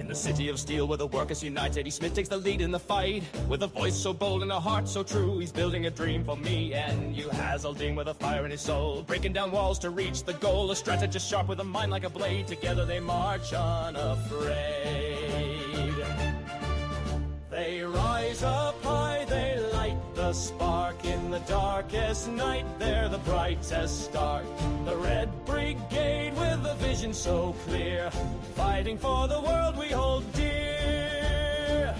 the city of steel where the workers unite, Eddie Smith takes the lead in the fight. With a voice so bold and a heart so true, he's building a dream for me and you. Hazeldean with a fire in his soul, breaking down walls to reach the goal. A strategist sharp with a mind like a blade, together they march unafraid. They rise up high, they light the spark. In the darkest night, they're the brightest star. The Red Brigade with a vision so clear, fighting for the world we hold dear.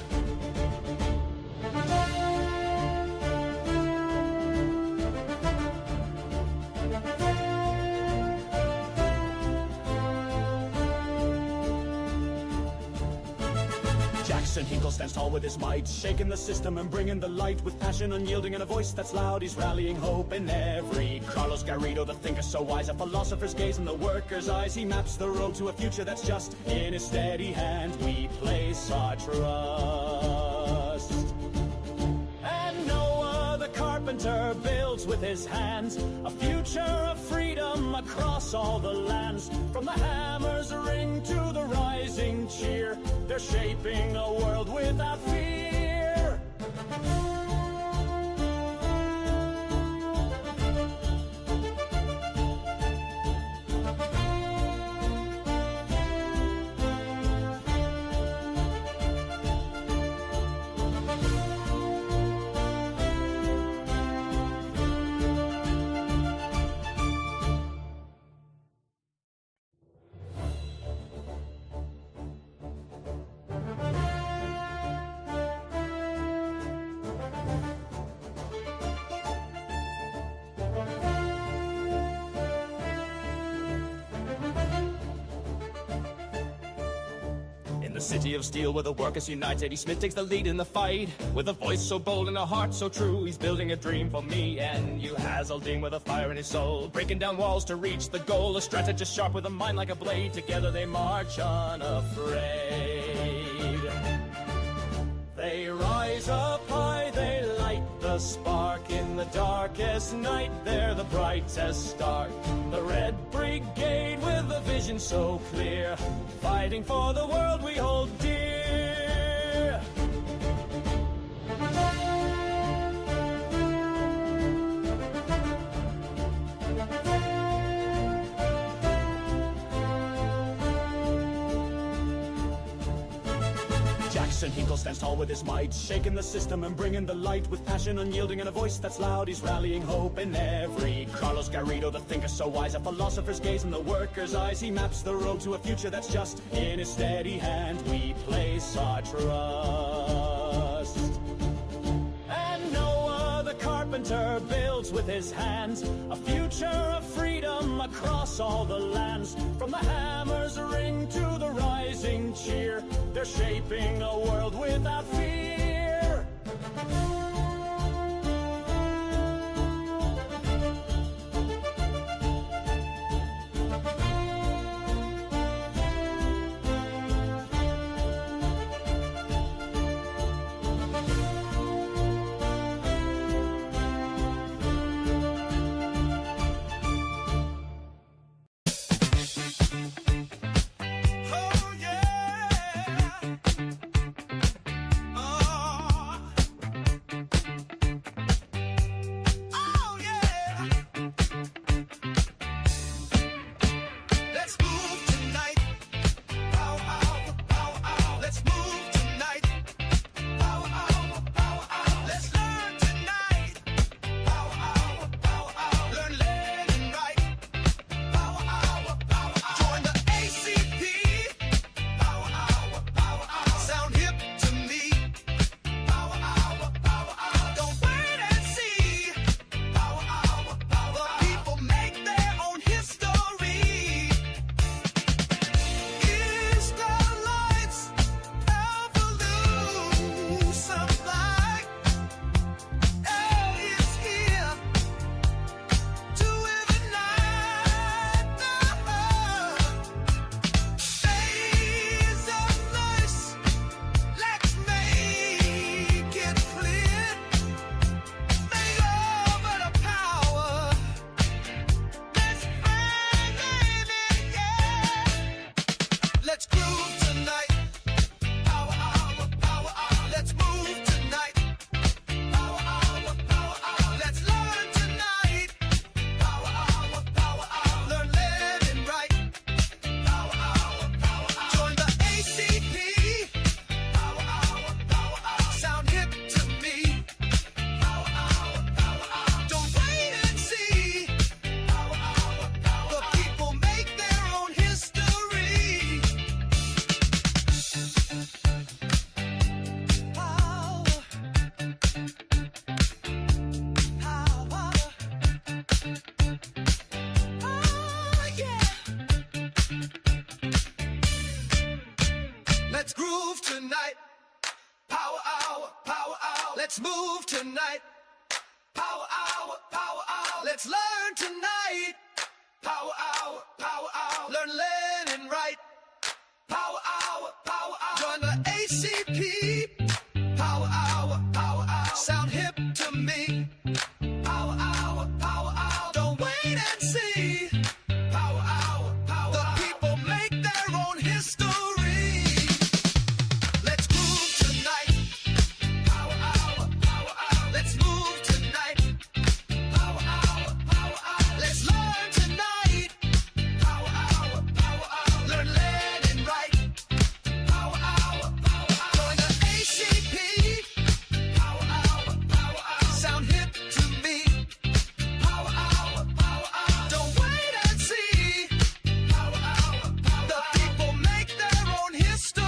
Jackson Hinkle stands tall with his might, shaking the system and bringing the light. With passion unyielding and a voice that's loud, he's rallying hope in every. Carlos Garrido, the thinker so wise, a philosopher's gaze in the worker's eyes. He maps the road to a future that's just. In his steady hand we place our trust. And Noah the carpenter builds with his hands a future of freedom across all the lands. From the hammer's ring to the rising cheer, they're shaping a world without fear. The city of steel where the workers unite, Eddie Smith takes the lead in the fight. With a voice so bold and a heart so true, he's building a dream for me and you. Hazeldean with a fire in his soul, breaking down walls to reach the goal. A strategist sharp with a mind like a blade, together they march unafraid. They rise up high, they light the spark. In the darkest night, they're the brightest star. The Red Brigade with a vision so clear, fighting for the world we hold dear. Jackson Hinkle stands tall with his might, shaking the system and bringing the light. With passion unyielding and a voice that's loud, he's rallying hope in every. Carlos Garrido, the thinker so wise, a philosopher's gaze in the worker's eyes. He maps the road to a future that's just. In his steady hand we place our trust. And Noah the carpenter builds with his hands a future of freedom across all the lands. From the hammer's ring to the rising cheer, they're shaping a world without fear. Oh yeah. Oh. tonight. Power hour, power hour. Let's move tonight. Power hour, power hour. Let's learn tonight. Power hour, power hour. Learn Lenin right. Power hour, power hour. Join the ACP. Power hour, power hour. Sound hip to me. Power hour, power hour. Don't wait and see. Power hour, power hour. The people make their own history. Let's move tonight. Power hour, power hour. Let's move tonight. Power hour, power hour. Let's learn tonight. Power hour, power hour. Learn Lenin right. Power hour, power hour. Join the ACP. Power hour, power hour. Sound hip to me. Power hour, power hour. Don't wait and see. Power hour, power hour. The people make their own history.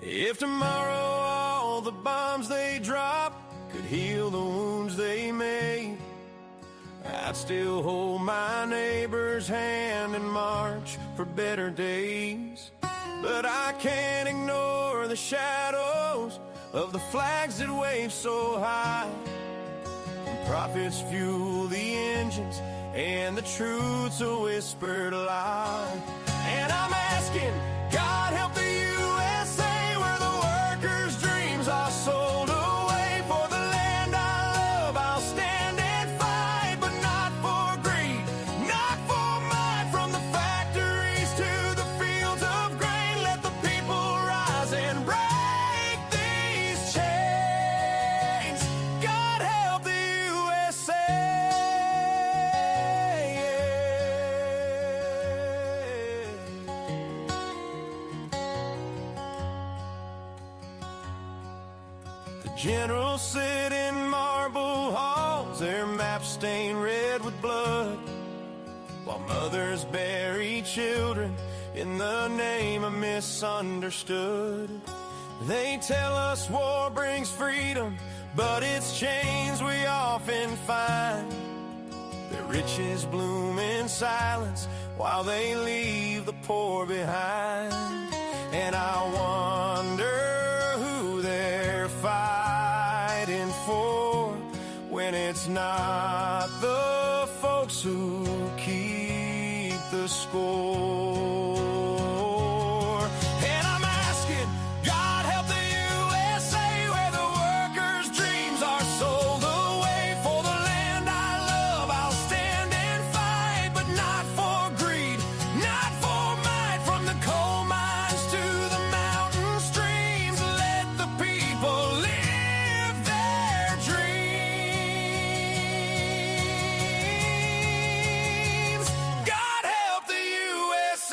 If tomorrow all the bombs they drop could heal the wounds they made, I'd still hold my neighbor's hand and march for better days. But I can't ignore the shadows of the flags that wave so high. And prophets fuel the engines and the truth's a whispered lie. And I'm asking, God help the USA, where the workers' dreams are sold away. For the land I love, I'll stand and fight, but not for greed, not for might. From the factories to the fields of grain, let the people rise and break these chains. God help the USA. The generals sit in marble halls, their maps stained red with blood, while mothers bury children in the name of misunderstood. They tell us war brings freedom, but it's chains we often find. Their riches bloom in silence while they leave the poor behind. And I wonder who they're fighting for, when it's not the folks who keep the score. And I'm asking, God help the USA, where the workers' dreams are sold away. For the land I love, I'll stand and fight, but not for greed, not for might. From the coal mines to the mountain streams, let the people live their dreams. God help the USA.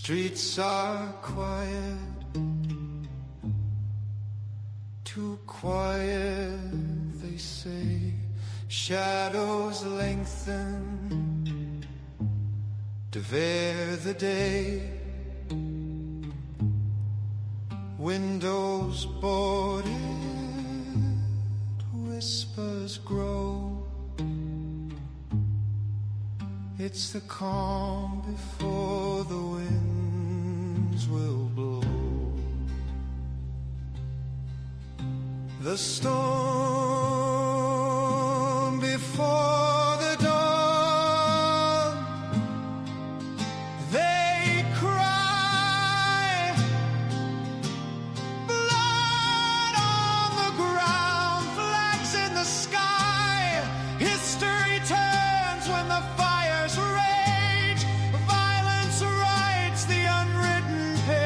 streets are quiet, too quiet, they say. Shadows lengthen to veer the day. Windows boarded, whispers grow. It's the calm before the winds will blow. The storm before the dawn. They cry, blood on the ground, flags in the sky. History turns when the fires rage. Violence writes the unwritten page.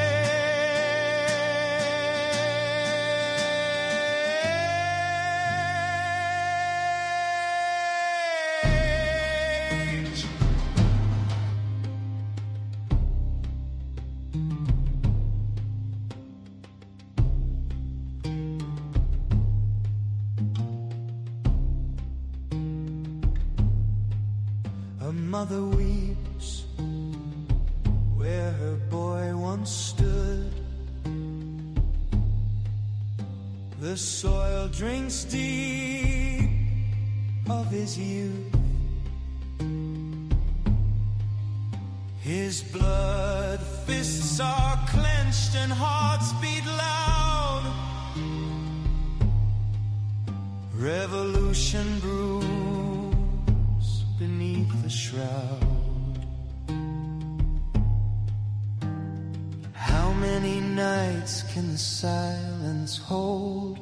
A mother weeps where her boy once stood. The soil drinks deep of his youth. His blood fists are clenched and hearts beat loud. Revolution brews beneath the shroud. How many nights can the silence hold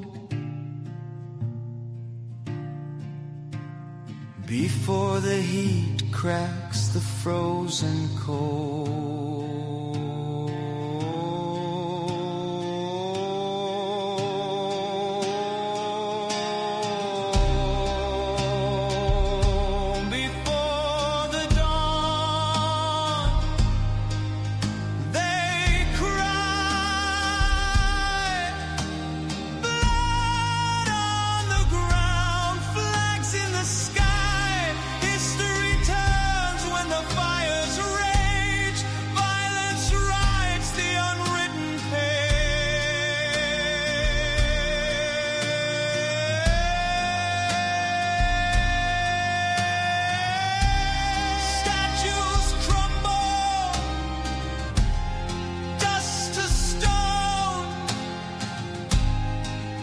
before the heat cracks the frozen cold? Before the dawn, they cry, blood on the ground, flags in the sky. History turns when the fires rage. Violence writes the unwritten page. Statues crumble, dust to stone.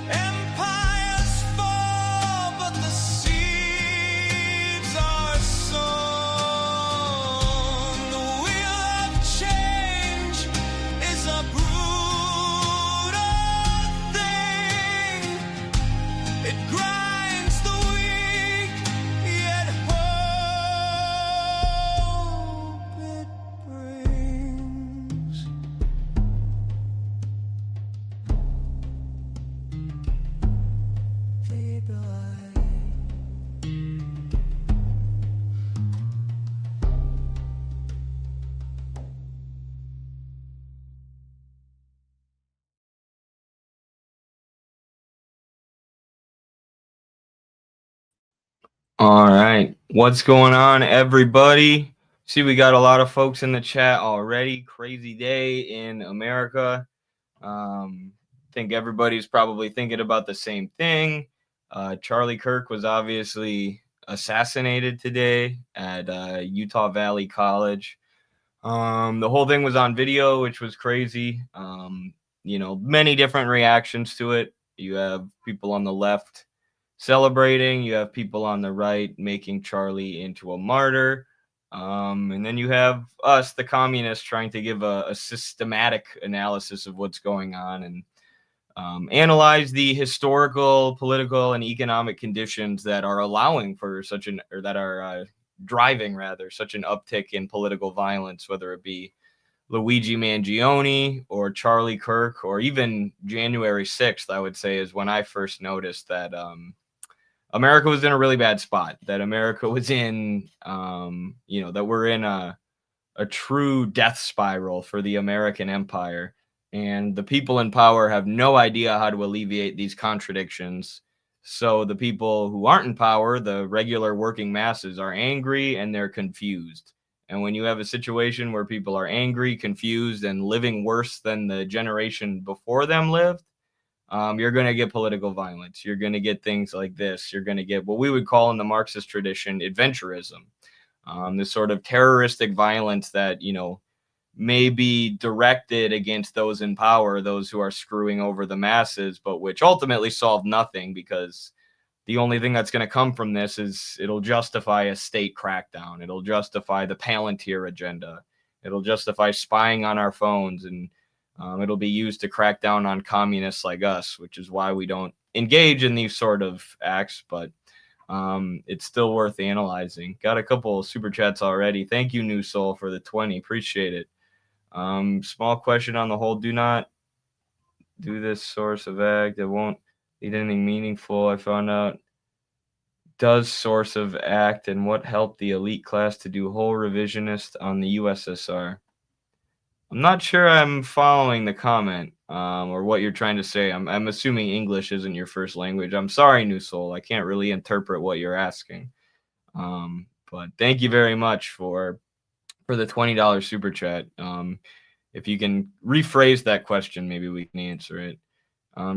Empires fall, but the seeds are sown. The wheel of change is a brutal thing. It grinds the weak, yet hope it brings. Baby, All right. What's going on, everybody? See, we got a lot of folks in the chat already. Crazy day in America. Think everybody's probably thinking about the same thing. Charlie Kirk was obviously assassinated today at Utah Valley College. The whole thing was on video, which was crazy. Many different reactions to it. You have people on the left celebrating, you have people on the right making Charlie into a martyr, and then you have us, the communists, trying to give a systematic analysis of what's going on and analyze the historical, political, and economic conditions that are allowing for such an, or that are driving rather, such an uptick in political violence, whether it be Luigi Mangione or Charlie Kirk, or even January 6th, I would say, is when I first noticed that America was in a really bad spot, that America was in, that we're in a a true death spiral for the American empire. And the people in power have no idea how to alleviate these contradictions. So the people who aren't in power, the regular working masses, are angry and they're confused. And when you have a situation where people are angry, confused, and living worse than the generation before them lived, you're going to get political violence. You're going to get things like this. You're going to get what we would call in the Marxist tradition adventurism, this sort of terroristic violence that, may be directed against those in power, those who are screwing over the masses, but which ultimately solve nothing, because the only thing that's going to come from this is it'll justify a state crackdown. It'll justify the Palantir agenda. It'll justify spying on our phones, and it'll be used to crack down on communists like us, which is why we don't engage in these sort of acts, but it's still worth analyzing. Got a couple of super chats already. Thank you, New Soul, for the 20. Appreciate it. Small question on the whole. Do not do this source of act. It won't lead anything meaningful. I found out does source of act and what helped the elite class to do whole revisionist on the USSR. I'm not sure I'm following the comment or what you're trying to say. I'm assuming English isn't your first language. I'm sorry, New Soul. I can't really interpret what you're asking. But thank you very much for the $20 super chat. If you can rephrase that question, maybe we can answer it.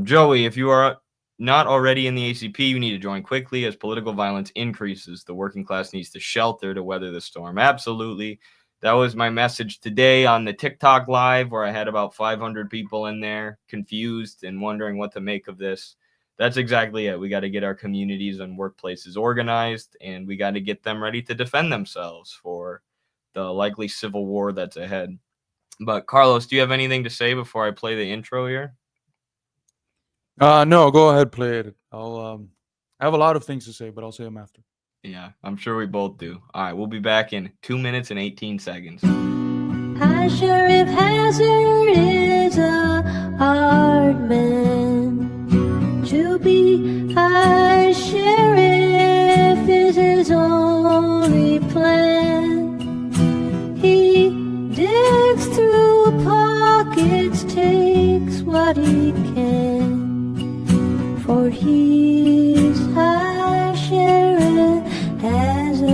Joey, if you are not already in the ACP, you need to join quickly. As political violence increases, the working class needs to shelter to weather the storm. Absolutely. That was my message today on the TikTok live, where I had about 500 people in there confused and wondering what to make of this. That's exactly it. We got to get our communities and workplaces organized, and we got to get them ready to defend themselves for the likely civil war that's ahead. But Carlos, do you have anything to say before I play the intro here? No, go ahead, play it. I have a lot of things to say, but I'll say them after. Yeah, I'm sure we both do. All right, we'll be back in 2 minutes and 18 seconds. High Sheriff Hazard is a hard man to be. High Sheriff is his only plan. He digs through pockets, takes what he can, for he's High Sheriff Hazard.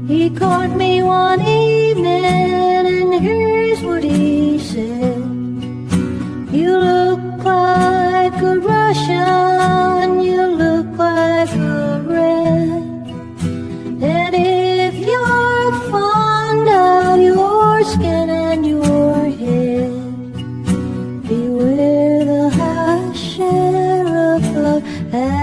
He caught me one evening, and here's what he said: "You look like a Russian, you look like a red, and if you're fond of your skin and your head, beware the High Sheriff of Hazard."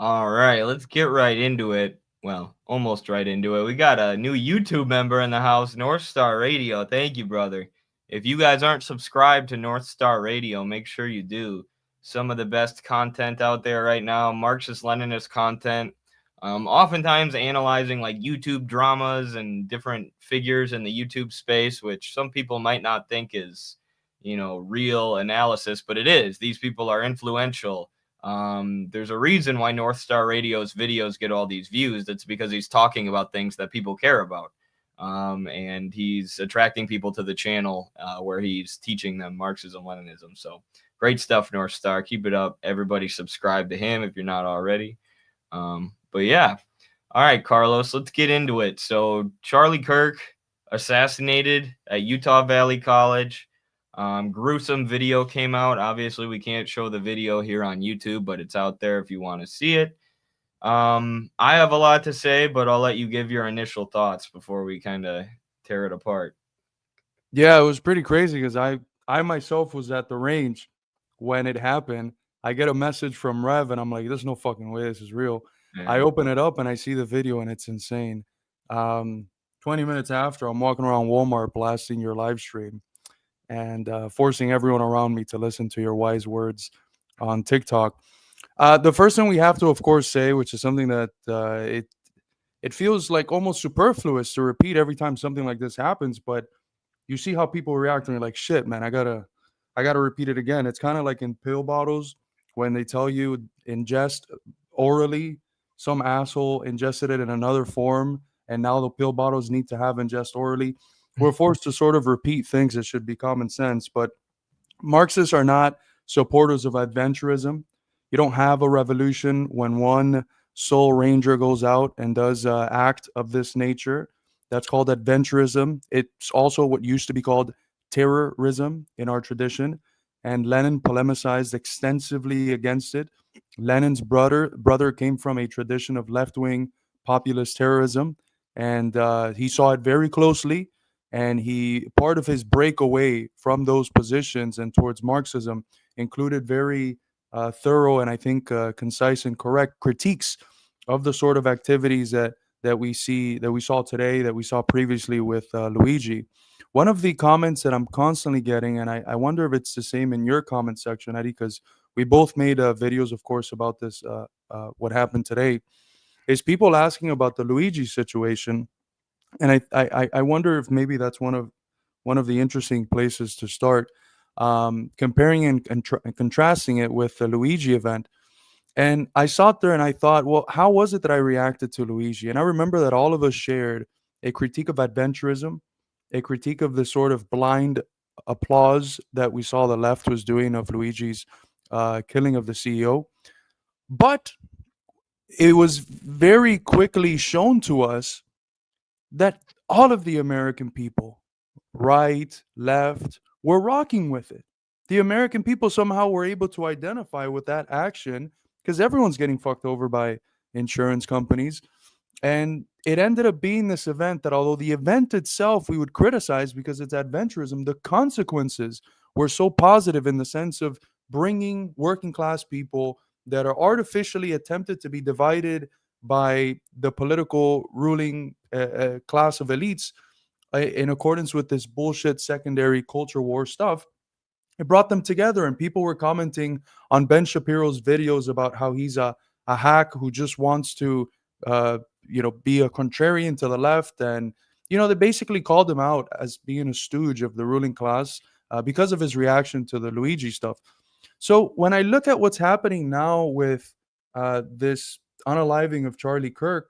All right, let's get right into it. Well, almost right into it. We got a new YouTube member in the house, North Star Radio. Thank you, brother. If you guys aren't subscribed to North Star Radio, make sure you do. Some of the best content out there right now, Marxist-Leninist content, oftentimes analyzing like YouTube dramas and different figures in the YouTube space, which some people might not think is real analysis, but it is. These people are influential. There's a reason why North Star Radio's videos get all these views. That's because he's talking about things that people care about. And he's attracting people to the channel where he's teaching them Marxism, Leninism. So great stuff, North Star. Keep it up. Everybody subscribe to him if you're not already. But yeah. All right, Carlos, let's get into it. So Charlie Kirk assassinated at Utah Valley College. Gruesome video came out. Obviously, we can't show the video here on YouTube, but it's out there if you want to see it. I have a lot to say, but I'll let you give your initial thoughts before we kind of tear it apart. Yeah, it was pretty crazy because I myself was at the range when it happened. I get a message from Rev, and I'm like, there's no fucking way this is real. Yeah. I open it up, and I see the video, and it's insane. 20 minutes after, I'm walking around Walmart blasting your live stream and forcing everyone around me to listen to your wise words on TikTok. The first thing we have to, of course, say, which is something that it feels like almost superfluous to repeat every time something like this happens, but you see how people react and you're like, shit, man, I gotta repeat it again. It's kind of like in pill bottles when they tell you ingest orally, some asshole ingested it in another form, and now the pill bottles need to have ingest orally. We're forced to sort of repeat things that should be common sense, but Marxists are not supporters of adventurism. You don't have a revolution when one soul ranger goes out and does an act of this nature. That's called adventurism. It's also what used to be called terrorism in our tradition, and Lenin polemicized extensively against it. Lenin's brother came from a tradition of left-wing populist terrorism, and he saw it very closely, and part of his breakaway from those positions and towards Marxism included very thorough and I think concise and correct critiques of the sort of activities that we saw today, that we saw previously with Luigi. One of the comments that I'm constantly getting, and I wonder if it's the same in your comment section, Eddie, because we both made videos, of course, about this, what happened today, is people asking about the Luigi situation. And I wonder if maybe that's one of the interesting places to start, comparing and contrasting it with the Luigi event. And I sat there and I thought, well, how was it that I reacted to Luigi? And I remember that all of us shared a critique of adventurism, a critique of the sort of blind applause that we saw the left was doing of Luigi's killing of the CEO. But it was very quickly shown to us that all of the American people, right, left, were rocking with it. The American people somehow were able to identify with that action because everyone's getting fucked over by insurance companies. And it ended up being this event that, although the event itself we would criticize because it's adventurism, the consequences were so positive in the sense of bringing working class people that are artificially attempted to be divided by the political ruling class of elites in accordance with this bullshit secondary culture war stuff. It brought them together, and people were commenting on Ben Shapiro's videos about how he's a hack who just wants to be a contrarian to the left. And they basically called him out as being a stooge of the ruling class because of his reaction to the Luigi stuff. So when I look at what's happening now with this unaliving of Charlie Kirk,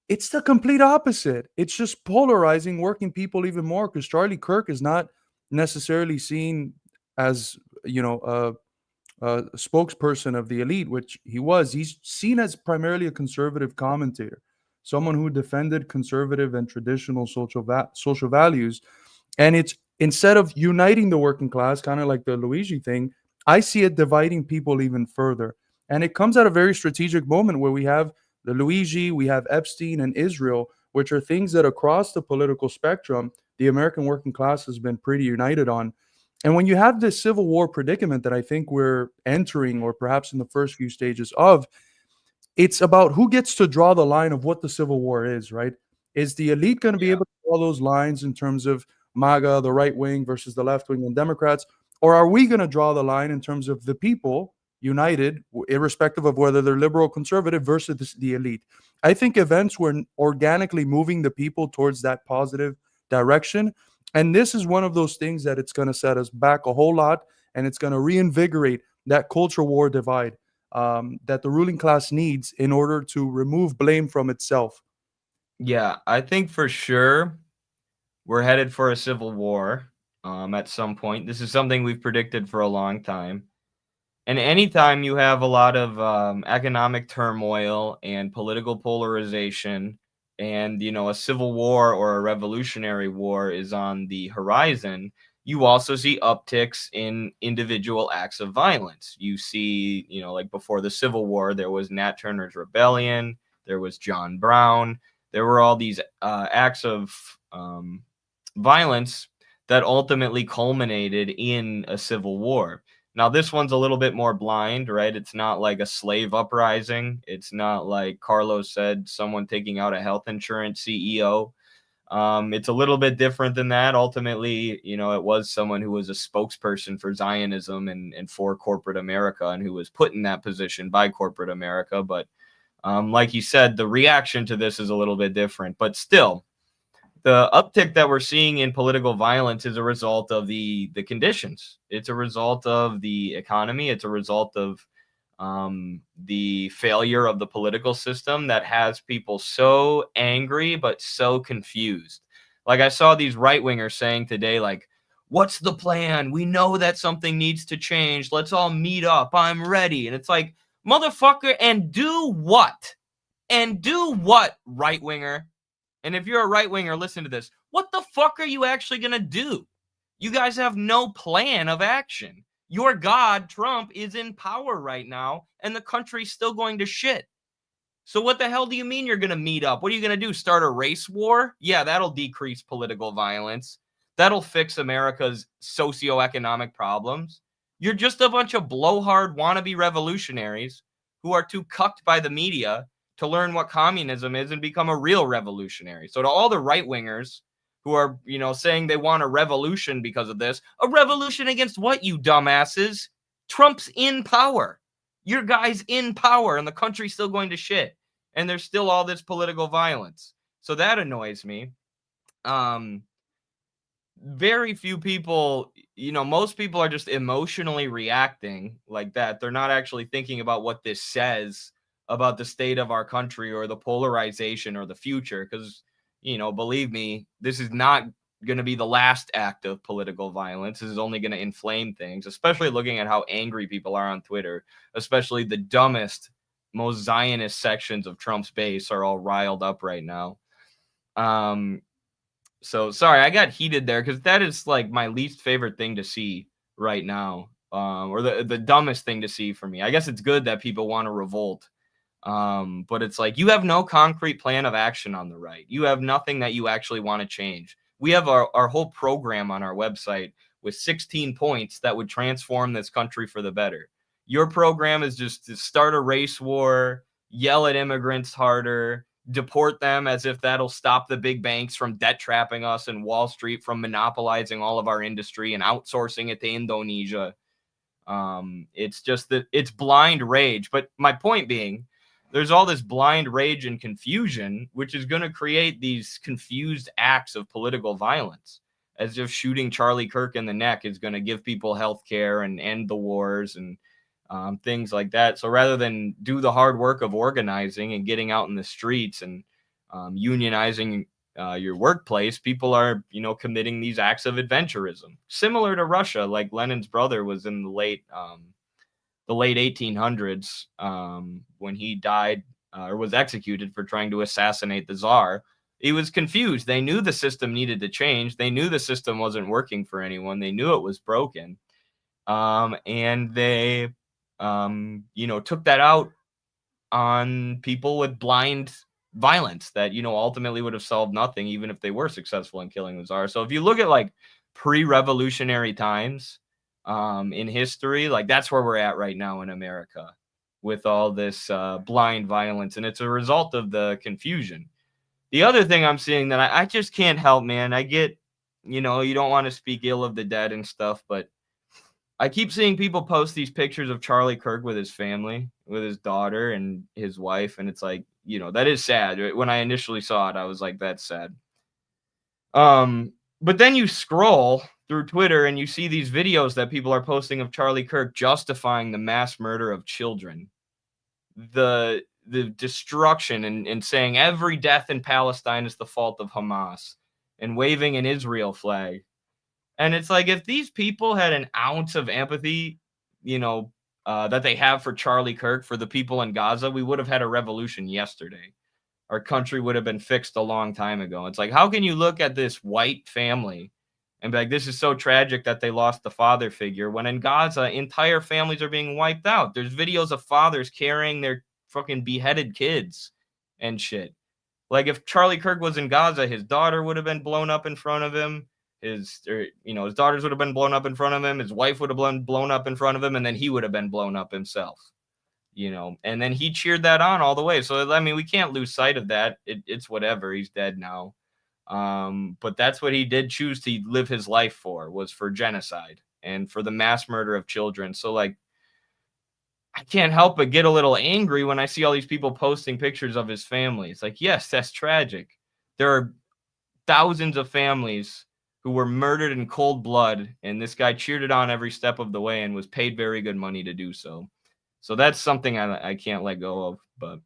it's the complete opposite. It's just polarizing working people even more, because Charlie Kirk is not necessarily seen as a spokesperson of the elite, which he was. He's seen as primarily a conservative commentator, someone who defended conservative and traditional social values. And it's, instead of uniting the working class, kind of like the Luigi thing, I see it dividing people even further. And it comes at a very strategic moment where we have the Luigi, we have Epstein and Israel, which are things that across the political spectrum, the American working class has been pretty united on. And when you have this civil war predicament that I think we're entering, or perhaps in the first few stages of, it's about who gets to draw the line of what the civil war is, right? Is the elite going to be able to draw those lines in terms of MAGA, the right wing versus the left wing and Democrats? Or are we going to draw the line in terms of the people united, irrespective of whether they're liberal or conservative, versus the elite? I think events were organically moving the people towards that positive direction. And this is one of those things that it's going to set us back a whole lot, and it's going to reinvigorate that culture war divide that the ruling class needs in order to remove blame from itself. Yeah, I think for sure we're headed for a civil war at some point. This is something we've predicted for a long time. And anytime you have a lot of economic turmoil and political polarization, and a civil war or a revolutionary war is on the horizon, you also see upticks in individual acts of violence. You see, like before the Civil War, there was Nat Turner's Rebellion, there was John Brown, there were all these acts of violence that ultimately culminated in a civil war. Now, this one's a little bit more blind, right? It's not like a slave uprising. It's not like Carlos said, someone taking out a health insurance CEO. It's a little bit different than that. Ultimately, it was someone who was a spokesperson for Zionism and for corporate America, and who was put in that position by corporate America. But like you said, the reaction to this is a little bit different. But still, the uptick that we're seeing in political violence is a result of the conditions. It's a result of the economy. It's a result of the failure of the political system that has people so angry but so confused. Like, I saw these right-wingers saying today, like, what's the plan? We know that something needs to change. Let's all meet up. I'm ready. And it's like, motherfucker, and do what? And do what, right-winger? And if you're a right-winger, listen to this. What the fuck are you actually going to do? You guys have no plan of action. Your god, Trump, is in power right now, and the country's still going to shit. So what the hell do you mean you're going to meet up? What are you going to do, start a race war? Yeah, that'll decrease political violence. That'll fix America's socioeconomic problems. You're just a bunch of blowhard wannabe revolutionaries who are too cucked by the media to learn what communism is and become a real revolutionary. So to all the right-wingers who are, saying they want a revolution because of this, a revolution against what, you dumbasses? Trump's in power. Your guy's in power, and the country's still going to shit. And there's still all this political violence. So that annoys me. Very few people, most people are just emotionally reacting like that. They're not actually thinking about what this says about the state of our country or the polarization or the future. Because, believe me, this is not going to be the last act of political violence. This is only going to inflame things, especially looking at how angry people are on Twitter, especially the dumbest, most Zionist sections of Trump's base are all riled up right now. So sorry, I got heated there because that is like my least favorite thing to see right now, or the dumbest thing to see for me. I guess it's good that people want to revolt. But it's like, you have no concrete plan of action on the right. You have nothing that you actually want to change. We have our whole program on our website with 16 points that would transform this country for the better. Your program is just to start a race war, yell at immigrants harder, deport them as if that'll stop the big banks from debt trapping us and Wall Street from monopolizing all of our industry and outsourcing it to Indonesia. It's just that it's blind rage. But my point being, there's all this blind rage and confusion, which is going to create these confused acts of political violence, as if shooting Charlie Kirk in the neck is going to give people health care and end the wars and things like that. So rather than do the hard work of organizing and getting out in the streets and unionizing your workplace, people are, committing these acts of adventurism, similar to Russia. Like Lenin's brother was in the late 1800s when he died or was executed for trying to assassinate the Tsar. He was confused. They knew the system needed to change. They knew the system wasn't working for anyone. They knew it was broken. And they, took that out on people with blind violence that, ultimately would have solved nothing, even if they were successful in killing the Tsar. So if you look at like pre-revolutionary times, in history, like that's where we're at right now in America with all this blind violence, and it's a result of the confusion. The other thing I'm seeing that I just can't help, man, I get, you don't want to speak ill of the dead and stuff, but I keep seeing people post these pictures of Charlie Kirk with his family, with his daughter and his wife, and it's like, that is sad. When I initially saw it, I was like, that's sad. But then you scroll through Twitter and you see these videos that people are posting of Charlie Kirk justifying the mass murder of children, the destruction, and saying every death in Palestine is the fault of Hamas, and waving an Israel flag. And it's like, if these people had an ounce of empathy, that they have for Charlie Kirk, for the people in Gaza, we would have had a revolution yesterday. Our country would have been fixed a long time ago. It's like, how can you look at this white family and be like, this is so tragic that they lost the father figure, when in Gaza, entire families are being wiped out? There's videos of fathers carrying their fucking beheaded kids and shit. Like, if Charlie Kirk was in Gaza, his daughter would have been blown up in front of him. His daughters would have been blown up in front of him. His wife would have been blown up in front of him. And then he would have been blown up himself. And then he cheered that on all the way. So, I mean, we can't lose sight of that. It's whatever. He's dead now. But that's what he did choose to live his life for, was for genocide and for the mass murder of children. So, like, I can't help but get a little angry when I see all these people posting pictures of his family. It's like, yes, that's tragic. There are thousands of families who were murdered in cold blood, and this guy cheered it on every step of the way and was paid very good money to do so. So that's something I can't let go of. But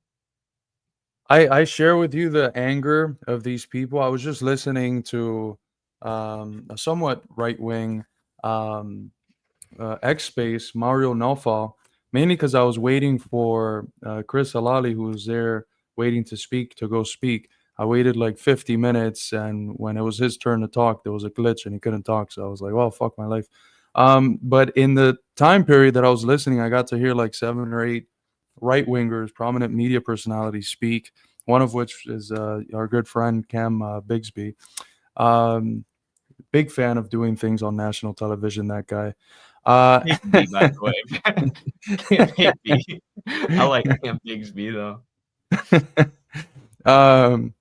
I share with you the anger of these people. I was just listening to a somewhat right-wing X-Space, Mario Naufal, mainly because I was waiting for Chris Halali, who was there waiting to go speak. I waited like 50 minutes, and when it was his turn to talk, there was a glitch and he couldn't talk. So I was like, well, fuck my life. But in the time period that I was listening, I got to hear like 7 or 8 right-wingers, prominent media personalities speak, one of which is our good friend Cam Bigsby. Big fan of doing things on national television, that guy. Bigsby, by the way. I like Cam Bigsby, though.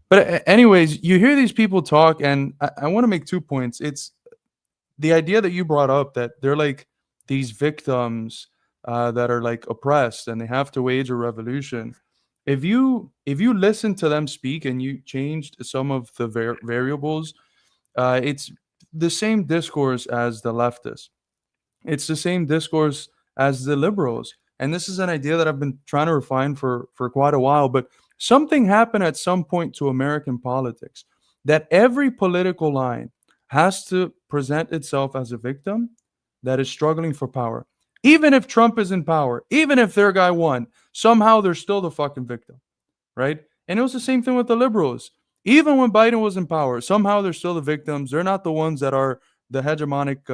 But anyways, you hear these people talk, and I want to make 2 points. It's the idea that you brought up, that they're like these victims that are like oppressed and they have to wage a revolution. If you listen to them speak and you changed some of the variables, it's the same discourse as the leftists. It's the same discourse as the liberals. And this is an idea that I've been trying to refine for quite a while. But something happened at some point to American politics, that every political line has to present itself as a victim that is struggling for power. Even if Trump is in power, even if their guy won, somehow they're still the fucking victim, right? And it was the same thing with the liberals. Even when Biden was in power, somehow they're still the victims. They're not the ones that are the hegemonic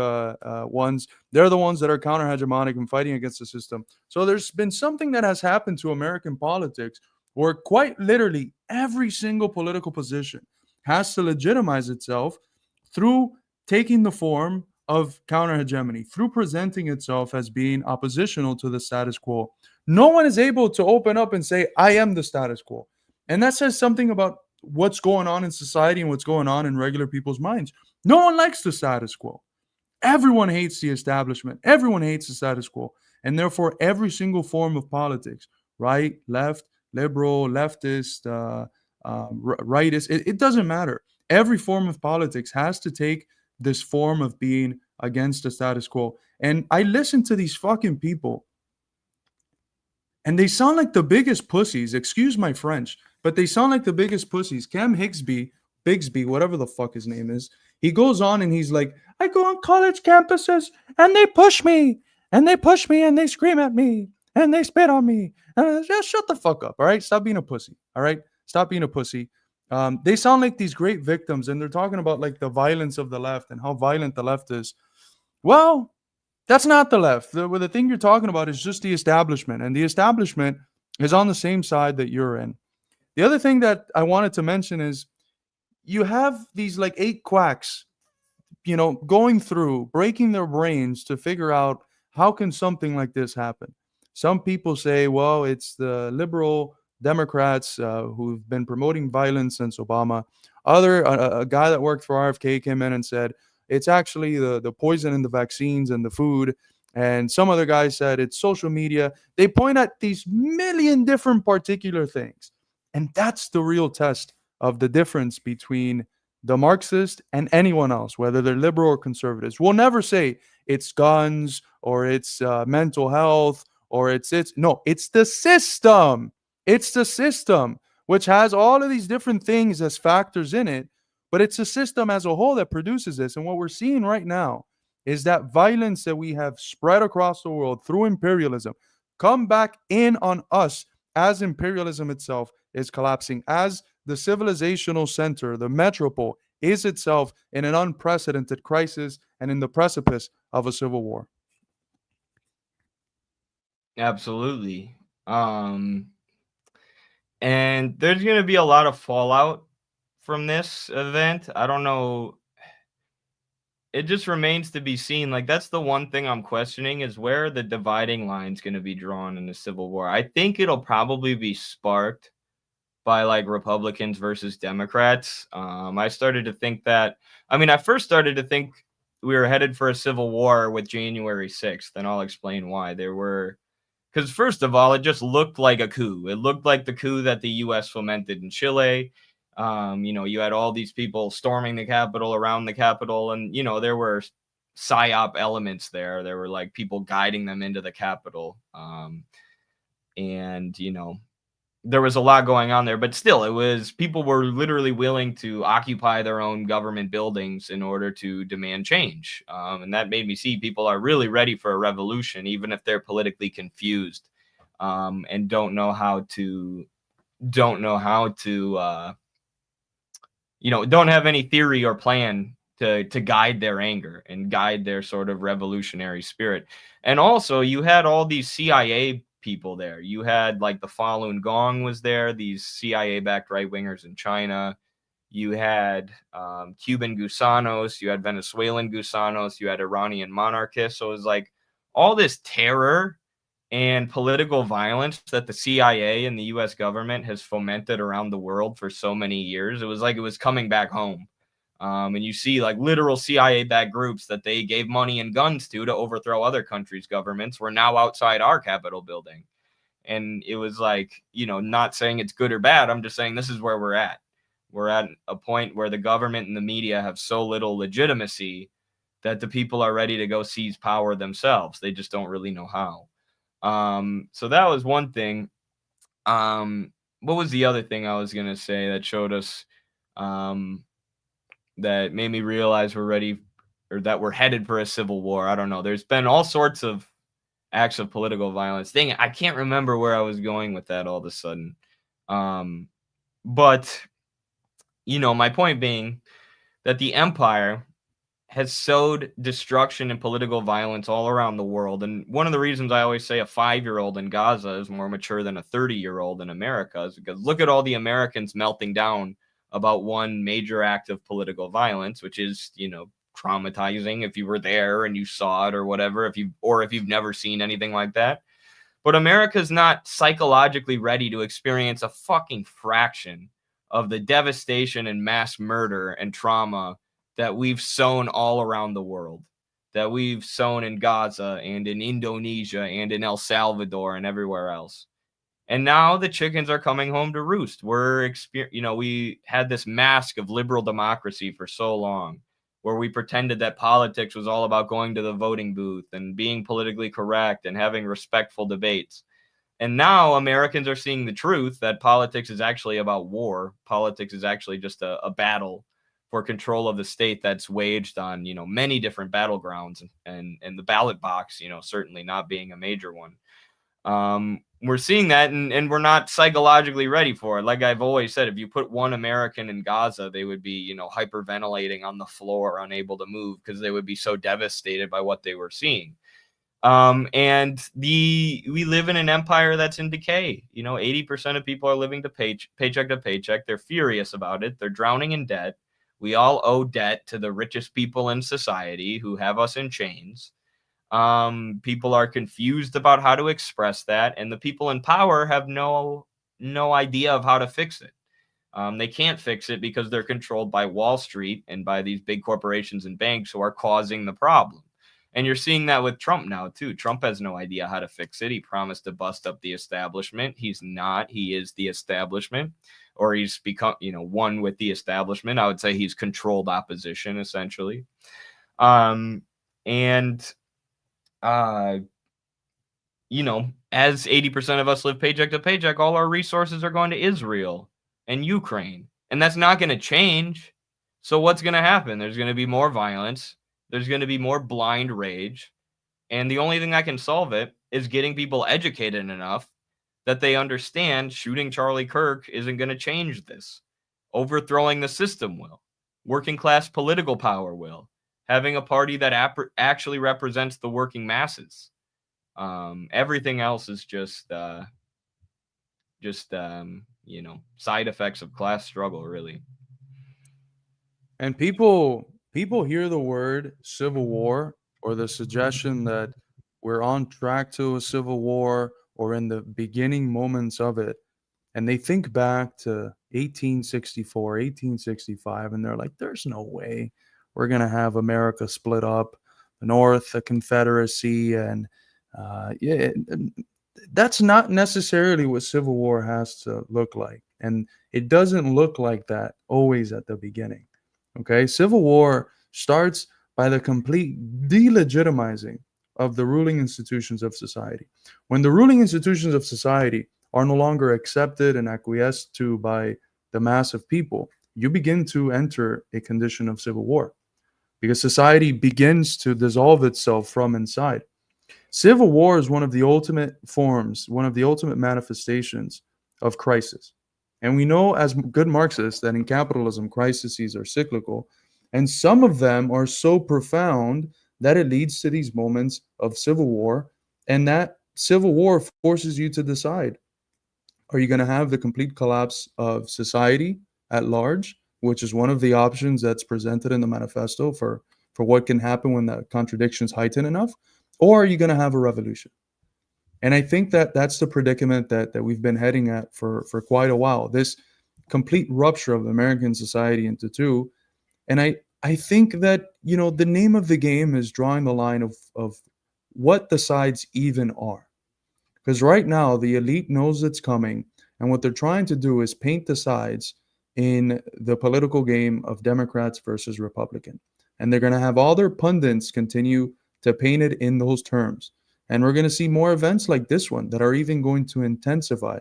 ones. They're the ones that are counter-hegemonic and fighting against the system. So there's been something that has happened to American politics where quite literally every single political position has to legitimize itself through taking the form of counter-hegemony, through presenting itself as being oppositional to the status quo. No one is able to open up and say, I am the status quo. And that says something about what's going on in society and what's going on in regular people's minds. No one likes the status quo. Everyone hates the establishment. Everyone hates the status quo. And therefore, every single form of politics, right, left, liberal, leftist, rightist, it doesn't matter. Every form of politics has to take this form of being against the status quo. And I listen to these fucking people, and they sound like the biggest pussies. Excuse my French, but they sound like the biggest pussies. Cam Bigsby, whatever the fuck his name is, he goes on and he's like, I go on college campuses and they push me and they scream at me and they spit on me. And just shut the fuck up, all right? Stop being a pussy, all right? Stop being a pussy. They sound like these great victims, and they're talking about like the violence of the left and how violent the left is. Well, that's not the left. The thing you're talking about is just the establishment, and the establishment is on the same side that you're in. The other thing that I wanted to mention is you have these like 8 quacks, going through, breaking their brains to figure out how can something like this happen. Some people say, well, it's the liberal Democrats who've been promoting violence since Obama. A guy that worked for RFK came in and said, it's actually the poison in the vaccines and the food. And some other guy said it's social media. They point at these million different particular things. And that's the real test of the difference between the Marxist and anyone else, whether they're liberal or conservatives, will never say it's guns or it's mental health or it's no, it's the system. It's the system, which has all of these different things as factors in it, but it's a system as a whole that produces this. And what we're seeing right now is that violence that we have spread across the world through imperialism come back in on us as imperialism itself is collapsing, as the civilizational center, the metropole, is itself in an unprecedented crisis and in the precipice of a civil war. Absolutely. And there's going to be a lot of fallout from this event. I don't know. It just remains to be seen. Like, that's the one thing I'm questioning, is where the dividing line's going to be drawn in the Civil War. I think it'll probably be sparked by like Republicans versus Democrats. I started to think that, I first started to think we were headed for a civil war with January 6th, and I'll explain why. Because first of all, it just looked like a coup. It looked like the coup that the U.S. fomented in Chile. You had all these people storming the Capitol, around the Capitol, and, there were psyop elements there. There were like people guiding them into the Capitol. And, there was a lot going on there, but still, people were literally willing to occupy their own government buildings in order to demand change. And that made me see people are really ready for a revolution, even if they're politically confused, and don't know how to, don't have any theory or plan to guide their anger and guide their sort of revolutionary spirit. And also, you had all these CIA people there. You had like the Falun Gong was there, these CIA-backed right-wingers in China. You had Cuban gusanos, you had Venezuelan gusanos, you had Iranian monarchists. So it was like all this terror and political violence that the CIA and the U.S. government has fomented around the world for so many years. It was like it was coming back home. And you see like literal CIA-backed groups that they gave money and guns to overthrow other countries' governments were now outside our Capitol building. And it was like, not saying it's good or bad. I'm just saying this is where we're at. We're at a point where the government and the media have so little legitimacy that the people are ready to go seize power themselves. They just don't really know how. So that was one thing. What was the other thing I was going to say that showed us, that made me realize we're ready, or that we're headed for a civil war? I don't know. There's been all sorts of acts of political violence. Dang it, I can't remember where I was going with that all of a sudden. But, my point being that the empire has sowed destruction and political violence all around the world. And one of the reasons I always say a 5-year-old in Gaza is more mature than a 30-year-old in America is because look at all the Americans melting down about one major act of political violence, which is, traumatizing if you were there and you saw it or whatever, if you've never seen anything like that. But America's not psychologically ready to experience a fucking fraction of the devastation and mass murder and trauma that we've sown all around the world, that we've sown in Gaza and in Indonesia and in El Salvador and everywhere else. And now the chickens are coming home to roost. We had this mask of liberal democracy for so long, where we pretended that politics was all about going to the voting booth and being politically correct and having respectful debates. And now Americans are seeing the truth that politics is actually about war. Politics is actually just a battle for control of the state that's waged on, many different battlegrounds, and the ballot box, certainly not being a major one. We're seeing that, and we're not psychologically ready for it. Like I've always said, if you put one American in Gaza, they would be, hyperventilating on the floor, unable to move, because they would be so devastated by what they were seeing. And we live in an empire that's in decay. 80% of people are living to paycheck to paycheck. They're furious about it. They're drowning in debt. We all owe debt to the richest people in society who have us in chains. People are confused about how to express that, and the people in power have no idea of how to fix it. They can't fix it because they're controlled by Wall Street and by these big corporations and banks who are causing the problem. And you're seeing that with Trump now, too. Trump has no idea how to fix it. He promised to bust up the establishment. He's not. He is the establishment, or he's become, one with the establishment. I would say he's controlled opposition, essentially. As 80% of us live paycheck to paycheck, all our resources are going to Israel and Ukraine. And that's not going to change. So what's going to happen? There's going to be more violence. There's going to be more blind rage. And the only thing that can solve it is getting people educated enough that they understand shooting Charlie Kirk isn't going to change this. Overthrowing the system will. Working class political power will. Having a party that actually represents the working masses. Everything else is just side effects of class struggle, really. And people hear the word civil war, or the suggestion that we're on track to a civil war or in the beginning moments of it, and they think back to 1864, 1865, and they're like, there's no way we're going to have America split up, the North, the Confederacy, and that's not necessarily what civil war has to look like. And it doesn't look like that always at the beginning. Okay, civil war starts by the complete delegitimizing of the ruling institutions of society. When the ruling institutions of society are no longer accepted and acquiesced to by the mass of people, you begin to enter a condition of civil war, because society begins to dissolve itself from inside. Civil war is one of the ultimate forms, one of the ultimate manifestations of crisis. And we know as good Marxists that in capitalism, crises are cyclical, and some of them are so profound that it leads to these moments of civil war, and that civil war forces you to decide. Are you going to have the complete collapse of society at large, which is one of the options that's presented in the manifesto for what can happen when the contradictions heighten enough, or are you going to have a revolution? And I think that that's the predicament that we've been heading at for quite a while, this complete rupture of American society into two. And I think that, the name of the game is drawing the line of what the sides even are. Because right now, the elite knows it's coming. And what they're trying to do is paint the sides in the political game of Democrats versus Republican. And they're going to have all their pundits continue to paint it in those terms. And we're going to see more events like this one that are even going to intensify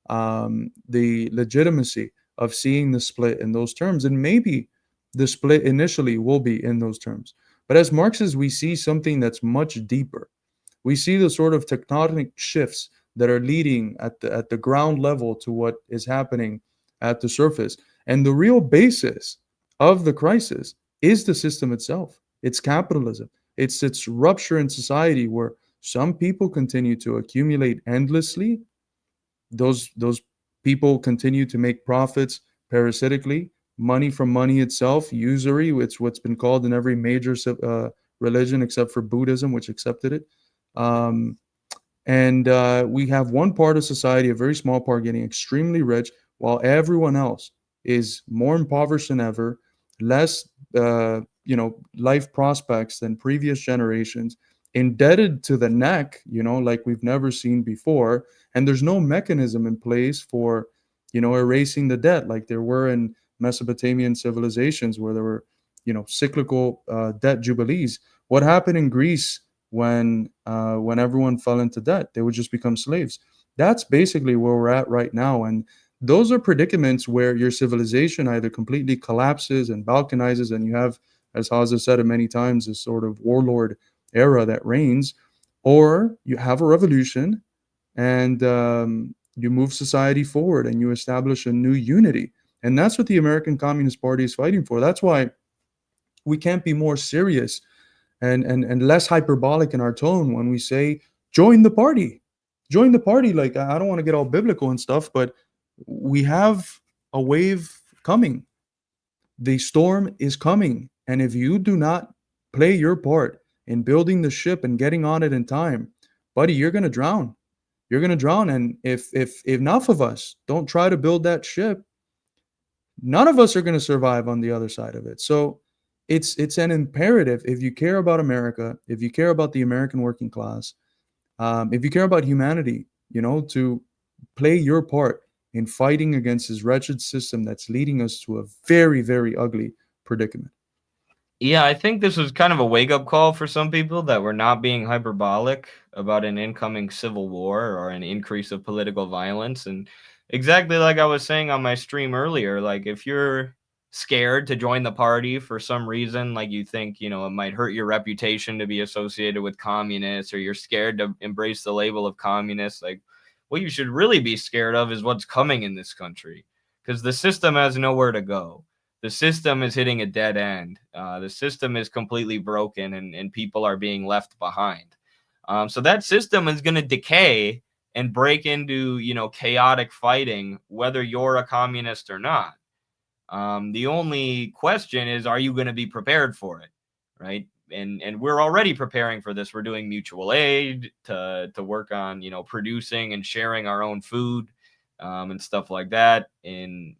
the legitimacy of seeing the split in those terms. And maybe the split initially will be in those terms. But as Marxists, we see something that's much deeper. We see the sort of tectonic shifts that are leading at the ground level to what is happening at the surface. And the real basis of the crisis is the system itself. It's capitalism. It's its rupture in society, where some people continue to accumulate endlessly. Those people continue to make profits parasitically, money from money itself, usury, it's what's been called in every major religion except for Buddhism, which accepted it. We have one part of society, a very small part, getting extremely rich, while everyone else is more impoverished than ever, less life prospects than previous generations, indebted to the neck, like we've never seen before. And there's no mechanism in place for, erasing the debt like there were in Mesopotamian civilizations, where there were, cyclical debt jubilees. What happened in Greece when everyone fell into debt? They would just become slaves. That's basically where we're at right now. And those are predicaments where your civilization either completely collapses and balkanizes, and you have, as Haza said it many times, this sort of warlord era that reigns, or you have a revolution and you move society forward and you establish a new unity. And that's what the American Communist Party is fighting for. That's why we can't be more serious and less hyperbolic in our tone when we say, join the party. Join the party. Like, I don't want to get all biblical and stuff, but we have a wave coming. The storm is coming. And if you do not play your part in building the ship and getting on it in time, buddy, you're going to drown. You're going to drown. And if enough of us don't try to build that ship, none of us are going to survive on the other side of it. So it's an imperative if you care about America, if you care about the American working class, if you care about humanity, to play your part in fighting against this wretched system that's leading us to a very, very ugly predicament. Yeah, I think this was kind of a wake-up call for some people that we're not being hyperbolic about an incoming civil war or an increase of political violence. And exactly like I was saying on my stream earlier, like if you're scared to join the party for some reason, like you think, it might hurt your reputation to be associated with communists, or you're scared to embrace the label of communist, like what you should really be scared of is what's coming in this country, because the system has nowhere to go. The system is hitting a dead end. The system is completely broken, and people are being left behind. So that system is going to decay and break into, chaotic fighting, whether you're a communist or not. The only question is, are you going to be prepared for it, right? And we're already preparing for this. We're doing mutual aid to work on, producing and sharing our own food, and stuff like that, in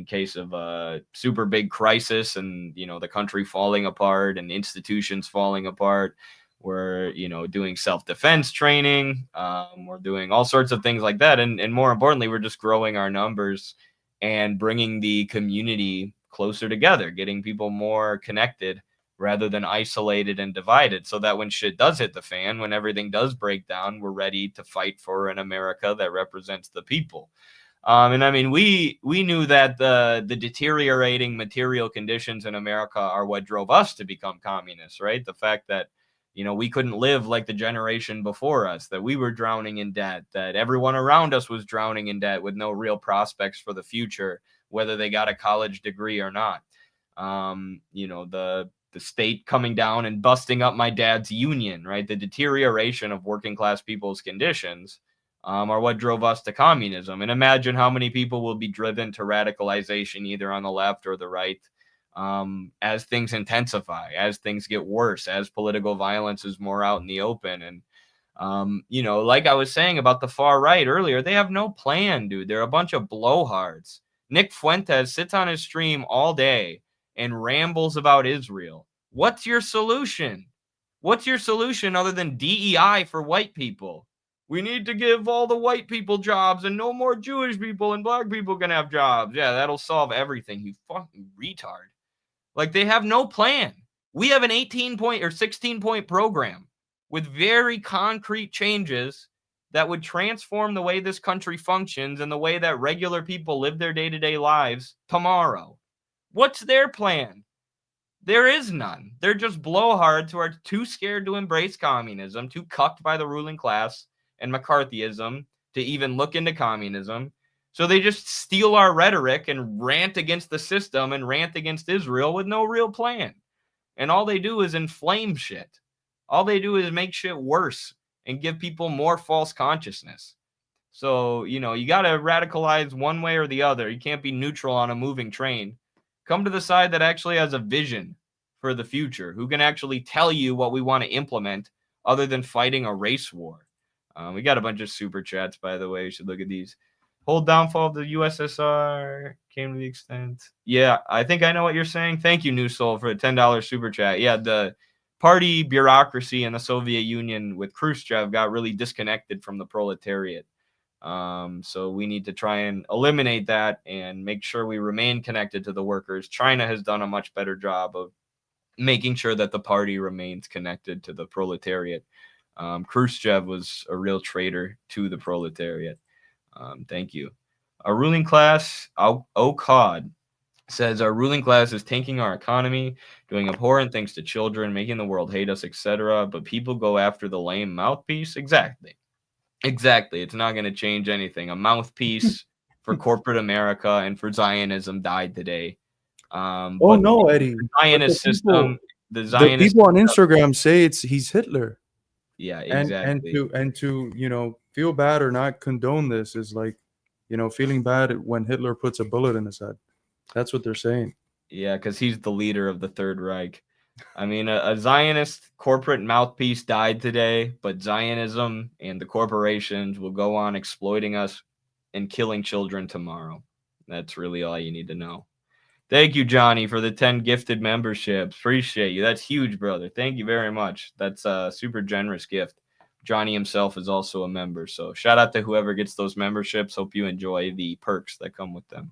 case of a super big crisis and, the country falling apart and institutions falling apart. We're, doing self-defense training. We're doing all sorts of things like that. And more importantly, we're just growing our numbers and bringing the community closer together, getting people more connected rather than isolated and divided, so that when shit does hit the fan, when everything does break down, we're ready to fight for an America that represents the people. And I mean, we knew that the deteriorating material conditions in America are what drove us to become communists, right? The fact that, we couldn't live like the generation before us, that we were drowning in debt, that everyone around us was drowning in debt with no real prospects for the future, whether they got a college degree or not. The state coming down and busting up my dad's union, right? The deterioration of working class people's conditions are what drove us to communism. And imagine how many people will be driven to radicalization, either on the left or the right, as things intensify, as things get worse, as political violence is more out in the open. And, like I was saying about the far right earlier, they have no plan, dude. They're a bunch of blowhards. Nick Fuentes sits on his stream all day and rambles about Israel. What's your solution? What's your solution other than DEI for white people? We need to give all the white people jobs and no more Jewish people and black people can have jobs. Yeah, that'll solve everything, you fucking retard. Like, they have no plan. We have an 18-point or 16-point program with very concrete changes that would transform the way this country functions and the way that regular people live their day-to-day lives tomorrow. What's their plan? There is none. They're just blowhards who are too scared to embrace communism, too cucked by the ruling class and McCarthyism to even look into communism. So they just steal our rhetoric and rant against the system and rant against Israel with no real plan. And all they do is inflame shit. All they do is make shit worse and give people more false consciousness. So, you got to radicalize one way or the other. You can't be neutral on a moving train. Come to the side that actually has a vision for the future, who can actually tell you what we want to implement other than fighting a race war. We got a bunch of super chats, by the way. You should look at these. Whole downfall of the USSR came to the extent. Yeah, I think I know what you're saying. Thank you, New Soul, for a $10 super chat. Yeah, the party bureaucracy in the Soviet Union with Khrushchev got really disconnected from the proletariat. So we need to try and eliminate that and make sure we remain connected to the workers. China has done a much better job of making sure that the party remains connected to the proletariat. Khrushchev was a real traitor to the proletariat. Thank you. Our ruling class, Cod, says our ruling class is tanking our economy, doing abhorrent things to children, making the world hate us, etc. But people go after the lame mouthpiece. Exactly. It's not going to change anything. A mouthpiece for corporate America and for Zionism died today. But no, Eddie. The Zionist system. The people on Instagram say he's Hitler. Yeah, exactly. And to feel bad or not condone this is like, feeling bad when Hitler puts a bullet in his head. That's what they're saying. Yeah, because he's the leader of the Third Reich. I mean, a Zionist corporate mouthpiece died today, but Zionism and the corporations will go on exploiting us and killing children tomorrow. That's really all you need to know. Thank you, Johnny, for the 10 gifted memberships. Appreciate you. That's huge, brother. Thank you very much. That's a super generous gift. Johnny himself is also a member. So shout out to whoever gets those memberships. Hope you enjoy the perks that come with them.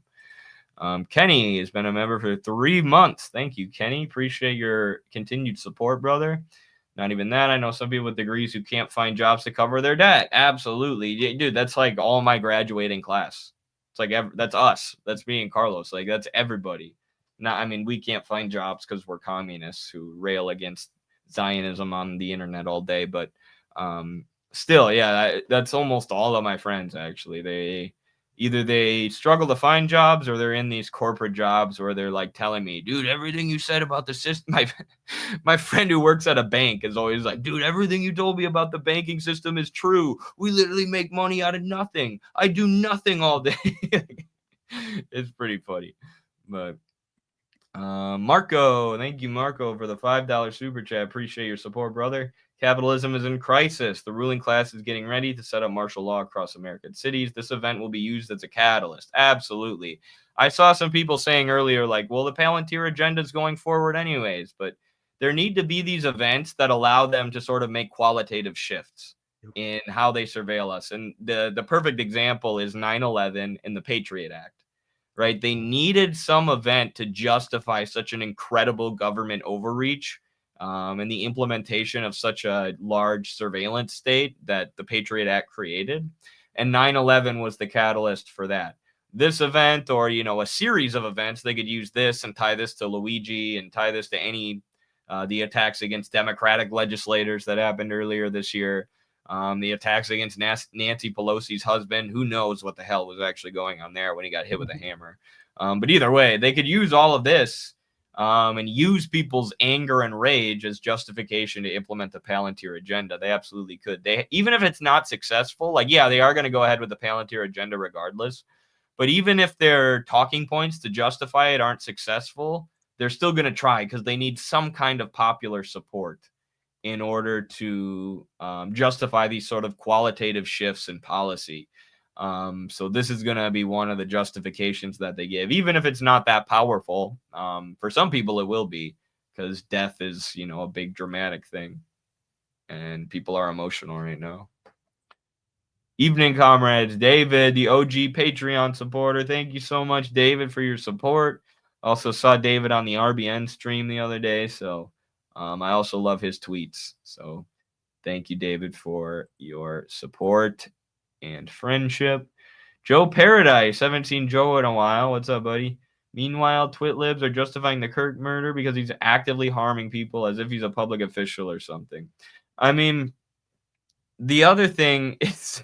Kenny has been a member for 3 months. Thank you, Kenny. Appreciate your continued support, brother. Not even that. I know some people with degrees who can't find jobs to cover their debt. Absolutely. Dude, that's like all my graduating class. It's like that's us. That's me and Carlos. Like that's everybody. Not, I mean, we can't find jobs because we're communists who rail against Zionism on the internet all day. But still, yeah, that's almost all of my friends, actually. Either they struggle to find jobs or they're in these corporate jobs where they're like telling me, dude, everything you said about the system. My friend who works at a bank is always like, dude, everything you told me about the banking system is true. We literally make money out of nothing. I do nothing all day. It's pretty funny. But Marco, thank you, Marco, for the $5 super chat. Appreciate your support, brother. Capitalism is in crisis. The ruling class is getting ready to set up martial law across American cities. This event will be used as a catalyst. Absolutely. I saw some people saying earlier, like, well, the Palantir agenda is going forward anyways, but there need to be these events that allow them to sort of make qualitative shifts in how they surveil us. And the perfect example is 9/11 and the Patriot Act. Right? They needed some event to justify such an incredible government overreach and the implementation of such a large surveillance state that the Patriot Act created. And 9/11 was the catalyst for that. This event, or, a series of events, they could use this and tie this to Luigi and tie this to any the attacks against Democratic legislators that happened earlier this year. The attacks against Nancy Pelosi's husband. Who knows what the hell was actually going on there when he got hit with a hammer. But either way, they could use all of this and use people's anger and rage as justification to implement the Palantir agenda. They absolutely could. Even if it's not successful, they are going to go ahead with the Palantir agenda regardless. But even if their talking points to justify it aren't successful, they're still going to try because they need some kind of popular support in order to justify these sort of qualitative shifts in policy. So this is going to be one of the justifications that they give, even if it's not that powerful. For some people, it will be, because death is, a big dramatic thing, and people are emotional right now. Evening, comrades. David, the OG Patreon supporter. Thank you so much, David, for your support. Also saw David on the RBN stream the other day, so I also love his tweets. So thank you, David, for your support and friendship. Joe Paradise. Haven't seen Joe in a while. What's up, buddy? Meanwhile, Twitlibs are justifying the Kirk murder because he's actively harming people as if he's a public official or something. I mean, the other thing is,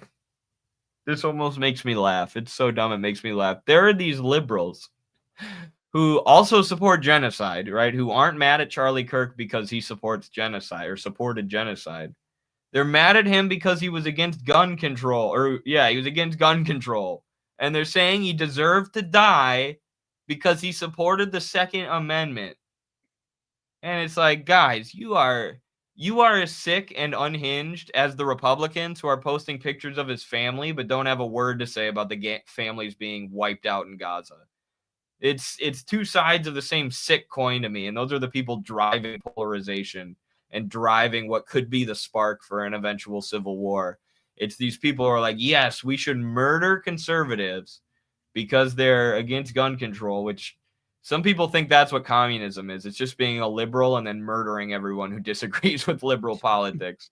this almost makes me laugh. It's so dumb it makes me laugh. There are these liberals who also support genocide, right? Who aren't mad at Charlie Kirk because he supports genocide or supported genocide. They're mad at him because he was against gun control, he was against gun control. And they're saying he deserved to die because he supported the Second Amendment. And it's like, guys, you are as sick and unhinged as the Republicans who are posting pictures of his family but don't have a word to say about the families being wiped out in Gaza. It's two sides of the same sick coin to me, and those are the people driving polarization and driving what could be the spark for an eventual civil war. It's these people who are like, yes, we should murder conservatives because they're against gun control, which some people think that's what communism is. It's just being a liberal and then murdering everyone who disagrees with liberal politics.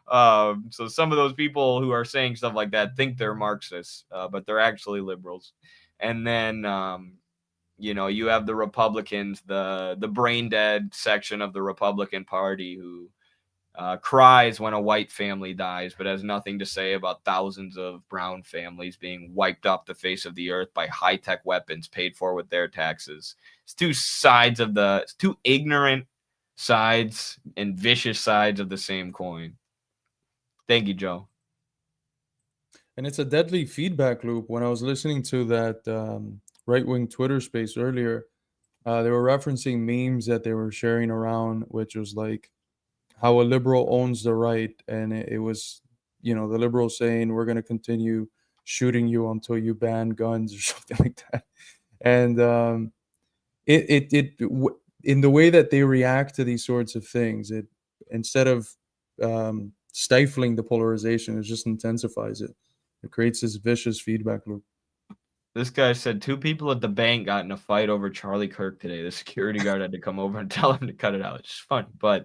So some of those people who are saying stuff like that think they're Marxists, but they're actually liberals. And then you have the Republicans, the brain dead section of the Republican Party who cries when a white family dies, but has nothing to say about thousands of brown families being wiped off the face of the earth by high-tech weapons paid for with their taxes. It's two ignorant sides and vicious sides of the same coin. Thank you, Joe. And it's a deadly feedback loop. When I was listening to that right-wing Twitter space earlier, they were referencing memes that they were sharing around, which was like how a liberal owns the right. And it was, the liberal saying, we're going to continue shooting you until you ban guns or something like that. And in the way that they react to these sorts of things, it instead of stifling the polarization, it just intensifies it. It creates this vicious feedback loop. This guy said 2 people at the bank got in a fight over Charlie Kirk today. The security guard had to come over and tell him to cut it out. It's just funny, but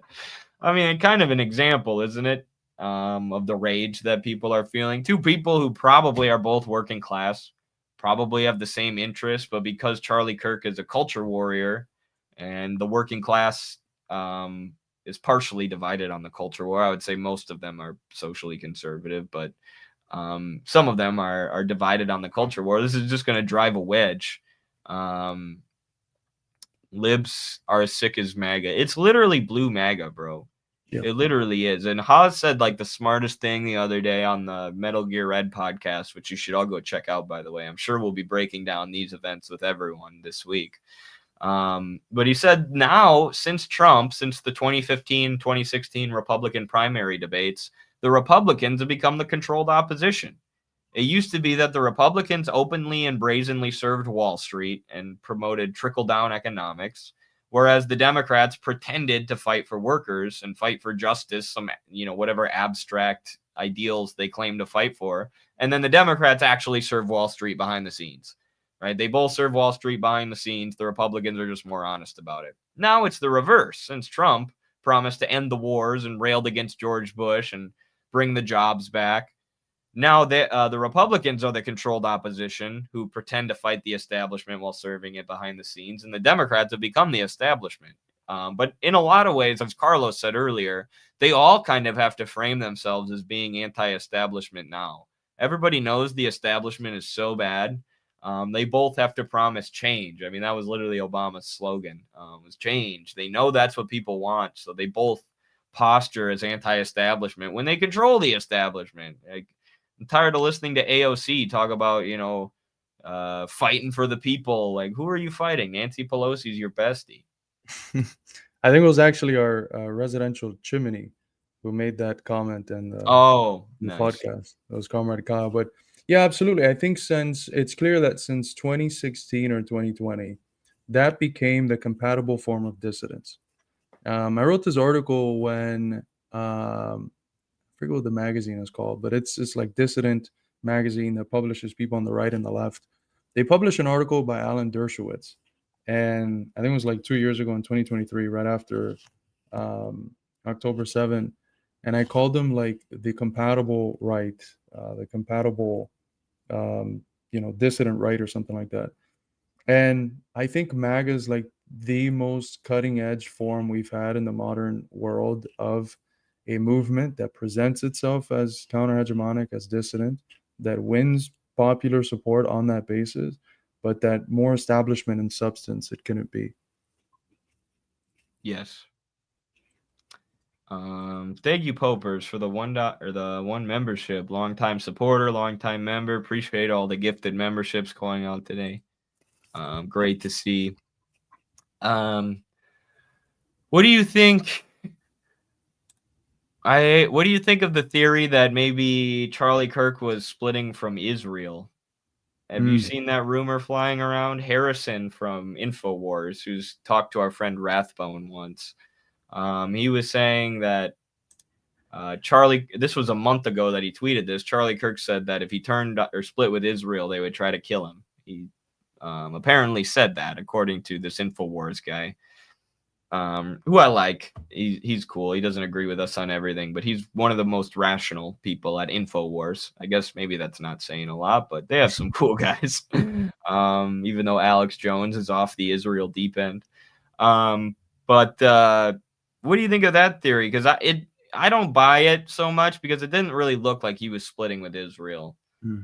I mean, kind of an example, isn't it, of the rage that people are feeling? 2 people who probably are both working class, probably have the same interests, but because Charlie Kirk is a culture warrior and the working class is partially divided on the culture war, I would say most of them are socially conservative, but some of them are divided on the culture war. This is just going to drive a wedge. Libs are as sick as MAGA. It's literally blue MAGA, bro. Yep. It literally is. And Haas said like the smartest thing the other day on the Metal Gear Red podcast, which you should all go check out, by the way. I'm sure we'll be breaking down these events with everyone this week. But he said now, since the 2015-2016 Republican primary debates, the Republicans have become the controlled opposition. It used to be that the Republicans openly and brazenly served Wall Street and promoted trickle-down economics, whereas the Democrats pretended to fight for workers and fight for justice, some, whatever abstract ideals they claim to fight for. And then the Democrats actually serve Wall Street behind the scenes, right? They both serve Wall Street behind the scenes. The Republicans are just more honest about it. Now it's the reverse. Since Trump promised to end the wars and railed against George Bush and bring the jobs back, now the Republicans are the controlled opposition who pretend to fight the establishment while serving it behind the scenes, and the Democrats have become the establishment. But in a lot of ways, as Carlos said earlier, they all kind of have to frame themselves as being anti-establishment now. Everybody knows the establishment is so bad. They both have to promise change. I mean, that was literally Obama's slogan, was change. They know that's what people want, so they both posture as anti-establishment when they control the establishment. Like, I'm tired of listening to AOC talk about, fighting for the people. Like, who are you fighting? Nancy Pelosi's your bestie. I think it was actually our residential chimney who made that comment in the nice. podcast. It was Comrade Kyle. But yeah, absolutely. I think it's clear that since 2016 or 2020, that became the compatible form of dissidence. I wrote this article when I forget what the magazine is called, but it's like Dissident magazine that publishes people on the right and the left. They published an article by Alan Dershowitz, and I think it was like 2 years ago in 2023, right after October 7. And I called them like the compatible right, the compatible, dissident right or something like that. And I think MAGA is like the most cutting edge form we've had in the modern world of a movement that presents itself as counter-hegemonic, as dissident, that wins popular support on that basis, but that more establishment and substance it couldn't be. Yes. Thank you, Popers, for the one membership. Long-time supporter, long-time member. Appreciate all the gifted memberships going out today. Great to see. What do you think? What do you think of the theory that maybe Charlie Kirk was splitting from Israel? Have you seen that rumor flying around? Harrison from InfoWars, who's talked to our friend Rathbone once, he was saying that this was a month ago that he tweeted this. Charlie Kirk said that if he turned or split with Israel, they would try to kill him. He apparently said that, according to this InfoWars guy. Who I like. He's cool. He doesn't agree with us on everything, but he's one of the most rational people at InfoWars. I guess maybe that's not saying a lot, but they have some cool guys. Even though Alex Jones is off the Israel deep end. But what do you think of that theory? Because I don't buy it so much, because it didn't really look like he was splitting with Israel.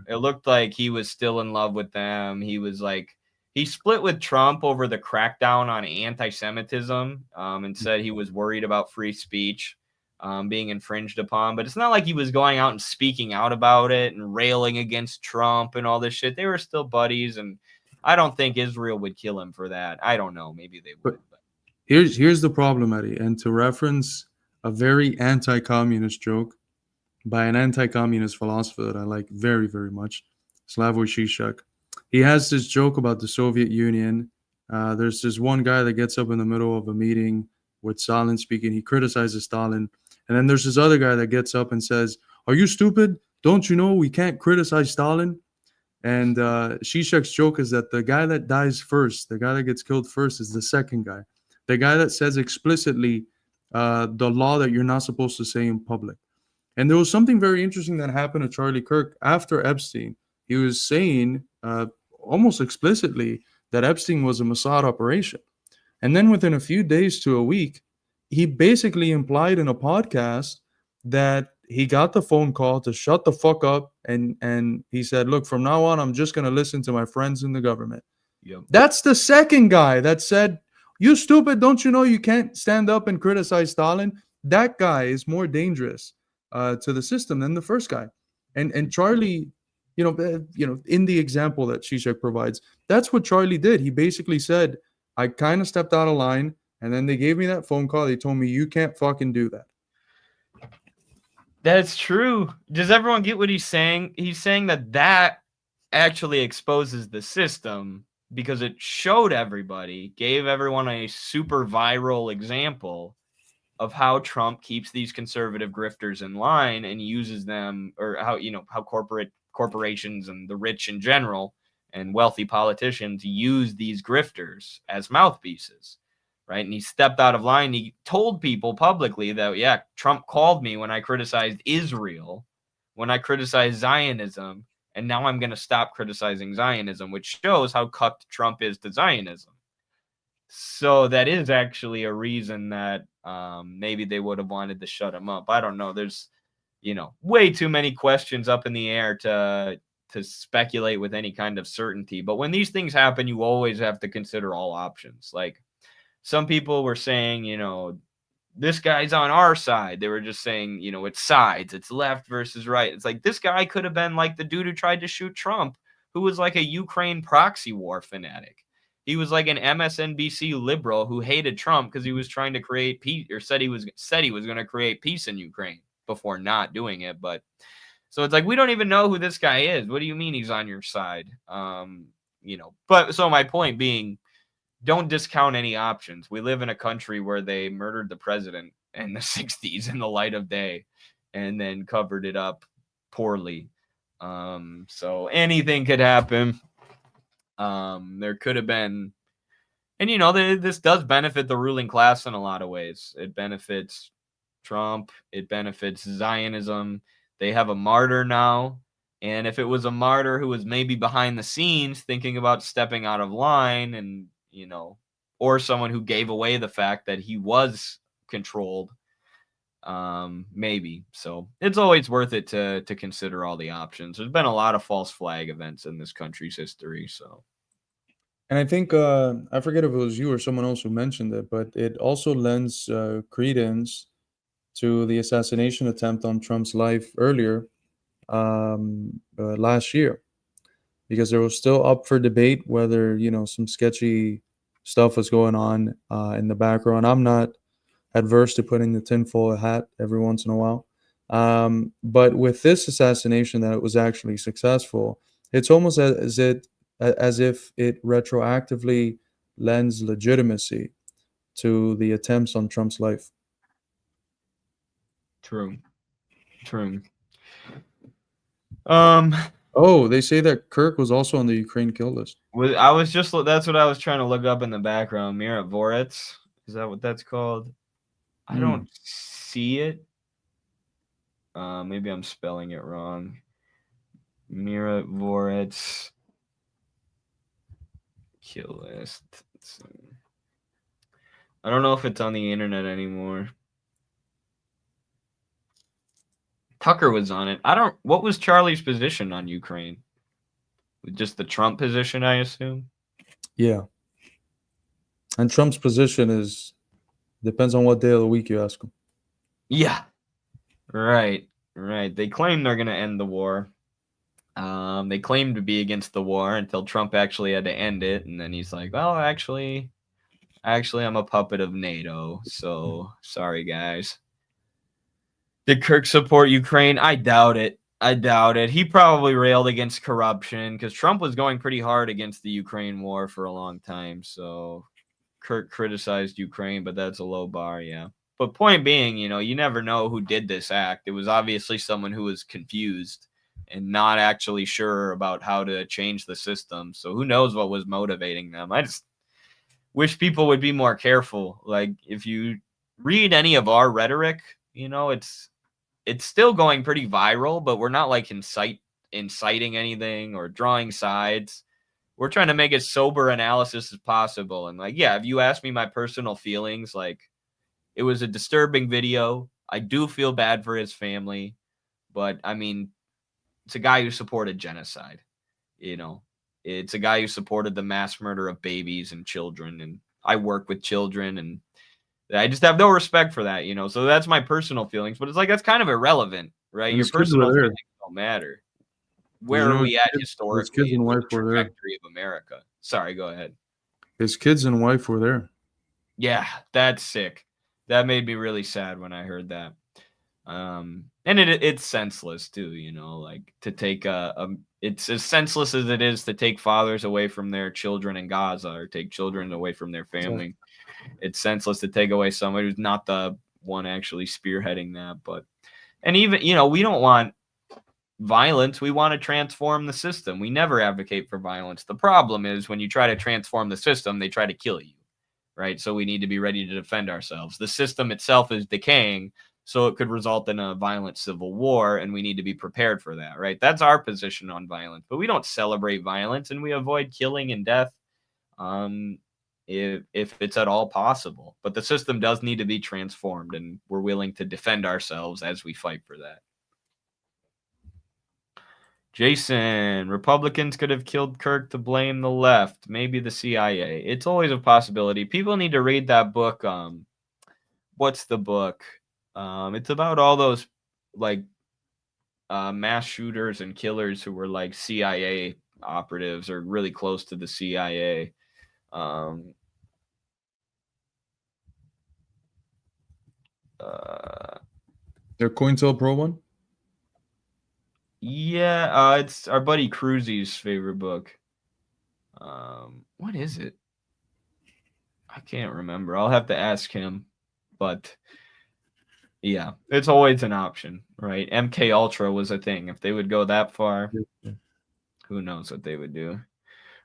It looked like he was still in love with them. He split with Trump over the crackdown on anti-Semitism, and said he was worried about free speech being infringed upon. But it's not like he was going out and speaking out about it and railing against Trump and all this shit. They were still buddies, and I don't think Israel would kill him for that. I don't know. Maybe they would. But here's the problem, Eddie. And to reference a very anti-communist joke by an anti-communist philosopher that I like very, very much, Slavoj Žižek. He has this joke about the Soviet Union There's this one guy that gets up in the middle of a meeting with Stalin speaking. He criticizes Stalin. And then there's this other guy that gets up and says, "Are you stupid? Don't you know we can't criticize Stalin?" And Zizek's joke is that the guy that dies first, the guy that gets killed first, is the second guy. The guy that says explicitly the law that you're not supposed to say in public. And there was something very interesting that happened to Charlie Kirk after Epstein. He was saying almost explicitly that Epstein was a Mossad operation. And then within a few days to a week, he basically implied in a podcast that he got the phone call to shut the fuck up. And he said, look, from now on, I'm just going to listen to my friends in the government. Yep. That's the second guy that said, "You stupid, don't you know you can't stand up and criticize Stalin?" That guy is more dangerous to the system than the first guy. And Charlie, in the example that Zizek provides, that's what Charlie did. He basically said, I kind of stepped out of line, and then they gave me that phone call. They told me, you can't fucking do that. That's true. Does everyone get what he's saying? He's saying that actually exposes the system because it showed everybody, gave everyone a super viral example of how Trump keeps these conservative grifters in line and uses them, or how corporations and the rich in general and wealthy politicians use these grifters as mouthpieces, right? And he stepped out of line. He told people publicly that, yeah, Trump called me when I criticized Israel, when I criticized Zionism, and now I'm going to stop criticizing Zionism, which shows how cucked Trump is to Zionism. So that is actually a reason that maybe they would have wanted to shut him up. I don't know. There's, way too many questions up in the air to speculate with any kind of certainty. But when these things happen, you always have to consider all options. Like some people were saying, this guy's on our side. They were just saying, it's sides, it's left versus right. It's like this guy could have been like the dude who tried to shoot Trump, who was like a Ukraine proxy war fanatic. He was like an MSNBC liberal who hated Trump because he was trying to create peace, or said he was going to create peace in Ukraine before not doing it. But so it's like, we don't even know who this guy is. What do you mean he's on your side? But so my point being, don't discount any options. We live in a country where they murdered the president in the 60s in the light of day and then covered it up poorly. So anything could happen. There could have been, and this does benefit the ruling class in a lot of ways. It benefits Trump. It benefits Zionism. They have a martyr now. And if it was a martyr who was maybe behind the scenes thinking about stepping out of line and, or someone who gave away the fact that he was controlled, maybe. So it's always worth it to consider all the options. There's been a lot of false flag events in this country's history. So, and I think I forget if it was you or someone else who mentioned it, but it also lends credence to the assassination attempt on Trump's life earlier last year, because there was still up for debate whether some sketchy stuff was going on in the background. I'm not adverse to putting the tinfoil hat every once in a while. But with this assassination, that it was actually successful, it's almost as if it retroactively lends legitimacy to the attempts on Trump's life. True. Oh, they say that Kirk was also on the Ukraine kill list. That's what I was trying to look up in the background. Vorets, is that what that's called? I don't see it. Maybe I'm spelling it wrong. Vorets kill list. I don't know if it's on the internet anymore. Tucker was on it. What was Charlie's position on Ukraine? Just the Trump position, I assume? Yeah. And Trump's position depends on what day of the week you ask him. Yeah. Right. They claim they're going to end the war. They claim to be against the war until Trump actually had to end it. And then he's like, well, actually, I'm a puppet of NATO. So sorry, guys. Did Kirk support Ukraine? I doubt it. I doubt it. He probably railed against corruption because Trump was going pretty hard against the Ukraine war for a long time. So Kirk criticized Ukraine, but that's a low bar, yeah. But point being, you never know who did this act. It was obviously someone who was confused and not actually sure about how to change the system. So who knows what was motivating them. I just wish people would be more careful. Like, if you read any of our rhetoric, it's still going pretty viral, but we're not like inciting anything or drawing sides. We're trying to make as sober analysis as possible. And like, yeah, if you ask me my personal feelings, like, it was a disturbing video. I do feel bad for his family, but I mean, it's a guy who supported genocide. It's a guy who supported the mass murder of babies and children. And I work with children, and I just have no respect for that, So that's my personal feelings, but it's like, that's kind of irrelevant, right? Your personal feelings don't matter. Where are we at historically in the trajectory of America? Sorry, go ahead. His kids and wife were there. Yeah, that's sick. That made me really sad when I heard that. And it's senseless too, like to take it's as senseless as it is to take fathers away from their children in Gaza or take children away from their family. It's senseless to take away someone who's not the one actually spearheading that. And even, we don't want violence. We want to transform the system. We never advocate for violence. The problem is when you try to transform the system, they try to kill you, right? So we need to be ready to defend ourselves. The system itself is decaying, so it could result in a violent civil war, and we need to be prepared for that, right? That's our position on violence. But we don't celebrate violence, and we avoid killing and death if it's at all possible. But the system does need to be transformed, and we're willing to defend ourselves as we fight for that. Jason, Republicans could have killed Kirk to blame the left, maybe the CIA. It's always a possibility. People need to read that book. What's the book? It's about all those like mass shooters and killers who were like CIA operatives or really close to the CIA. Their COINTELPRO one? Yeah, it's our buddy Cruzy's favorite book. What is it? I can't remember. I'll have to ask him. But yeah, it's always an option, right? MK Ultra was a thing. If they would go that far, who knows what they would do.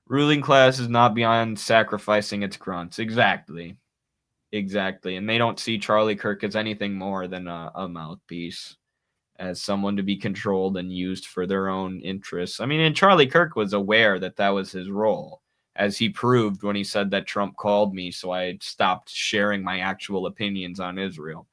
Ruling class is not beyond sacrificing its grunts. Exactly. And they don't see Charlie Kirk as anything more than a mouthpiece, as someone to be controlled and used for their own interests. I mean, and Charlie Kirk was aware that that was his role, as he proved when he said that Trump called me, so I stopped sharing my actual opinions on Israel.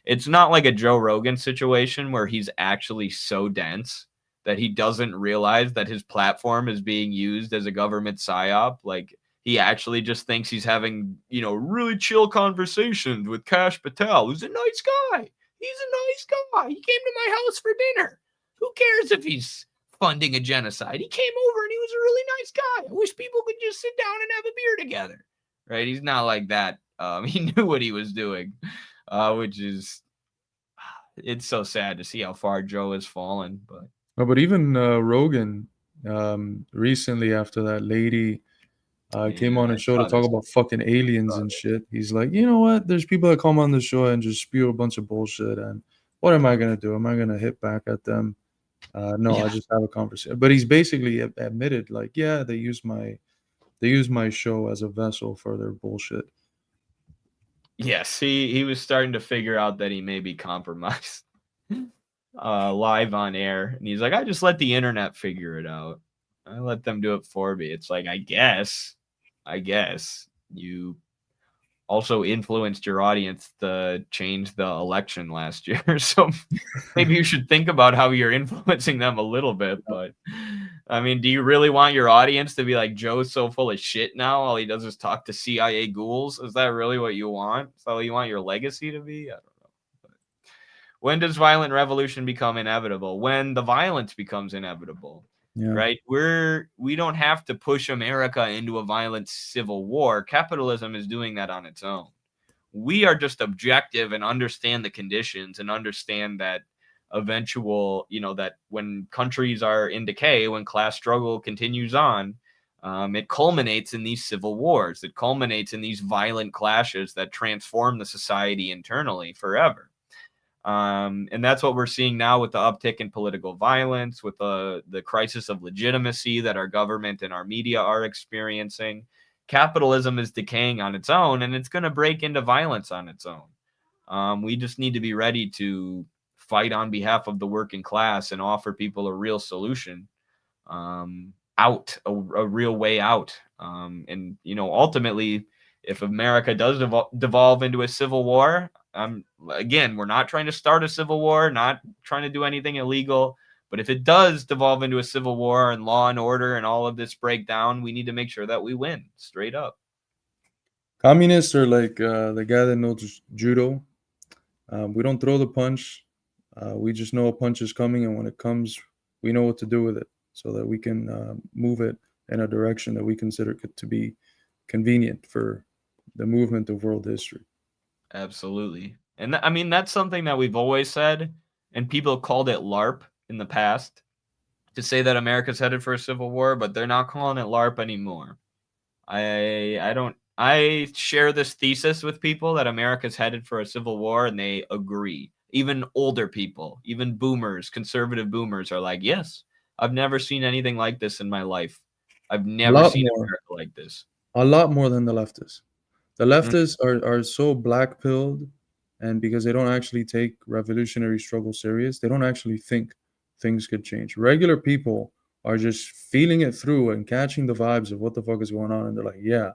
It's not like a Joe Rogan situation where he's actually so dense that he doesn't realize that his platform is being used as a government psyop. Like, he actually just thinks he's having, really chill conversations with Kash Patel, who's a nice guy. He's a nice guy. He came to my house for dinner. Who cares if he's funding a genocide? He came over and he was a really nice guy. I wish people could just sit down and have a beer together. Right? He's not like that. He knew what he was doing, which is, it's so sad to see how far Joe has fallen. But even Rogan recently, after that lady came on his show to talk about fucking aliens and shit, he's like, you know what? There's people that come on the show and just spew a bunch of bullshit, and what am I gonna do? Am I gonna hit back at them? No, I just have a conversation. But he's basically admitted, like, yeah, they use my show as a vessel for their bullshit. Yes, he was starting to figure out that he may be compromised live on air, and he's like, I just let the internet figure it out. I let them do it for me. It's like, I guess you also influenced your audience to change the election last year. So maybe you should think about how you're influencing them a little bit. But I mean, do you really want your audience to be like, Joe's so full of shit now, all he does is talk to CIA ghouls? Is that really what you want? Is that what you want your legacy to be? I don't know. But when does violent revolution become inevitable? When the violence becomes inevitable. Yeah. Right? We don't have to push America into a violent civil war. Capitalism is doing that on its own. We are just objective and understand the conditions and understand that, eventual, that when countries are in decay, when class struggle continues on, it culminates in these civil wars. It culminates in these violent clashes that transform the society internally forever. And that's what we're seeing now with the uptick in political violence, with the crisis of legitimacy that our government and our media are experiencing. Capitalism is decaying on its own, and it's going to break into violence on its own. We just need to be ready to fight on behalf of the working class and offer people a real solution, a real way out. And, ultimately, if America does devolve into a civil war, again, we're not trying to start a civil war, not trying to do anything illegal. But if it does devolve into a civil war and law and order and all of this breakdown, we need to make sure that we win straight up. Communists are like the guy that knows judo. We don't throw the punch. We just know a punch is coming, and when it comes, we know what to do with it so that we can move it in a direction that we consider to be convenient for the movement of world history. Absolutely. And that's something that we've always said, and people called it LARP in the past to say that America's headed for a civil war, but they're not calling it LARP anymore. I share this thesis with people that America's headed for a civil war, and they agree. Even older people, even boomers, conservative boomers are like, yes, I've never seen anything like this in my life. I've never seen America like this. A lot more than the leftists. The leftists are so black-pilled, and because they don't actually take revolutionary struggle serious, they don't actually think things could change. Regular people are just feeling it through and catching the vibes of what the fuck is going on, and they're like, yeah,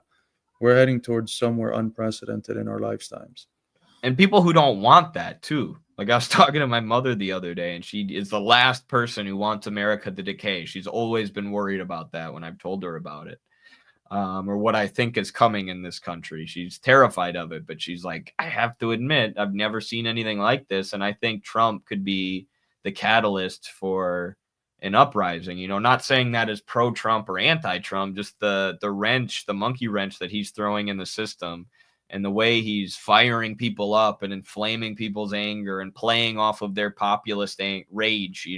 we're heading towards somewhere unprecedented in our lifetimes. And people who don't want that too. Like, I was talking to my mother the other day, and she is the last person who wants America to decay. She's always been worried about that when I've told her about it. Or what I think is coming in this country. She's terrified of it, but she's like, I have to admit, I've never seen anything like this. And I think Trump could be the catalyst for an uprising. Not saying that as pro-Trump or anti-Trump, just the wrench, the monkey wrench that he's throwing in the system, and the way he's firing people up and inflaming people's anger and playing off of their populist rage,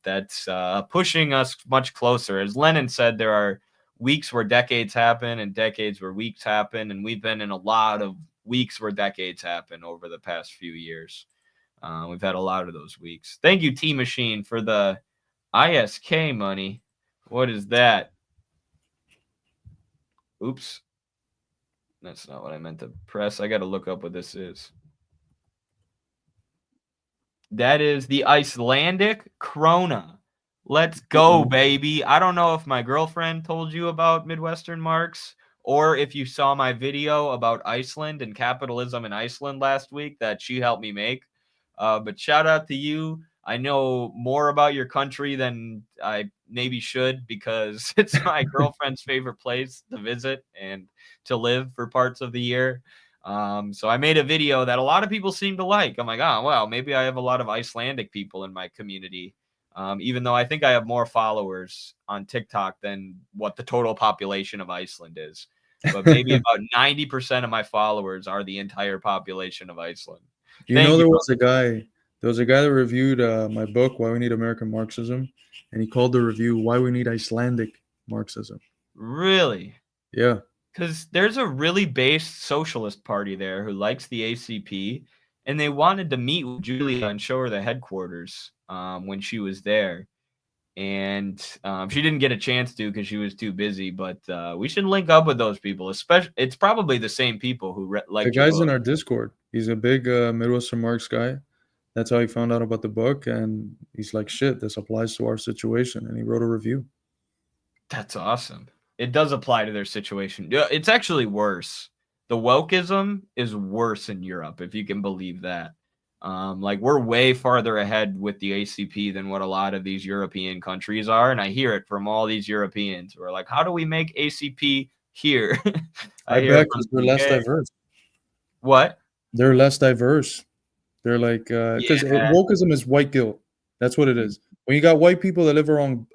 that's pushing us much closer. As Lenin said, there are weeks where decades happen and decades where weeks happen, and we've been in a lot of weeks where decades happen over the past few years. We've had a lot of those weeks. Thank you, T Machine, for the ISK money. What is that? Oops. That's not what I meant to press. I got to look up what this is. That is the Icelandic krona. Let's go, baby. I don't know if my girlfriend told you about Midwestern Marx, or if you saw my video about Iceland and capitalism in Iceland last week that she helped me make. But shout out to you. I know more about your country than I maybe should, because it's my girlfriend's favorite place to visit and to live for parts of the year. So I made a video that a lot of people seem to like. I'm like, oh, well, maybe I have a lot of Icelandic people in my community. Even though I think I have more followers on TikTok than what the total population of Iceland is. But maybe about 90% of my followers are the entire population of Iceland. There was a guy that reviewed my book, Why We Need American Marxism, and he called the review Why We Need Icelandic Marxism. Really? Yeah. Because there's a really based socialist party there who likes the ACP, and they wanted to meet with Julia and show her the headquarters when she was there. And she didn't get a chance to because she was too busy, but we should link up with those people. Especially, it's probably the same people who like the guy's in our Discord. He's a big Midwestern Marx guy. That's how he found out about the book, and he's like, shit, this applies to our situation, and he wrote a review. That's awesome. It does apply to their situation. It's actually worse. The wokeism is worse in Europe, if you can believe that. Like, we're way farther ahead with the ACP than what a lot of these European countries are. And I hear it from all these Europeans who are like, how do we make ACP here? I bet because they're less diverse. What? They're less diverse. They're like, because wokeism is white guilt. That's what it is. When you got white people that live around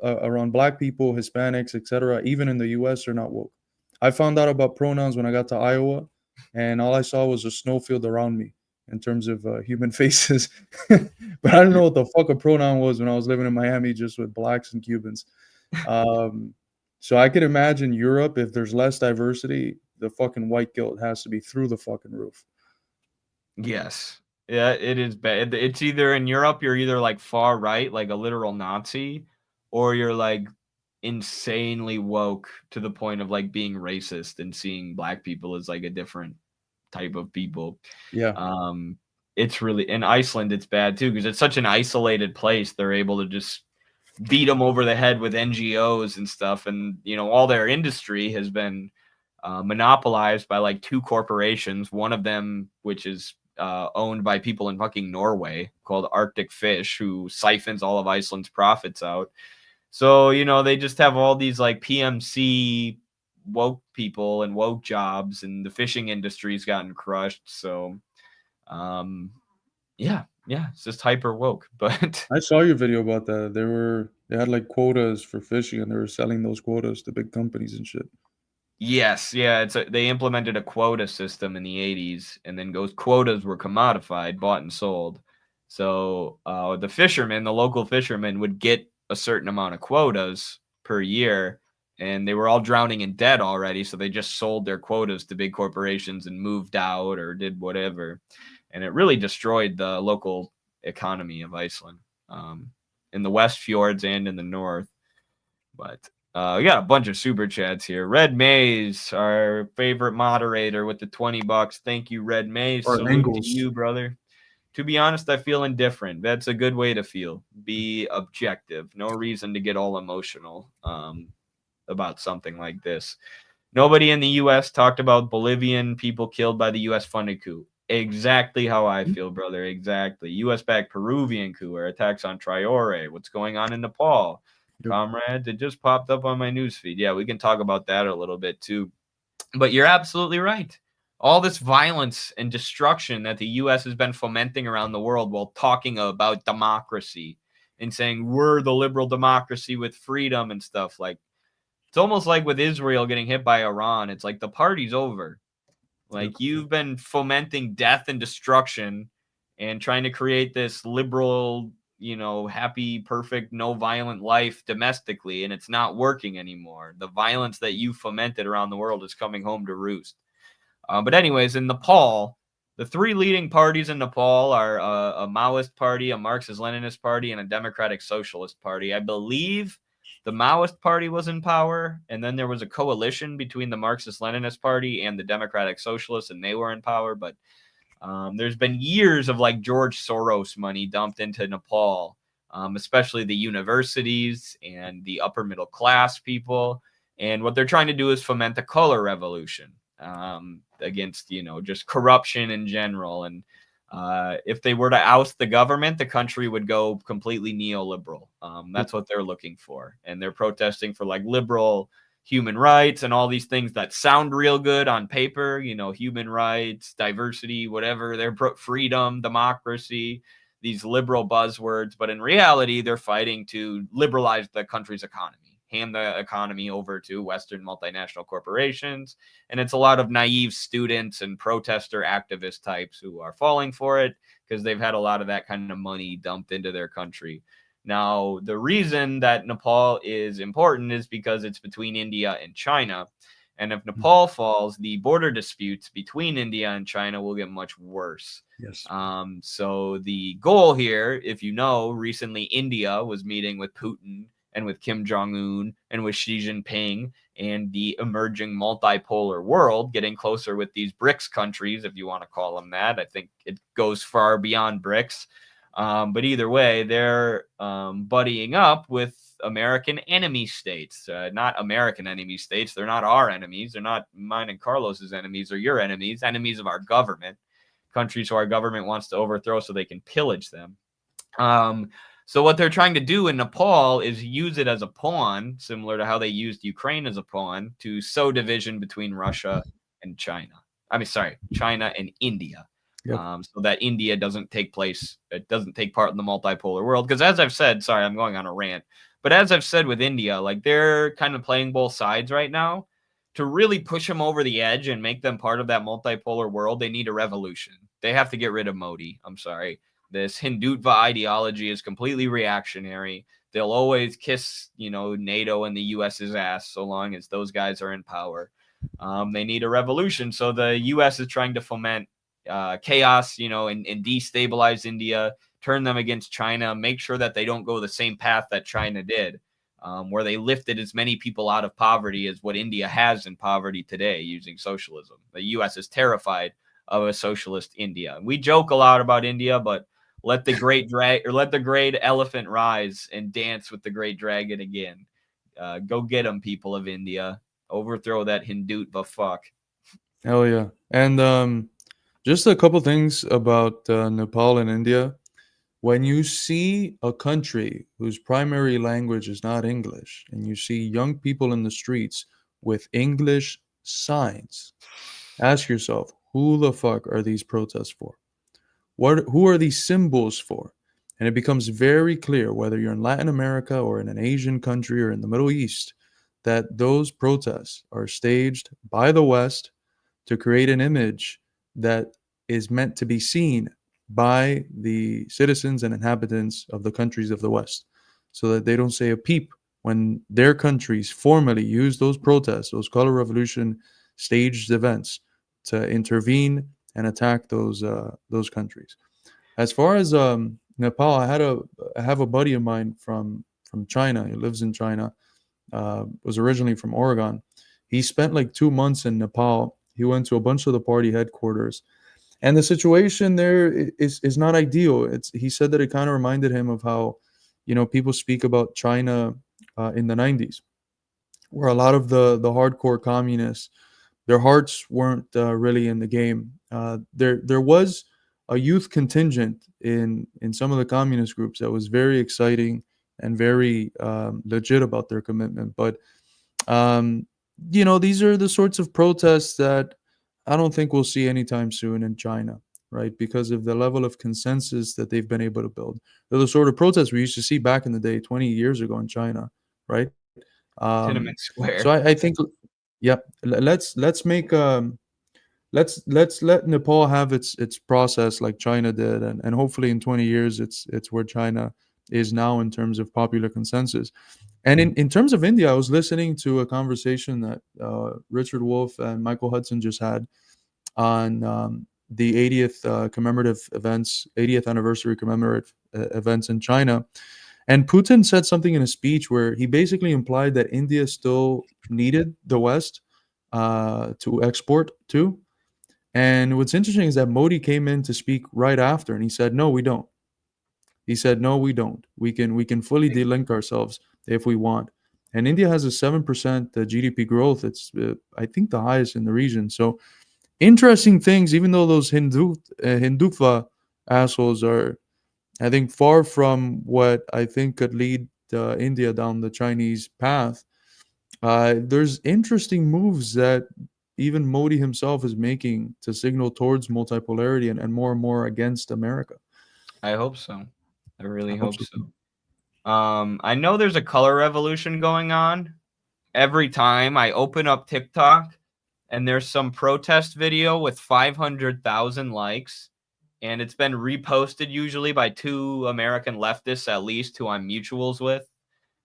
black people, Hispanics, etc., even in the U.S., they're not woke. I found out about pronouns when I got to Iowa, and all I saw was a snowfield around me. in terms of human faces. But I don't know what the fuck a pronoun was when I was living in Miami just with blacks and Cubans. So I could imagine Europe, if there's less diversity, the fucking white guilt has to be through the fucking roof. Yes. Yeah, it is bad. It's either in Europe, you're either like far right, like a literal Nazi, or you're like insanely woke to the point of like being racist and seeing black people as like a different type of people. Yeah. It's really in Iceland, it's bad too, because it's such an isolated place. They're able to just beat them over the head with NGOs and stuff. And, you know, all their industry has been monopolized by like two corporations, one of them, which is owned by people in fucking Norway called Arctic Fish, who siphons all of Iceland's profits out. So, you know, they just have all these like PMC woke people and woke jobs, and the fishing industry's gotten crushed. So, yeah, it's just hyper woke. But I saw your video about that. They had like quotas for fishing, and they were selling those quotas to big companies and shit. yes, yeah, they implemented a quota system in the 80s, and then those quotas were commodified, bought and sold. So the local fishermen would get a certain amount of quotas per year, and they were all drowning in debt already, so they just sold their quotas to big corporations and moved out or did whatever. And it really destroyed the local economy of Iceland, in the West Fjords and in the North. But we got a bunch of super chats here. Red Maze, our favorite moderator, with the $20. Thank you, Red Maze. Or Salute Engels. to you, brother. To be honest, I feel indifferent. That's a good way to feel. Be objective. No reason to get all emotional about something like this. Nobody in the U.S. talked about Bolivian people killed by the U.S.-funded coup. Exactly how I feel, brother. Exactly. U.S.-backed Peruvian coup or attacks on Traore. What's going on in Nepal? Yep. Comrades, it just popped up on my newsfeed. Yeah, we can talk about that a little bit too. But you're absolutely right. All this violence and destruction that the U.S. has been fomenting around the world while talking about democracy and saying we're the liberal democracy with freedom and stuff. Like, it's almost like with Israel getting hit by Iran. It's like the party's over. Like, you've been fomenting death and destruction and trying to create this liberal, you know, happy, perfect, no violent life domestically, and it's not working anymore. The violence that you fomented around the world is coming home to roost. But anyways, in Nepal, the three leading parties in Nepal are a Maoist party, a Marxist-Leninist party, and a Democratic Socialist party. I believe the Maoist party was in power, and then there was a coalition between the Marxist-Leninist party and the Democratic Socialists, and they were in power. But there's been years of like George Soros money dumped into Nepal, especially the universities and the upper middle class people. And what they're trying to do is foment a color revolution against, you know, just corruption in general. And if they were to oust the government, the country would go completely neoliberal. That's what they're looking for. And they're protesting for like liberal human rights and all these things that sound real good on paper, you know, human rights, diversity, whatever, they're freedom, democracy, these liberal buzzwords. But in reality, they're fighting to liberalize the country's economy, hand the economy over to Western multinational corporations. And it's a lot of naive students and protester activist types who are falling for it because they've had a lot of that kind of money dumped into their country. Now, the reason that Nepal is important is because it's between India and China. And if Nepal falls, the border disputes between India and China will get much worse. Yes. So the goal here, if you know, recently India was meeting with Putin and with Kim Jong-un and with Xi Jinping and the emerging multipolar world, getting closer with these BRICS countries, if you want to call them that. I think it goes far beyond BRICS. But either way, they're buddying up with American enemy states, not American enemy states. They're not our enemies. They're not mine and Carlos's enemies or your enemies, enemies of our government, countries who our government wants to overthrow so they can pillage them. So what they're trying to do in Nepal is use it as a pawn, similar to how they used Ukraine as a pawn, to sow division between Russia and China. China and India. Yep. So that India doesn't take part in the multipolar world. Because as I've said, sorry, I'm going on a rant, but as I've said with India, like they're kind of playing both sides right now. To really push them over the edge and make them part of that multipolar world, they need a revolution. They have to get rid of Modi. I'm sorry. This Hindutva ideology is completely reactionary. They'll always kiss, NATO and the US's ass so long as those guys are in power. They need a revolution. So the US is trying to foment chaos, and destabilize India, turn them against China, make sure that they don't go the same path that China did, where they lifted as many people out of poverty as what India has in poverty today using socialism. The US is terrified of a socialist India. We joke a lot about India, but let the great elephant rise and dance with the great dragon again. Go get them, people of India. Overthrow that Hindutva fuck. Hell yeah. And just a couple things about Nepal and India. When you see a country whose primary language is not English, and you see young people in the streets with English signs, ask yourself, who the fuck are these protests for? Who are these symbols for? And it becomes very clear, whether you're in Latin America or in an Asian country or in the Middle East, that those protests are staged by the West to create an image that is meant to be seen by the citizens and inhabitants of the countries of the West, so that they don't say a peep when their countries formally use those protests, those color revolution staged events, to intervene and attack those countries. As far as Nepal, I have a buddy of mine from China. He lives in China. Was originally from Oregon. He spent like 2 months in Nepal. He went to a bunch of the party headquarters, and the situation there is not ideal. He said that it kind of reminded him of how, people speak about China in the 90s, where a lot of the hardcore communists, their hearts weren't really in the game. There was a youth contingent in some of the communist groups that was very exciting and very legit about their commitment. But these are the sorts of protests that I don't think we'll see anytime soon in China, right? Because of the level of consensus that they've been able to build. They're the sort of protests we used to see back in the day, 20 years ago in China, right? Tiananmen Square. So I think, yeah, let's make let's let Nepal have its process like China did, and hopefully in 20 years it's where China is now in terms of popular consensus. And in terms of India, I was listening to a conversation that Richard Wolff and Michael Hudson just had on the 80th commemorative events, 80th anniversary commemorative events in China. And Putin said something in a speech where he basically implied that India still needed the West to export to. And what's interesting is that Modi came in to speak right after, and he said, "No, we don't." He said, "No, we don't. We can fully delink ourselves if we want." And India has a 7% GDP growth. It's I think the highest in the region. So interesting things, even though those Hindutva assholes are, I think, far from what I think could lead India down the Chinese path. There's interesting moves that even Modi himself is making to signal towards multipolarity and more against America. I hope so. I really hope so. I know there's a color revolution going on. Every time I open up TikTok and there's some protest video with 500,000 likes, and it's been reposted usually by 2 American leftists at least, who I'm mutuals with,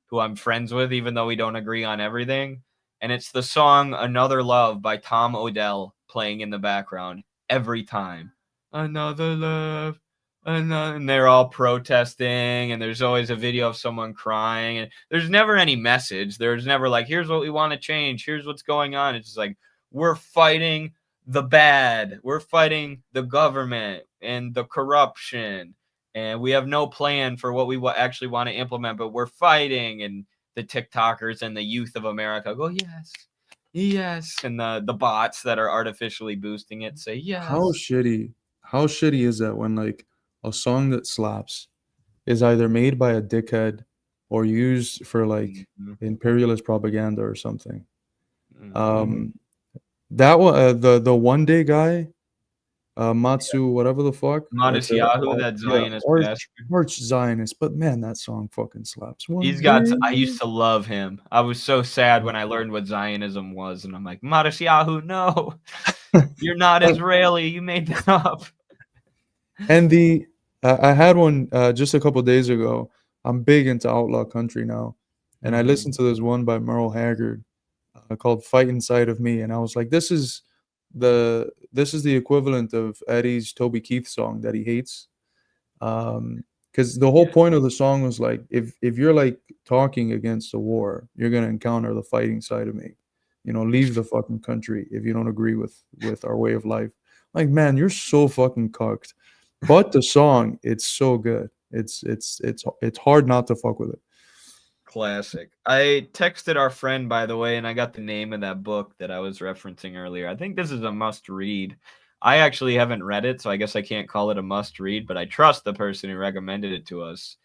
who I'm friends with, even though we don't agree on everything. And it's the song Another Love by Tom Odell playing in the background every time. Another love. And they're all protesting, and there's always a video of someone crying, and there's never any message. There's never like, here's what we want to change, here's what's going on. It's just like, we're fighting the bad, we're fighting the government and the corruption, and we have no plan for what we actually want to implement, but we're fighting. And the TikTokers and the youth of America go, yes, and the bots that are artificially boosting it say yes. How shitty is that when like a song that slaps is either made by a dickhead or used for like imperialist propaganda or something? That one, the one day guy, Matsu, whatever the fuck, Matisyahu, that Zionist arch Zionist. But man, that song fucking slaps. I used to love him. I was so sad when I learned what Zionism was, and I'm like, Matisyahu, no, you're not Israeli. You made that up. And I had one just a couple days ago. I'm big into outlaw country now, and I listened to this one by Merle Haggard called "Fight Inside of Me," and I was like, this is the equivalent of Eddie's Toby Keith song that he hates. Because the whole point of the song was like, if you're like talking against a war, you're gonna encounter the fighting side of me. Leave the fucking country if you don't agree with our way of life. Like, man, you're so fucking cucked. But the song, it's so good. It's hard not to fuck with it. Classic. I texted our friend, by the way, and I got the name of that book that I was referencing earlier. I think this is a must read. I actually haven't read it, so I guess I can't call it a must read, but I trust the person who recommended it to us.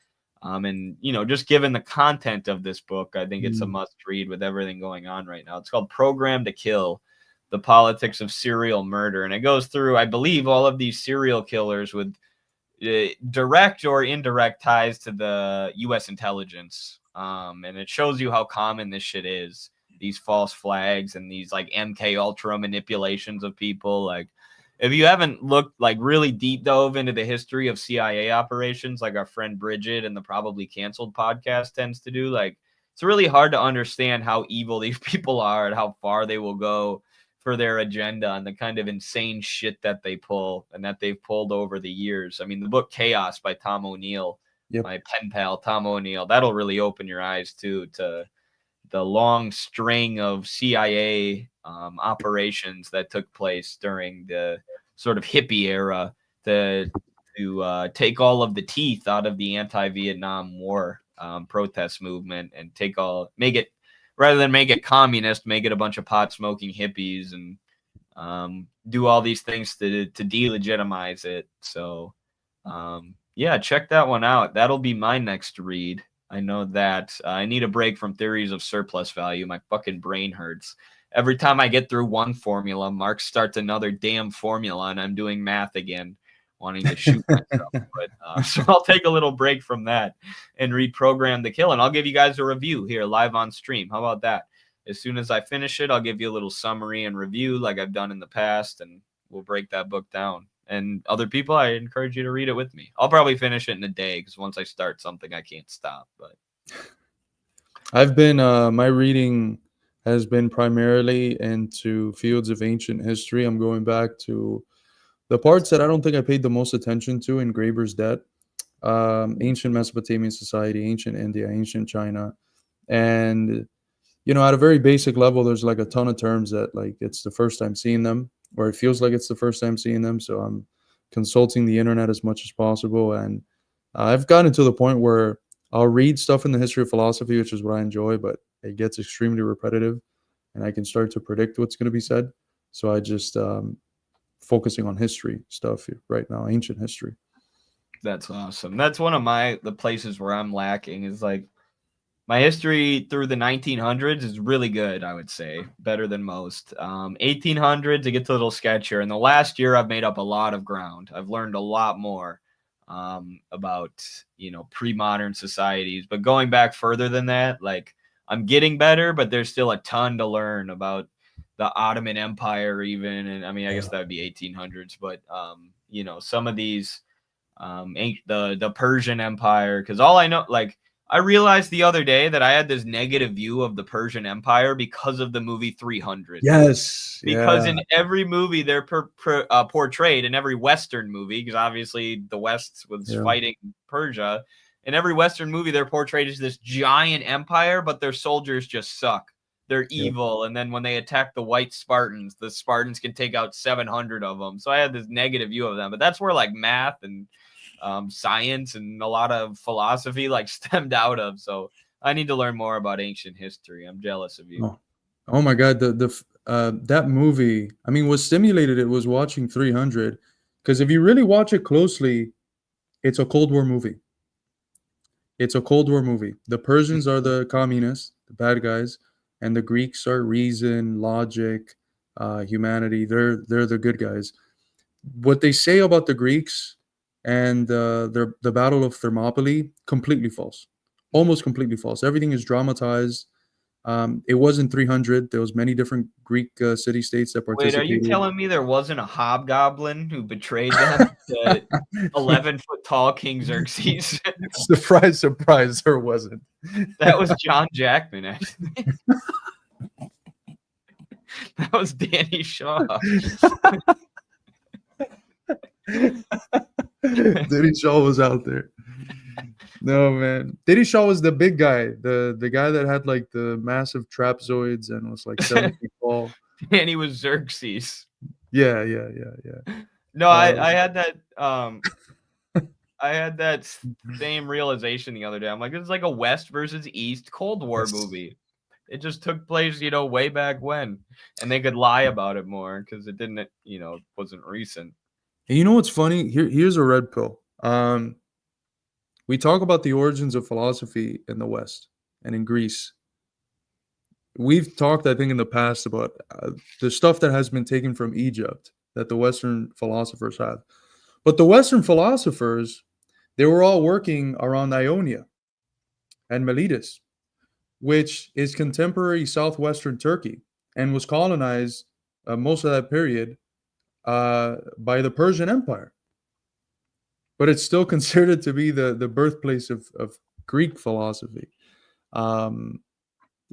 And just given the content of this book, I think it's a must read with everything going on right now. It's called Program to Kill: The Politics of Serial Murder, and it goes through, I believe, all of these serial killers with direct or indirect ties to the U.S. intelligence. And it shows you how common this shit is. These false flags and these like MK Ultra manipulations of people. Like, if you haven't looked like really deep dove into the history of CIA operations, like our friend Bridget and the Probably Canceled podcast tends to do, like, it's really hard to understand how evil these people are and how far they will go for their agenda and the kind of insane shit that they pull and that they've pulled over the years. I mean, the book Chaos by Tom O'Neill, my pen pal Tom O'Neill, that'll really open your eyes too to the long string of CIA operations that took place during the sort of hippie era to take all of the teeth out of the anti-Vietnam War protest movement and make it, rather than make it communist, make it a bunch of pot smoking hippies and do all these things to delegitimize it. So yeah, check that one out. That'll be my next read. I know that I need a break from theories of surplus value. My fucking brain hurts. Every time I get through one formula, Marx starts another damn formula, and I'm doing math again, wanting to shoot myself. But so I'll take a little break from that and read Program to Kill, and I'll give you guys a review here live on stream. How about that? As soon as I finish it, I'll give you a little summary and review like I've done in the past, and we'll break that book down. And other people, I encourage you to read it with me. I'll probably finish it in a day because once I start something, I can't stop. But I've been my reading has been primarily into fields of ancient history. I'm going back to the parts that I don't think I paid the most attention to in Graeber's Debt: ancient Mesopotamian society, ancient India, ancient China, and at a very basic level, there's like a ton of terms that like it's the first time seeing them, or it feels like it's the first time seeing them. So I'm consulting the internet as much as possible, and I've gotten to the point where I'll read stuff in the history of philosophy, which is what I enjoy, but it gets extremely repetitive, and I can start to predict what's going to be said. So I just focusing on history stuff right now, ancient history. That's awesome. That's one of the places where I'm lacking is like my history through the 1900s is really good, I would say, better than most. 1800s, it gets a little sketchier. In the last year, I've made up a lot of ground. I've learned a lot more about, pre-modern societies. But going back further than that, like, I'm getting better, but there's still a ton to learn about the Ottoman Empire even. And I mean, I guess that would be 1800s, but, some of these, the Persian Empire, because all I know, like, I realized the other day that I had this negative view of the Persian Empire because of the movie 300. Yes. Because in every movie they're portrayed, in every Western movie, because obviously the West was fighting Persia, in every Western movie they're portrayed as this giant empire, but their soldiers just suck. They're evil. And then when they attack the white Spartans, the Spartans can take out 700 of them. So I had this negative view of them. But that's where like math and science and a lot of philosophy like stemmed out of. So I need to learn more about ancient history. I'm jealous of you. Oh my God, that movie, I mean, what stimulated it was watching 300, because if you really watch it closely, it's a Cold War movie. It's a Cold War movie. The Persians are the communists, the bad guys, and the Greeks are reason, logic, humanity. They're the good guys. What they say about the Greeks and the Battle of Thermopylae, completely false. Almost completely false. Everything is dramatized. It wasn't 300. There was many different Greek city-states that Wait, are you participated. telling me there wasn't a hobgoblin who betrayed them to 11-foot tall King Xerxes? Surprise, surprise, there wasn't. That was John Jackman, actually. That was Danny Shaw. Diddy Shaw was out there. No, man. Diddy Shaw was the big guy, the guy that had like the massive trapezoids and was like 7 feet tall. And he was Xerxes. Yeah. No, I had that I had that same realization the other day. I'm like, it's like a West versus East Cold War movie. It just took place, way back when, and they could lie about it more because it didn't, wasn't recent. And you know what's funny? Here's a red pill. We talk about the origins of philosophy in the West and in Greece. We've talked, I think, in the past about the stuff that has been taken from Egypt that the Western philosophers have. But the Western philosophers, they were all working around Ionia and Miletus, which is contemporary southwestern Turkey and was colonized most of that period by the Persian Empire. But it's still considered to be the birthplace of Greek philosophy.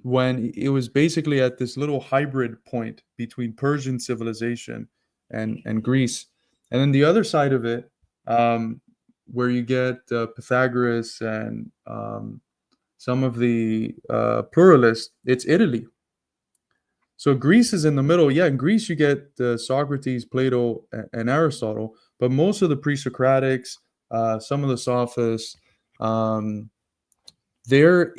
When it was basically at this little hybrid point between Persian civilization and Greece. And then the other side of it, where you get Pythagoras and some of the pluralists, it's Italy. So Greece is in the middle. Yeah, in Greece you get Socrates, Plato, and Aristotle, but most of the pre-Socratics, some of the sophists, they're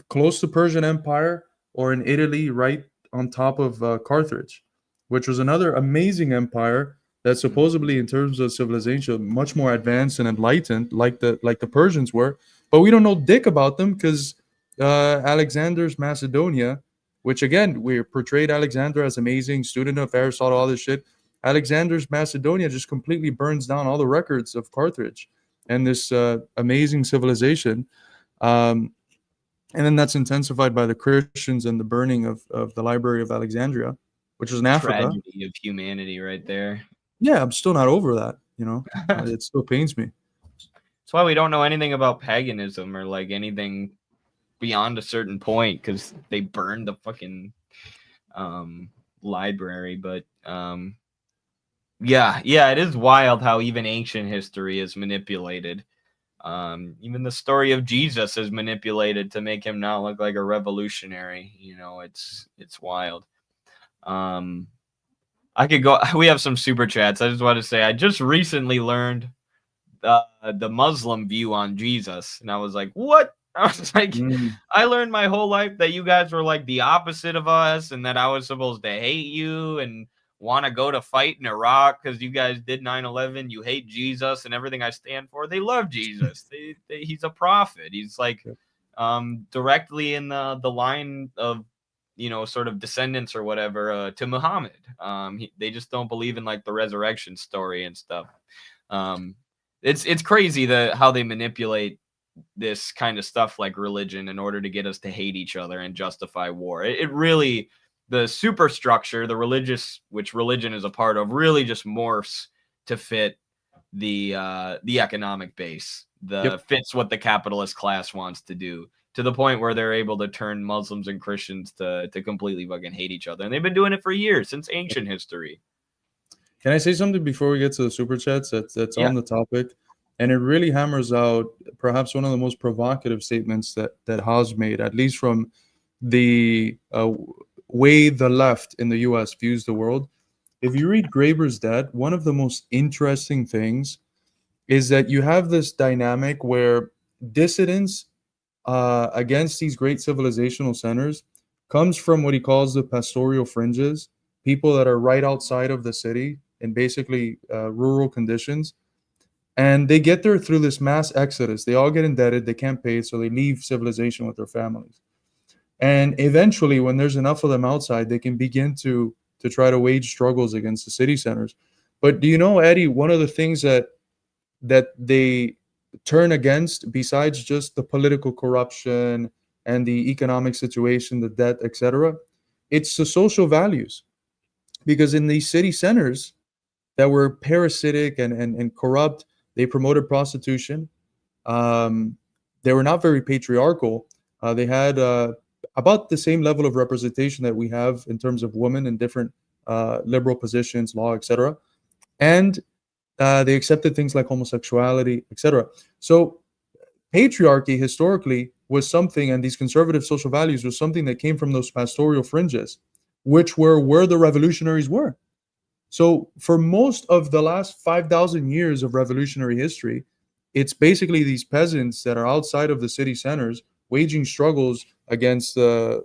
close to Persian Empire or in Italy, right on top of Carthage, which was another amazing empire that supposedly, in terms of civilization, much more advanced and enlightened, like the Persians were. But we don't know dick about them because Alexander's Macedonia, which again, we portrayed Alexander as amazing, student of Aristotle, all this shit. Alexander's Macedonia just completely burns down all the records of Carthage and this amazing civilization. And then that's intensified by the Christians and the burning of the Library of Alexandria, which is in Africa. Tragedy of humanity right there. Yeah, I'm still not over that, it still pains me. That's why we don't know anything about paganism or like anything beyond a certain point because they burned the fucking library. But yeah, it is wild how even ancient history is manipulated. Even the story of Jesus is manipulated to make him not look like a revolutionary. It's wild. I could go. We have some super chats. I just want to say I just recently learned the Muslim view on Jesus, and I was like, what? I was like, I learned my whole life that you guys were like the opposite of us, and that I was supposed to hate you and want to go to fight in Iraq because you guys did 9/11. You hate Jesus and everything I stand for. They love Jesus. He's a prophet. He's like directly in the line of sort of descendants or whatever to Muhammad. They just don't believe in like the resurrection story and stuff. It's crazy how they manipulate this kind of stuff like religion in order to get us to hate each other and justify war. It really, the superstructure, the religious, which religion is a part of, really just morphs to fit the economic base. Fits what the capitalist class wants to do, to the point where they're able to turn Muslims and Christians to completely fucking hate each other. And they've been doing it for years, since ancient history. Can I say something before we get to the super chats that's on the topic? And it really hammers out perhaps one of the most provocative statements that Haas made, at least from the way the left in the U.S. views the world. If you read Graeber's Dead, one of the most interesting things is that you have this dynamic where dissidence against these great civilizational centers comes from what he calls the pastoral fringes, people that are right outside of the city in basically rural conditions. And they get there through this mass exodus. They all get indebted, they can't pay, so they leave civilization with their families. And eventually, when there's enough of them outside, they can begin to try to wage struggles against the city centers. But do you know, Eddie, one of the things that they turn against, besides just the political corruption and the economic situation, the debt, etc. It's the social values, because in these city centers that were parasitic and corrupt, they promoted prostitution. Um, they were not very patriarchal. They had about the same level of representation that we have in terms of women in different liberal positions, law, etc. And they accepted things like homosexuality, etc. So patriarchy historically was something, and these conservative social values was something that came from those pastoral fringes, which were where the revolutionaries were. So for most of the last 5,000 years of revolutionary history, it's basically these peasants that are outside of the city centers waging struggles against the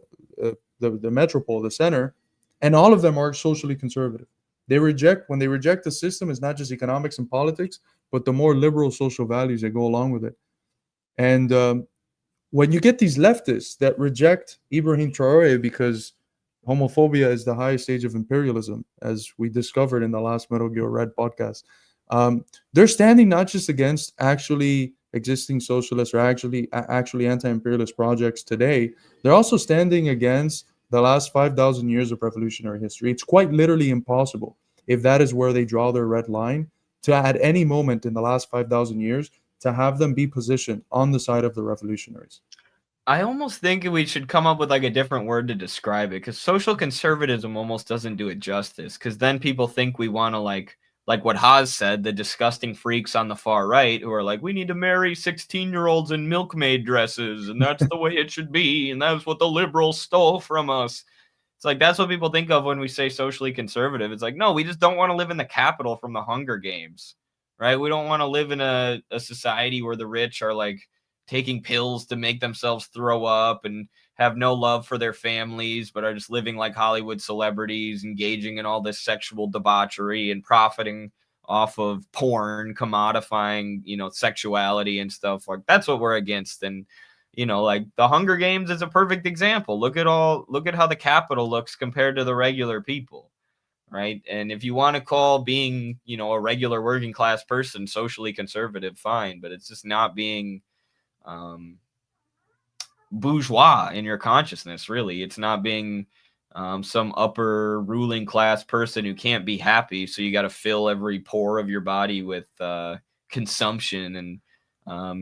metropole, the center, and all of them are socially conservative. When they reject the system, it's not just economics and politics, but the more liberal social values that go along with it. And when you get these leftists that reject Ibrahim Traore because homophobia is the highest stage of imperialism, as we discovered in the last Metal Gear Red podcast, they're standing not just against actually existing socialist or actually anti-imperialist projects today, they're also standing against the last 5,000 years of revolutionary history. It's quite literally impossible, if that is where they draw their red line, to at any moment in the last 5,000 years to have them be positioned on the side of the revolutionaries. I almost think we should come up with like a different word to describe it, because social conservatism almost doesn't do it justice, because then people think we want to like what Haas said, the disgusting freaks on the far right who are like, we need to marry 16-year-olds in milkmaid dresses, and that's the way it should be, and that's what the liberals stole from us. It's like, that's what people think of when we say socially conservative. It's like, no, we just don't want to live in the capital from the Hunger Games, right? We don't want to live in a society where the rich are like taking pills to make themselves throw up and have no love for their families, but are just living like Hollywood celebrities, engaging in all this sexual debauchery and profiting off of porn, commodifying, sexuality and stuff. Like, that's what we're against. And, like the Hunger Games is a perfect example. Look at how the Capitol looks compared to the regular people. Right. And if you want to call being, a regular working class person socially conservative, fine, but it's just not being bourgeois in your consciousness. Really, it's not being some upper ruling class person who can't be happy, so you got to fill every pore of your body with consumption, and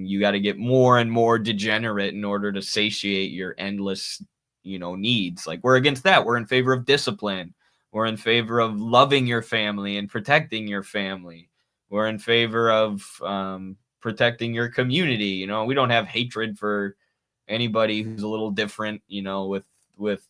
you got to get more and more degenerate in order to satiate your endless needs. Like, we're against that. We're in favor of discipline. We're in favor of loving your family and protecting your family. We're in favor of protecting your community. We don't have hatred for anybody who's a little different, with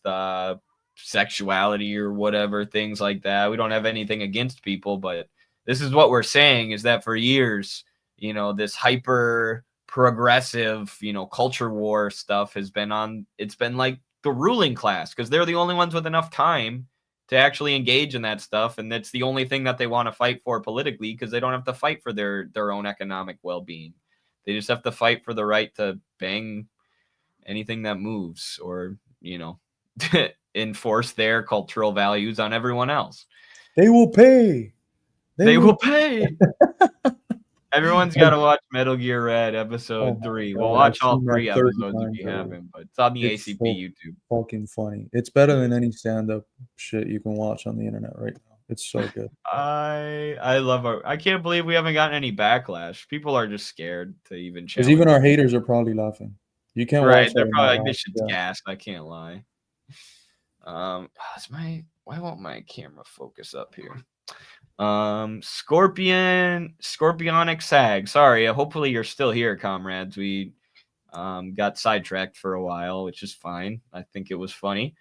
sexuality or whatever, things like that. We don't have anything against people, but this is what we're saying, is that for years, this hyper progressive, culture war stuff has been it's been like the ruling class, because they're the only ones with enough time to actually engage in that stuff. And that's the only thing that they want to fight for politically, because they don't have to fight for their own economic well-being. They just have to fight for the right to bang anything that moves, or, enforce their cultural values on everyone else. They will pay. They will pay. Everyone's got to watch Metal Gear Red episode 3. We'll watch all 3 episodes if you haven't, but it's on the ACP YouTube. Fucking funny. It's better than any stand-up shit you can watch on the internet right now. It's so good. I love I can't believe we haven't gotten any backlash. People are just scared to even challenge. Because even our haters are probably laughing. You can't watch. They're probably like, this shit's gas. I can't lie. Why won't my camera focus up here? Scorpionic Sag. Sorry, hopefully you're still here, comrades. We got sidetracked for a while, which is fine. I think it was funny.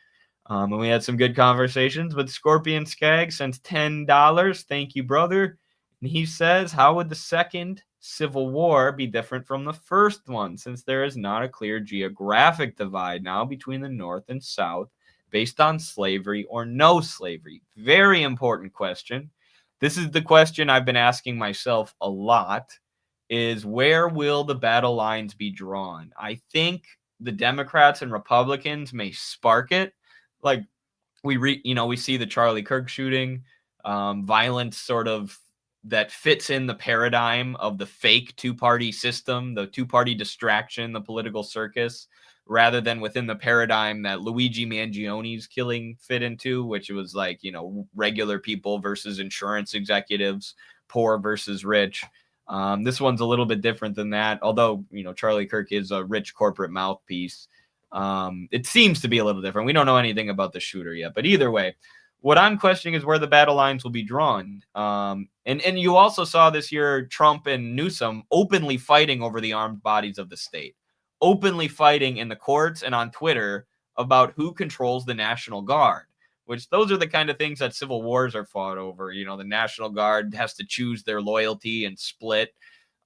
And we had some good conversations. But Scorpion Skag sends $10. Thank you, brother. And he says, how would the second Civil War be different from the first one, since there is not a clear geographic divide now between the North and South based on slavery or no slavery? Very important question. This is the question I've been asking myself a lot, is where will the battle lines be drawn? I think the Democrats and Republicans may spark it. Like, we see the Charlie Kirk shooting, violence sort of that fits in the paradigm of the fake two-party system, the two-party distraction, the political circus. rather than within the paradigm that Luigi Mangioni's killing fit into, which was like, regular people versus insurance executives, poor versus rich. This one's a little bit different than that, although, Charlie Kirk is a rich corporate mouthpiece. It seems to be a little different. We don't know anything about the shooter yet, but either way, what I'm questioning is where the battle lines will be drawn. And you also saw this year Trump and Newsom openly fighting over the armed bodies of the state, openly fighting in the courts and on Twitter about who controls the National Guard, which those are the kind of things that civil wars are fought over. The National Guard has to choose their loyalty and split.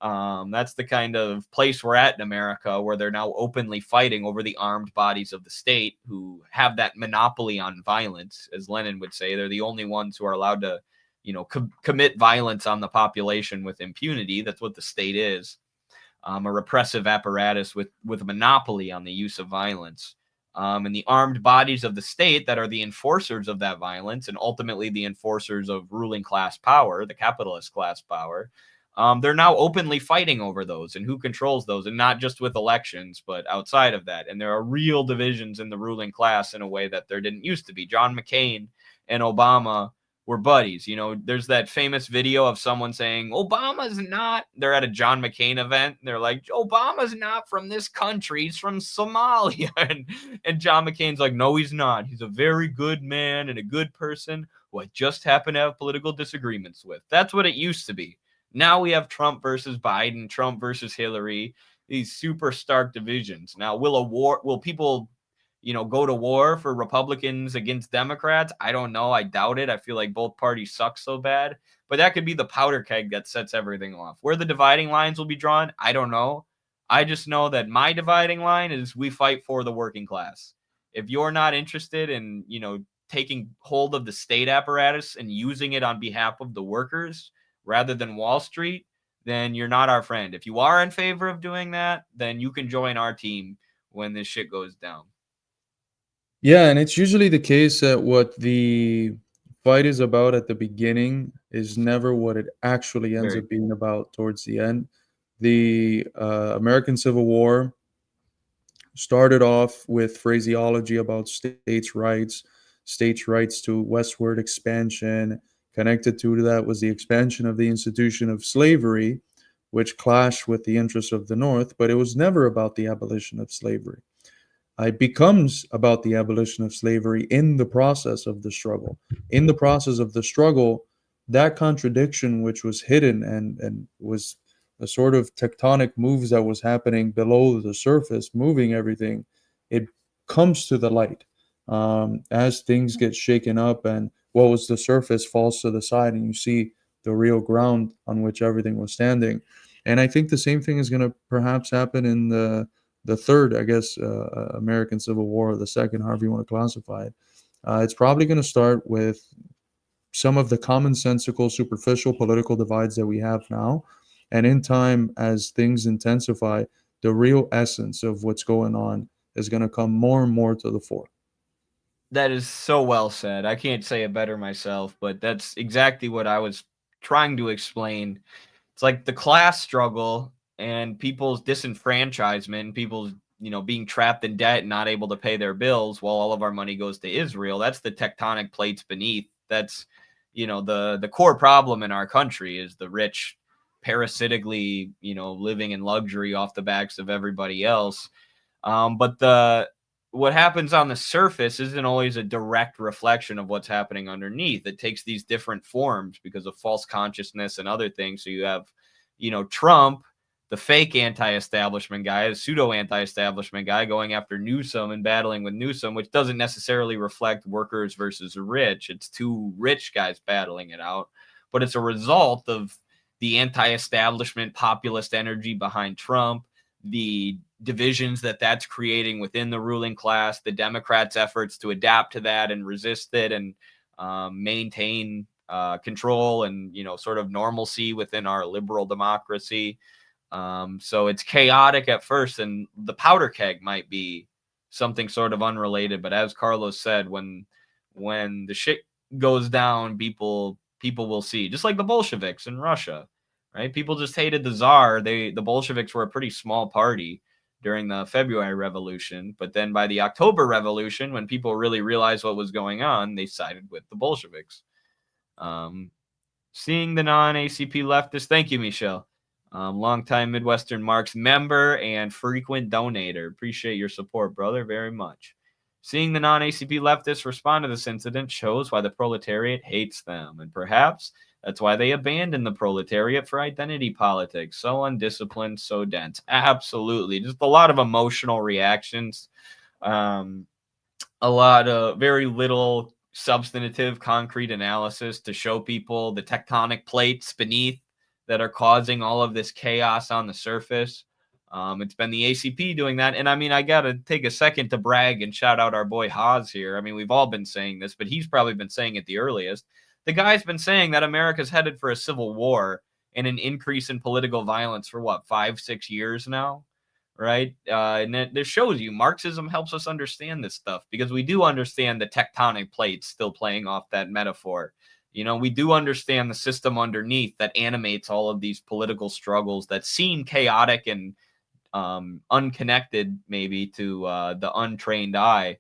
That's the kind of place we're at in America, where they're now openly fighting over the armed bodies of the state who have that monopoly on violence. As Lenin would say, they're the only ones who are allowed to, commit violence on the population with impunity. That's what the state is. A repressive apparatus with a monopoly on the use of violence. And the armed bodies of the state that are the enforcers of that violence and ultimately the enforcers of ruling class power, the capitalist class power, they're now openly fighting over those and who controls those, and not just with elections, but outside of that. And there are real divisions in the ruling class in a way that there didn't used to be. John McCain and Obama were buddies. There's that famous video of someone saying, Obama's not, they're at a John McCain event. And they're like, Obama's not from this country. He's from Somalia. And John McCain's like, no, he's not. He's a very good man and a good person who I just happen to have political disagreements with. That's what it used to be. Now we have Trump versus Biden, Trump versus Hillary, these super stark divisions. Now, will people, go to war for Republicans against Democrats? I don't know. I doubt it. I feel like both parties suck so bad. But that could be the powder keg that sets everything off. Where the dividing lines will be drawn, I don't know. I just know that my dividing line is we fight for the working class. If you're not interested in, taking hold of the state apparatus and using it on behalf of the workers, rather than Wall Street, then you're not our friend. If you are in favor of doing that, then you can join our team when this shit goes down. Yeah, and it's usually the case that what the fight is about at the beginning is never what it actually ends up being about towards the end. The American Civil War started off with phraseology about states' rights to westward expansion. Connected to that was the expansion of the institution of slavery, which clashed with the interests of the North, but it was never about the abolition of slavery. It becomes about the abolition of slavery in the process of the struggle. In the process of the struggle, that contradiction, which was hidden and was a sort of tectonic moves that was happening below the surface, moving everything, it comes to the light as things get shaken up and what was the surface falls to the side, and you see the real ground on which everything was standing. And I think the same thing is going to perhaps happen in the third, I guess, American Civil War, or the second, however you want to classify it. It's probably going to start with some of the commonsensical, superficial political divides that we have now. And in time, as things intensify, the real essence of what's going on is going to come more and more to the fore. That is so well said. I can't say it better myself, but that's exactly what I was trying to explain. It's like the class struggle and people's disenfranchisement, people's, being trapped in debt and not able to pay their bills while all of our money goes to Israel. That's the tectonic plates beneath. That's, the core problem in our country is the rich parasitically, living in luxury off the backs of everybody else. But what happens on the surface isn't always a direct reflection of what's happening underneath. It takes these different forms because of false consciousness and other things. So you have, Trump, the fake anti-establishment guy, the pseudo anti-establishment guy going after Newsom and battling with Newsom, which doesn't necessarily reflect workers versus rich. It's two rich guys battling it out, but it's a result of the anti-establishment populist energy behind Trump, the divisions that's creating within the ruling class, the Democrats' efforts to adapt to that and resist it and maintain control and, sort of normalcy within our liberal democracy. So it's chaotic at first, and the powder keg might be something sort of unrelated. But as Carlos said, when the shit goes down, people will see, just like the Bolsheviks in Russia, right? People just hated the Tsar. The Bolsheviks were a pretty small party. during the February Revolution. But then by the October Revolution, when people really realized what was going on, they sided with the Bolsheviks. Seeing the non-ACP leftists, thank you, Michelle. Longtime Midwestern Marx member and frequent donator. Appreciate your support, brother, very much. Seeing the non-ACP leftists respond to this incident shows why the proletariat hates them, and perhaps that's why they abandoned the proletariat for identity politics. So undisciplined, so dense. Absolutely. Just a lot of emotional reactions. A lot of very little substantive, concrete analysis to show people the tectonic plates beneath that are causing all of this chaos on the surface. It's been the ACP doing that. And I mean, I got to take a second to brag and shout out our boy Haas here. I mean, we've all been saying this, but he's probably been saying it the earliest. The guy's been saying that America's headed for a civil war and an increase in political violence for what, 5-6 years now, right? And this shows you Marxism helps us understand this stuff because we do understand the tectonic plates still playing off that metaphor. You know, we do understand the system underneath that animates all of these political struggles that seem chaotic and unconnected maybe to the untrained eye.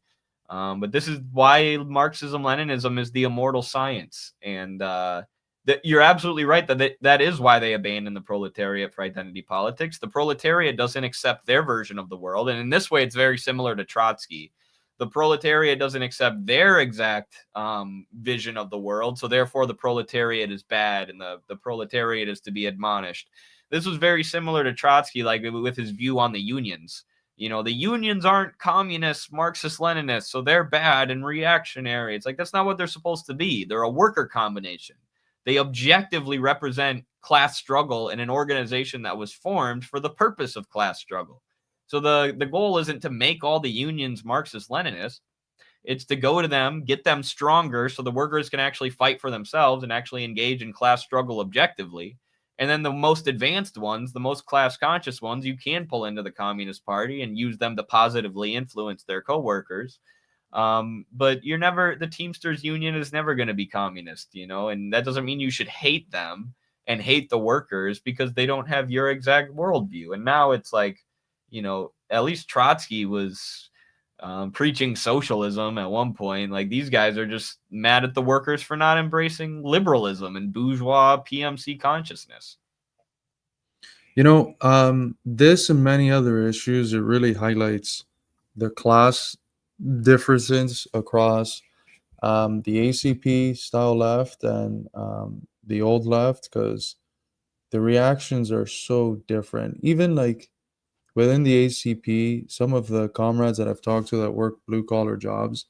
But this is why Marxism-Leninism is the immortal science. And you're absolutely right that is why they abandon the proletariat for identity politics. The proletariat doesn't accept their version of the world. And in this way, it's very similar to Trotsky. The proletariat doesn't accept their exact vision of the world. So therefore, the proletariat is bad and the proletariat is to be admonished. This was very similar to Trotsky, like with his view on the unions. You know, the unions aren't communists, Marxist-Leninists, so they're bad and reactionary. It's like, that's not what they're supposed to be. They're a worker combination. They objectively represent class struggle in an organization that was formed for the purpose of class struggle. So the goal isn't to make all the unions Marxist-Leninists. It's to go to them, get them stronger so the workers can actually fight for themselves and actually engage in class struggle objectively. And then the most advanced ones, the most class-conscious ones, you can pull into the Communist Party and use them to positively influence their coworkers. But the Teamsters Union is never going to be communist, you know, and that doesn't mean you should hate them and hate the workers because they don't have your exact worldview. And now it's like, you know, at least Trotsky was preaching socialism at one point. Like, these guys are just mad at the workers for not embracing liberalism and bourgeois PMC consciousness. You know, this and many other issues, it really highlights the class differences across the ACP style left and the old left, because the reactions are so different. Even like within the ACP, some of the comrades that I've talked to that work blue collar jobs,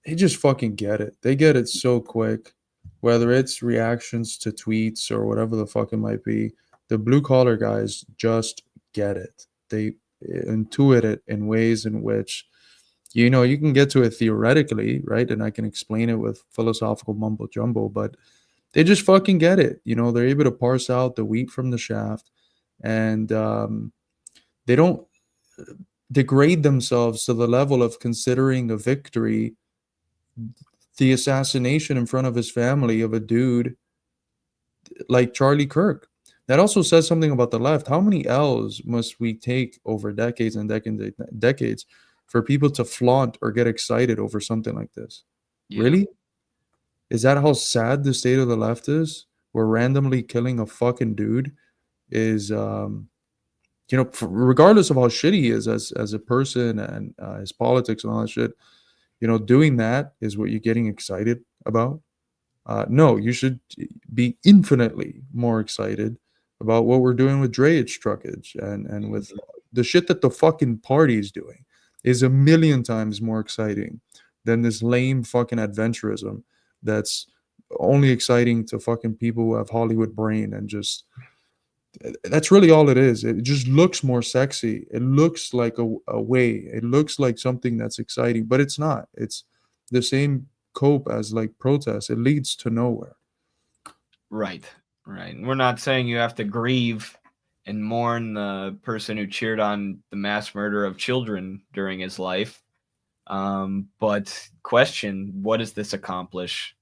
they just fucking get it. They get it so quick, whether it's reactions to tweets or whatever the fuck it might be. The blue collar guys just get it. They intuit it in ways in which, you know, you can get to it theoretically, right? And I can explain it with philosophical mumbo jumbo, but they just fucking get it. You know, they're able to parse out the wheat from the shaft, and they don't degrade themselves to the level of considering a victory the assassination in front of his family of a dude like Charlie Kirk. That also says something about the left. How many L's must we take over decades and decades for people to flaunt or get excited over something like this? Yeah. Really? Is that how sad the state of the left is? We're randomly killing a fucking dude is, you know, regardless of how shitty he is as a person and his politics and all that shit, you know, doing that is what you're getting excited about. No, you should be infinitely more excited about what we're doing with drayage truckage and with the shit that the fucking party is doing is a million times more exciting than this lame fucking adventurism that's only exciting to fucking people who have Hollywood brain, and just that's really all it is. It just looks more sexy. It looks like a way. It looks like something that's exciting, but it's not. It's the same cope as like protest. It leads to nowhere. Right. We're not saying you have to grieve and mourn the person who cheered on the mass murder of children during his life. But question, what does this accomplish?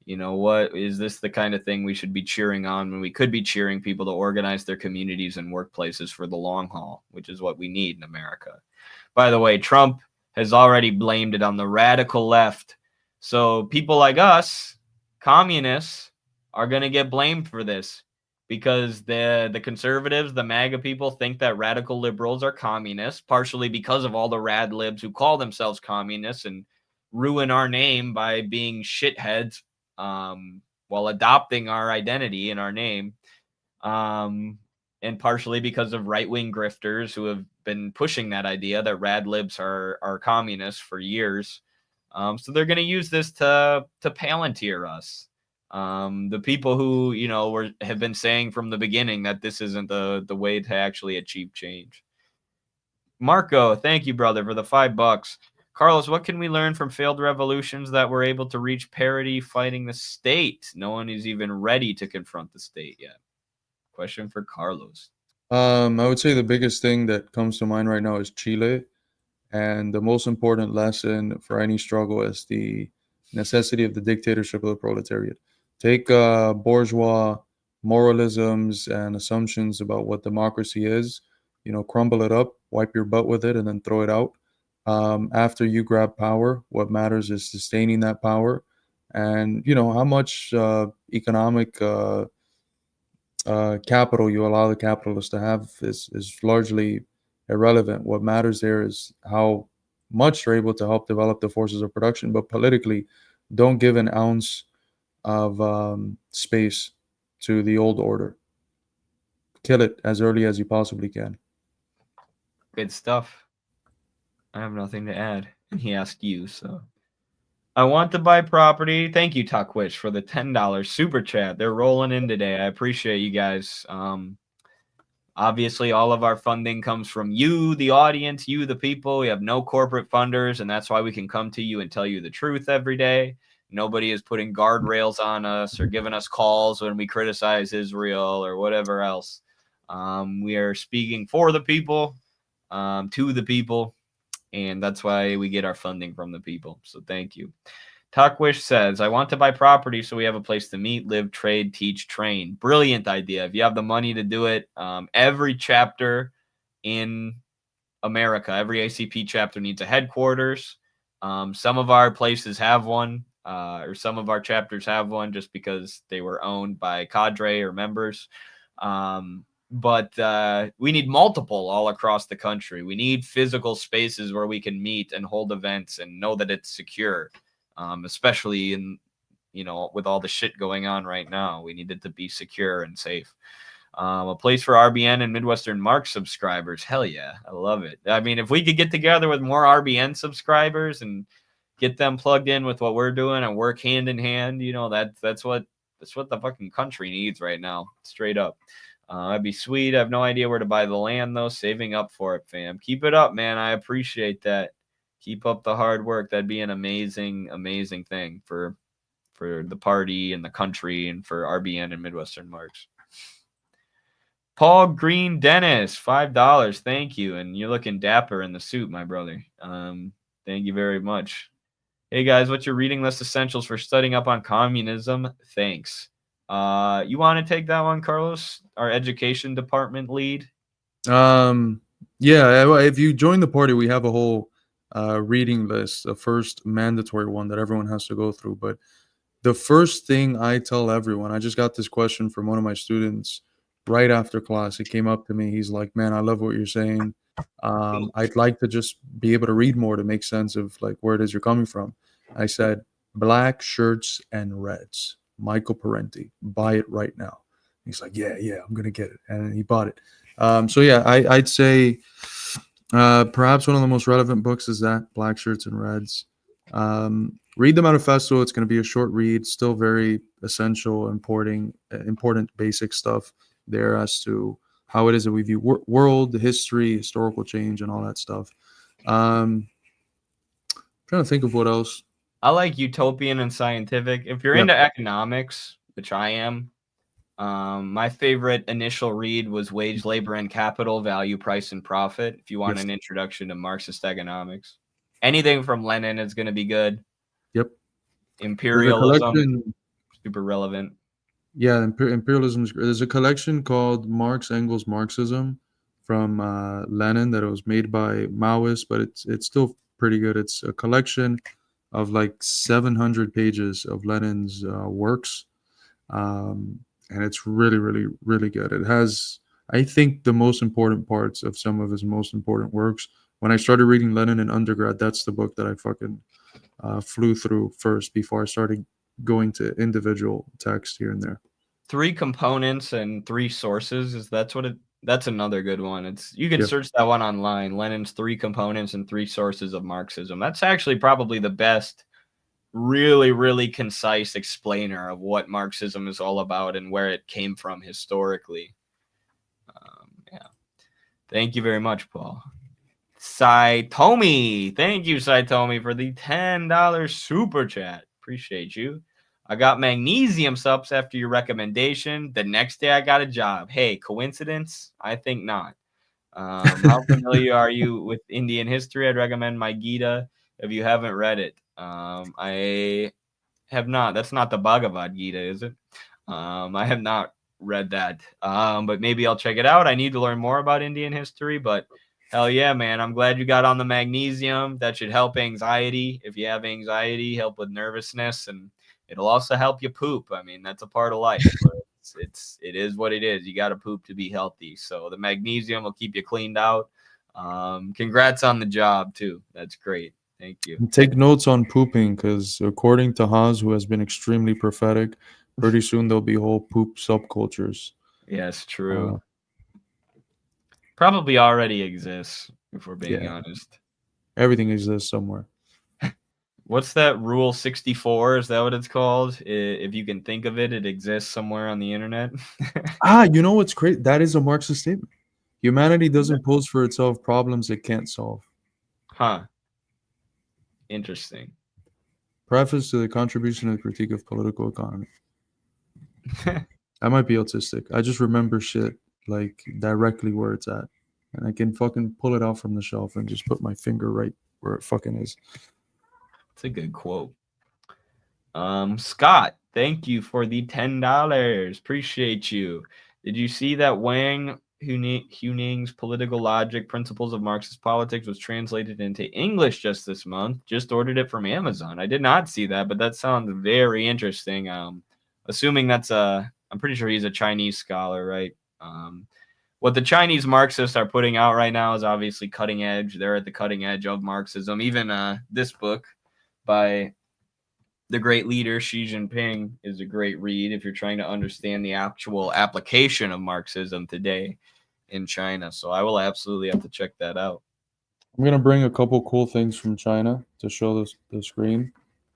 You know, what is this the kind of thing we should be cheering on when we could be cheering people to organize their communities and workplaces for the long haul, which is what we need in America. By the way, Trump has already blamed it on the radical left. So people like us, communists, are going to get blamed for this because the conservatives, the MAGA people, think that radical liberals are communists, partially because of all the rad libs who call themselves communists and ruin our name by being shitheads while adopting our identity and our name. And partially because of right-wing grifters who have been pushing that idea that rad libs are communists for years. So they're going to use this to palantir us. The people who, you know, have been saying from the beginning that this isn't the way to actually achieve change. Marco, thank you, brother, for the $5. Carlos, what can we learn from failed revolutions that were able to reach parity fighting the state? No one is even ready to confront the state yet. Question for Carlos. I would say the biggest thing that comes to mind right now is Chile. And the most important lesson for any struggle is the necessity of the dictatorship of the proletariat. Take bourgeois moralisms and assumptions about what democracy is, you know, crumble it up, wipe your butt with it, and then throw it out. After you grab power, what matters is sustaining that power. And, you know, how much economic capital you allow the capitalists to have is largely irrelevant. What matters there is how much they're able to help develop the forces of production. But politically, don't give an ounce of space to the old order. Kill it as early as you possibly can. Good stuff. I have nothing to add. And he asked you, so. I want to buy property. Thank you, Takwish, for the $10 super chat. They're rolling in today. I appreciate you guys. Obviously, all of our funding comes from you, the audience, you, the people. We have no corporate funders, and that's why we can come to you and tell you the truth every day. Nobody is putting guardrails on us or giving us calls when we criticize Israel or whatever else. We are speaking for the people, to the people, and that's why we get our funding from the people. So thank you. Takwish says, I want to buy property so we have a place to meet, live, trade, teach, train. Brilliant idea. If you have the money to do it, every chapter in America, every ACP chapter needs a headquarters. Some of our places have one, or some of our chapters have one just because they were owned by cadre or members. But we need multiple all across the country. We need physical spaces where we can meet and hold events and know that it's secure. Especially in, you know, with all the shit going on right now, we need it to be secure and safe. A place for RBN and Midwestern Marx subscribers. Hell yeah. I love it. I mean, if we could get together with more RBN subscribers and get them plugged in with what we're doing and work hand in hand, you know, that's what the fucking country needs right now. Straight up. That'd be sweet. I have no idea where to buy the land though. Saving up for it, fam. Keep it up, man. I appreciate that. Keep up the hard work. That'd be an amazing, amazing thing for the party and the country and for RBN and Midwestern Marks. Paul Green Dennis, $5. Thank you. And you're looking dapper in the suit, my brother. Thank you very much. Hey guys, what's your reading list essentials for studying up on communism? Thanks. You want to take that one, Carlos? Our education department lead? Yeah, if you join the party, we have a whole reading list, the first mandatory one that everyone has to go through. But the first thing I tell everyone, I just got this question from one of my students right after class. He came up to me. He's like, man, I love what you're saying. I'd like to just be able to read more to make sense of like where it is you're coming from. I said, black shirts and reds. Michael Parenti, buy it right now. He's like, yeah, I'm going to get it. And he bought it. So yeah, I'd say perhaps one of the most relevant books is that, Black Shirts and Reds. Read the manifesto. It's going to be a short read, still very essential, important basic stuff there as to how it is that we view world, history, historical change, and all that stuff. Trying to think of what else. I like utopian and scientific. If you're into economics, which I am, my favorite initial read was Wage, Labor, and Capital, Value, Price, and Profit. If you want an introduction to Marxist economics, anything from Lenin is going to be good. Yep. Imperialism. super relevant. Yeah, imperialism is. There's a collection called Marx, Engels, Marxism from Lenin that it was made by Maoists, but it's still pretty good. It's a collection of like 700 pages of Lenin's works, and it's really, really, really good. It has, I think, the most important parts of some of his most important works. When I started reading Lenin in undergrad, that's the book that I fucking flew through first before I started going to individual text here and there. 3 components and 3 sources. That's another good one. You can Yeah. search that one online. Lenin's 3 components and 3 sources of Marxism. That's actually probably the best, really, really concise explainer of what Marxism is all about and where it came from historically. Yeah. Thank you very much, Paul. Saitomi. Thank you, Saitomi, for the $10 super chat. Appreciate you. I got magnesium subs after your recommendation. The next day I got a job. Hey, coincidence? I think not. How familiar are you with Indian history? I'd recommend my Gita if you haven't read it. I have not. That's not the Bhagavad Gita, is it? I have not read that. But maybe I'll check it out. I need to learn more about Indian history, but hell yeah, man. I'm glad you got on the magnesium. That should help anxiety. If you have anxiety, help with nervousness, and it'll also help you poop. I mean, that's a part of life. But it is what it is. You got to poop to be healthy. So the magnesium will keep you cleaned out. Congrats on the job too. That's great. Thank you. Take notes on pooping, because according to Haas, who has been extremely prophetic, pretty soon there'll be whole poop subcultures. Yes, true. Probably already exists, if we're being honest. Everything exists somewhere. What's that rule 64? Is that what it's called? If you can think of it, it exists somewhere on the internet. You know what's great? That is a Marxist statement. Humanity doesn't pose for itself problems it can't solve. Huh. Interesting. Preface to the contribution and critique of political economy. I might be autistic. I just remember shit like directly where it's at. And I can fucking pull it out from the shelf and just put my finger right where it fucking is. It's a good quote. Scott, thank you for the $10. Appreciate you. Did you see that Wang Huning's Political Logic, Principles of Marxist Politics was translated into English just this month? Just ordered it from Amazon. I did not see that, but that sounds very interesting. Assuming I'm pretty sure he's a Chinese scholar, right? What the Chinese Marxists are putting out right now is obviously cutting edge. They're at the cutting edge of Marxism. Even this book by the great leader Xi Jinping is a great read if you're trying to understand the actual application of Marxism today in China. So I will absolutely have to check that out. I'm going to bring a couple cool things from China to show the screen.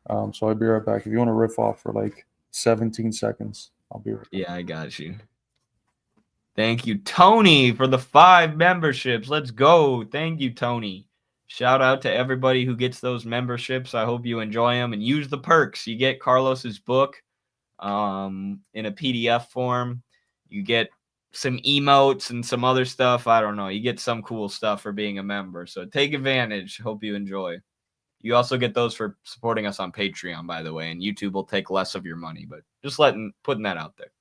So I'll be right back. If you want to riff off for like 17 seconds, I'll be right back. Yeah, I got you. Thank you, Tony, for the 5 memberships. Let's go. Thank you, Tony. Shout out to everybody who gets those memberships. I hope you enjoy them and use the perks. You get Carlos's book in a PDF form. You get some emotes and some other stuff. I don't know. You get some cool stuff for being a member. So take advantage. Hope you enjoy. You also get those for supporting us on Patreon, by the way, and YouTube will take less of your money, but just putting that out there.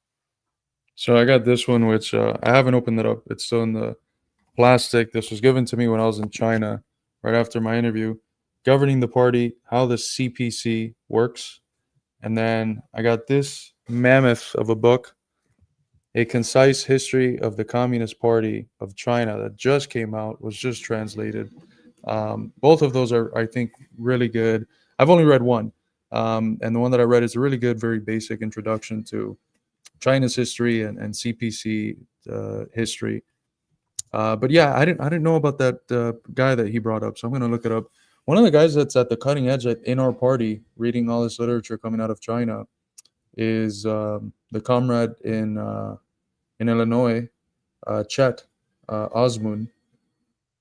So I got this one, which I haven't opened it up. It's still in the plastic. This was given to me when I was in China right after my interview. Governing the Party, How the CPC Works. And then I got this mammoth of a book, A Concise History of the Communist Party of China, that just came out, was just translated. Both of those are, I think, really good. I've only read one. And the one that I read is a really good, very basic introduction to China's history and CPC history. But yeah, I didn't know about that guy that he brought up, so I'm going to look it up. One of the guys that's at the cutting edge in our party, reading all this literature coming out of China, is the comrade in Illinois, Chet Osmun,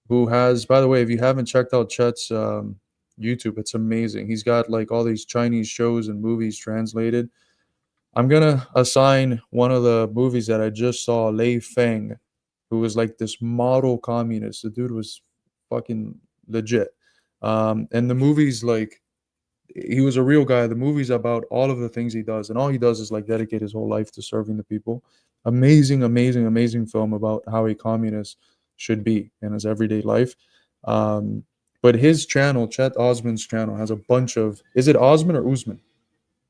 who has, by the way, if you haven't checked out Chet's YouTube, it's amazing. He's got like all these Chinese shows and movies translated. I'm going to assign one of the movies that I just saw, Lei Feng, who was like this model communist. The dude was fucking legit. And the movie's like, he was a real guy. The movie's about all of the things he does, and all he does is like dedicate his whole life to serving the people. Amazing, amazing, amazing film about how a communist should be in his everyday life. Um, but his channel, Chet Osman's channel, has a bunch of. Is it Osman or Usman?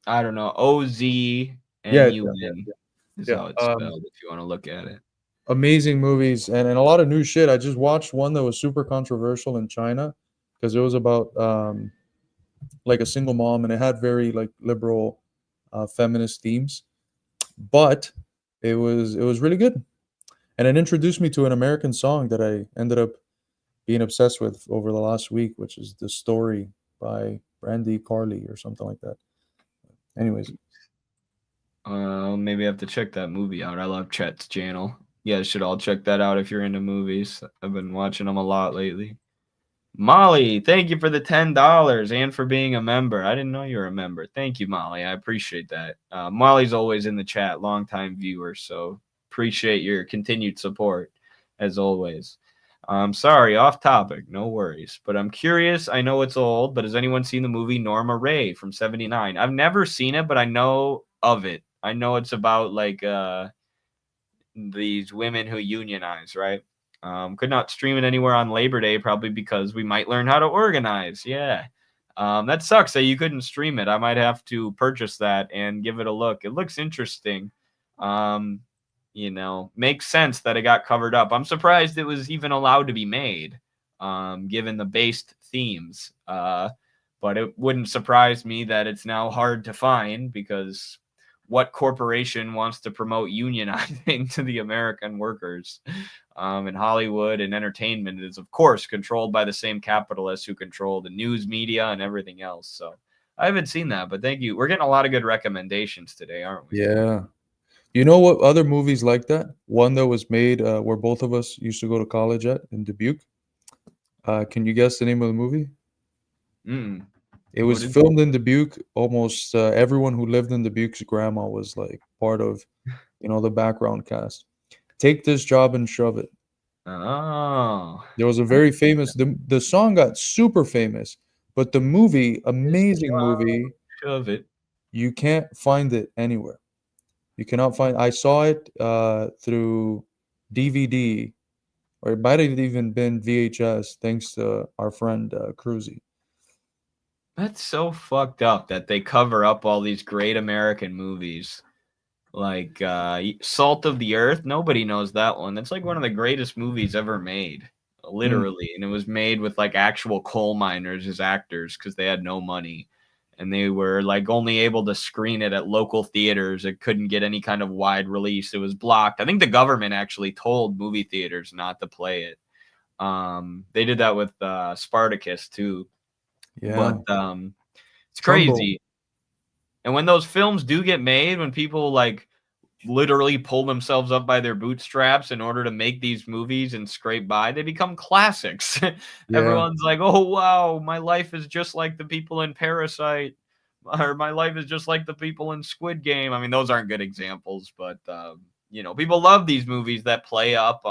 I don't know. OZNUN Yeah, is yeah. how it's spelled if you want to look at it. Amazing movies and a lot of new shit. I just watched one that was super controversial in China because it was about like a single mom, and it had very like liberal feminist themes, but it was really good, and it introduced me to an American song that I ended up being obsessed with over the last week, which is "The Story" by Brandy Carly or something like that. Anyways, Maybe I have to check that movie out. I love Chet's channel. You guys should all check that out if you're into movies. I've been watching them a lot lately. Molly, thank you for the $10 and for being a member. I didn't know you were a member. Thank you, Molly. I appreciate that. Molly's always in the chat, longtime viewer, so appreciate your continued support as always. I'm sorry, off topic, no worries. But I'm curious. I know it's old, but has anyone seen the movie Norma Ray from '79? I've never seen it, but I know of it. I know it's about like these women who unionize, right? Could not stream it anywhere on Labor Day, probably because we might learn how to organize. Yeah. That sucks that you couldn't stream it. I might have to purchase that and give it a look. It looks interesting. Makes sense that it got covered up. I'm surprised it was even allowed to be made, given the based themes. But it wouldn't surprise me that it's now hard to find because what corporation wants to promote unionizing to the American workers? And Hollywood and entertainment is, of course, controlled by the same capitalists who control the news media and everything else. So I haven't seen that, but thank you. We're getting a lot of good recommendations today, aren't we? yeah. You know what other movies like that? One that was made where both of us used to go to college at in Dubuque. Can you guess the name of the movie? Mm. It was filmed in Dubuque. Almost everyone who lived in Dubuque's grandma was like part of, the background cast. Take This Job and Shove It. Oh. There was a very famous. The song got super famous, but the movie, amazing movie. Shove it. You can't find it anywhere. You cannot find. I saw it through DVD, or it might have even been VHS, thanks to our friend Cruzy. That's so fucked up that they cover up all these great American movies. Like Salt of the Earth. Nobody knows that one. That's like one of the greatest movies ever made. Literally. And it was made with like actual coal miners as actors because they had no money. And they were like only able to screen it at local theaters. It couldn't get any kind of wide release. It was blocked. I think the government actually told movie theaters not to play it. They did that with Spartacus too. Yeah. But it's crazy. Trumbo. And when those films do get made, when people like literally pull themselves up by their bootstraps in order to make these movies and scrape by, they become classics. Yeah. Everyone's like, oh, wow, my life is just like the people in Parasite, or my life is just like the people in Squid Game. I mean, those aren't good examples, but, people love these movies that play up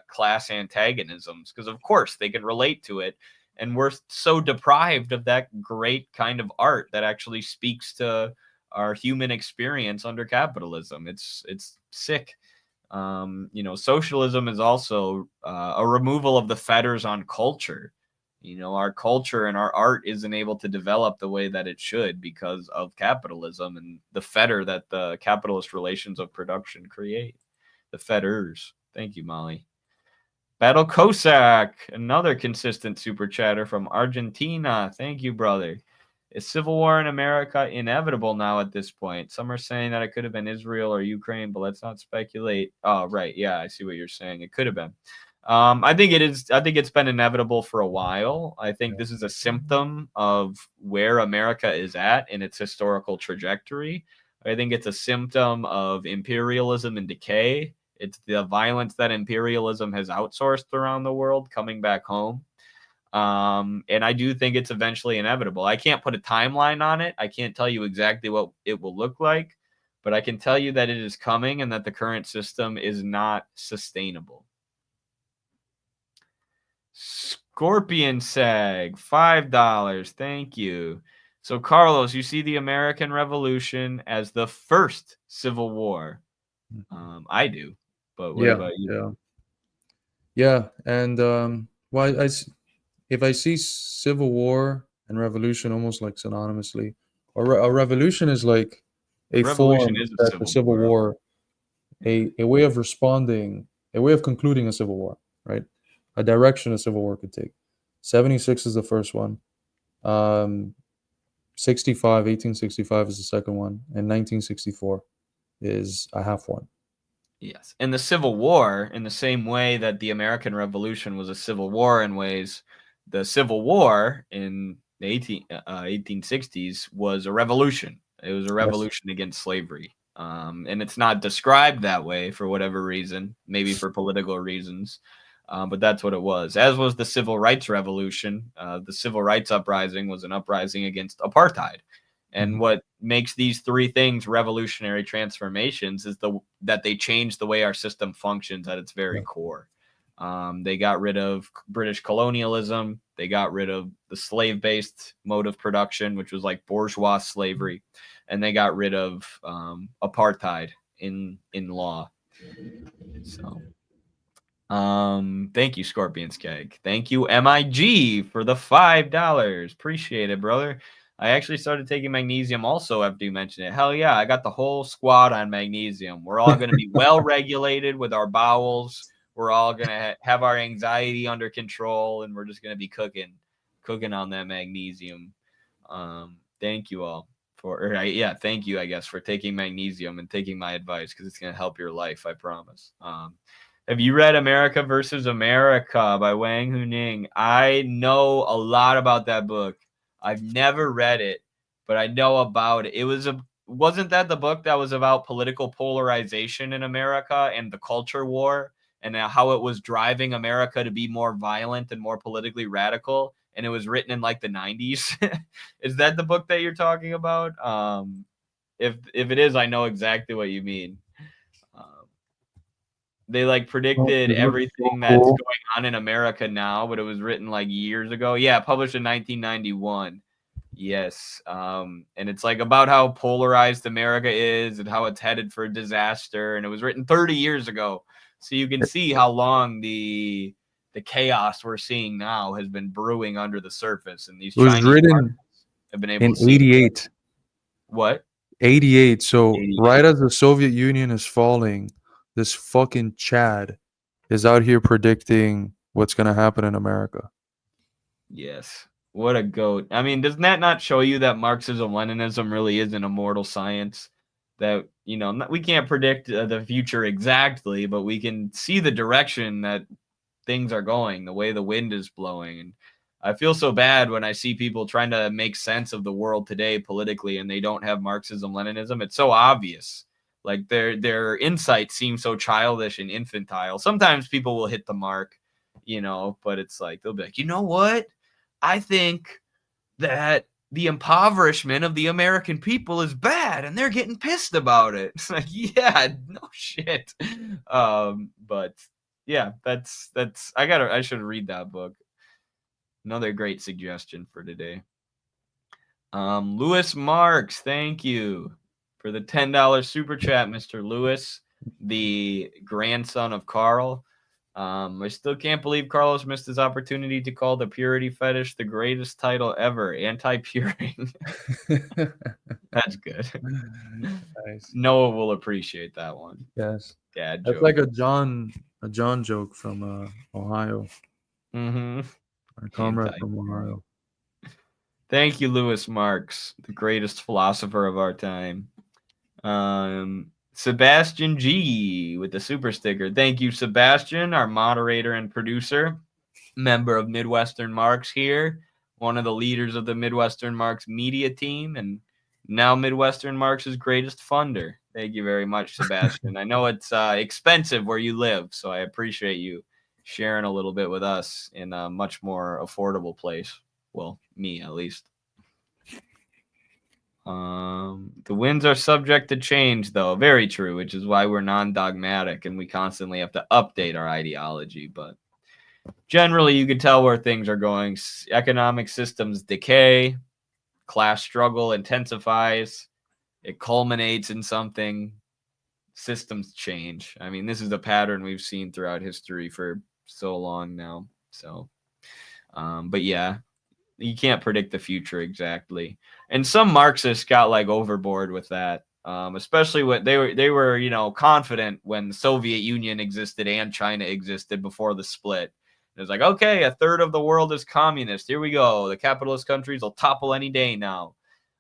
class antagonisms because, of course, they can relate to it. And we're so deprived of that great kind of art that actually speaks to our human experience under capitalism. It's sick. Socialism is also a removal of the fetters on culture. Our culture and our art isn't able to develop the way that it should because of capitalism and the fetter that the capitalist relations of production create. The fetters. Thank you, Molly. Battle Cossack, another consistent super chatter from Argentina. Thank you, brother. Is civil war in America inevitable now at this point? Some are saying that it could have been Israel or Ukraine, but let's not speculate. Oh, right. Yeah, I see what you're saying. It could have been. I think it is. I think it's been inevitable for a while. I think this is a symptom of where America is at in its historical trajectory. I think it's a symptom of imperialism and decay. It's the violence that imperialism has outsourced around the world coming back home. And I do think it's eventually inevitable. I can't put a timeline on it. I can't tell you exactly what it will look like, but I can tell you that it is coming and that the current system is not sustainable. Scorpion Sag, $5. Thank you. So, Carlos, you see the American Revolution as the first civil war. I do, but what about you? Yeah. And well, if I see civil war and revolution almost like synonymously, a revolution is like a Revolution form is a that the civil civil war. war, a way of responding, a way of concluding a civil war, right? A direction a civil war could take. 76 is the first one. 1865 is the second one, and 1964 is a half one. Yes. And the Civil War, in the same way that the American Revolution was a civil war in ways, the Civil War in the 1860s was a revolution. It was a revolution against slavery. And it's not described that way for whatever reason, maybe for political reasons. But that's what it was. As was the Civil Rights Revolution. The Civil Rights Uprising was an uprising against apartheid. And what makes these three things revolutionary transformations is that they change the way our system functions at its very core. They got rid of British colonialism. They got rid of the slave-based mode of production, which was like bourgeois slavery, and they got rid of apartheid in law. So, thank you, Scorpion Skeg. Thank you, MIG, for the $5. Appreciate it, brother. I actually started taking magnesium also after you mentioned it. Hell yeah, I got the whole squad on magnesium. We're all going to be well regulated with our bowels. We're all going to have our anxiety under control, and we're just going to be cooking on that magnesium. Thank you all thank you, I guess, for taking magnesium and taking my advice, because it's going to help your life, I promise. Have you read America versus America by Wang Huning? I know a lot about that book. I've never read it, but I know about it. Wasn't that the book that was about political polarization in America and the culture war and how it was driving America to be more violent and more politically radical? And it was written in like the 90s. Is that the book that you're talking about? If it is, I know exactly what you mean. They like predicted everything that's going on in America now, but it was written like years ago. Yeah, published in 1991. Yes. And it's like about how polarized America is and how it's headed for disaster. And it was written 30 years ago. So you can see how long the chaos we're seeing now has been brewing under the surface. And these It was Chinese written have been able in to see 88. What? 88. So 88. right as the Soviet Union is falling, this fucking Chad is out here predicting what's going to happen in America. Yes. What a goat. I mean, doesn't that not show you that Marxism, Leninism really is an immortal science? That, we can't predict the future exactly, but we can see the direction that things are going, the way the wind is blowing. And I feel so bad when I see people trying to make sense of the world today politically and they don't have Marxism, Leninism. It's so obvious. Like their insights seem so childish and infantile. Sometimes people will hit the mark, but it's like, they'll be like, you know what? I think that the impoverishment of the American people is bad and they're getting pissed about it. It's like, yeah, no shit. But yeah, that's I should read that book. Another great suggestion for today. Lewis Marks, thank you for the $10 super chat, Mr. Lewis, the grandson of Carl. I still can't believe Carlos missed his opportunity to call the purity fetish the greatest title ever. Anti-puring. That's good. Nice. Noah will appreciate that one. Yes. Dad That's joke. like a John joke from Ohio. Mm-hmm. Our comrade from Ohio. Thank you, Lewis Marks, the greatest philosopher of our time. Sebastian G with the super sticker. Thank you, Sebastian, our moderator and producer, member of Midwestern Marks here, one of the leaders of the Midwestern Marks media team, and now Midwestern Marks' greatest funder. Thank you very much, Sebastian. I know it's expensive where you live, so I appreciate you sharing a little bit with us in a much more affordable place. Well, me at least. The winds are subject to change, though. Very true, which is why we're non-dogmatic and we constantly have to update our ideology. But generally, you can tell where things are going. Economic systems decay. class struggle intensifies, it culminates in something, systems change. I mean, this is a pattern we've seen throughout history for so long now. So, but yeah, you can't predict the future exactly. And some Marxists got like overboard with that. Especially when they were, you know, confident when the Soviet Union existed and China existed before the split. It was like, okay, a third of the world is communist. Here we go. The capitalist countries will topple any day now.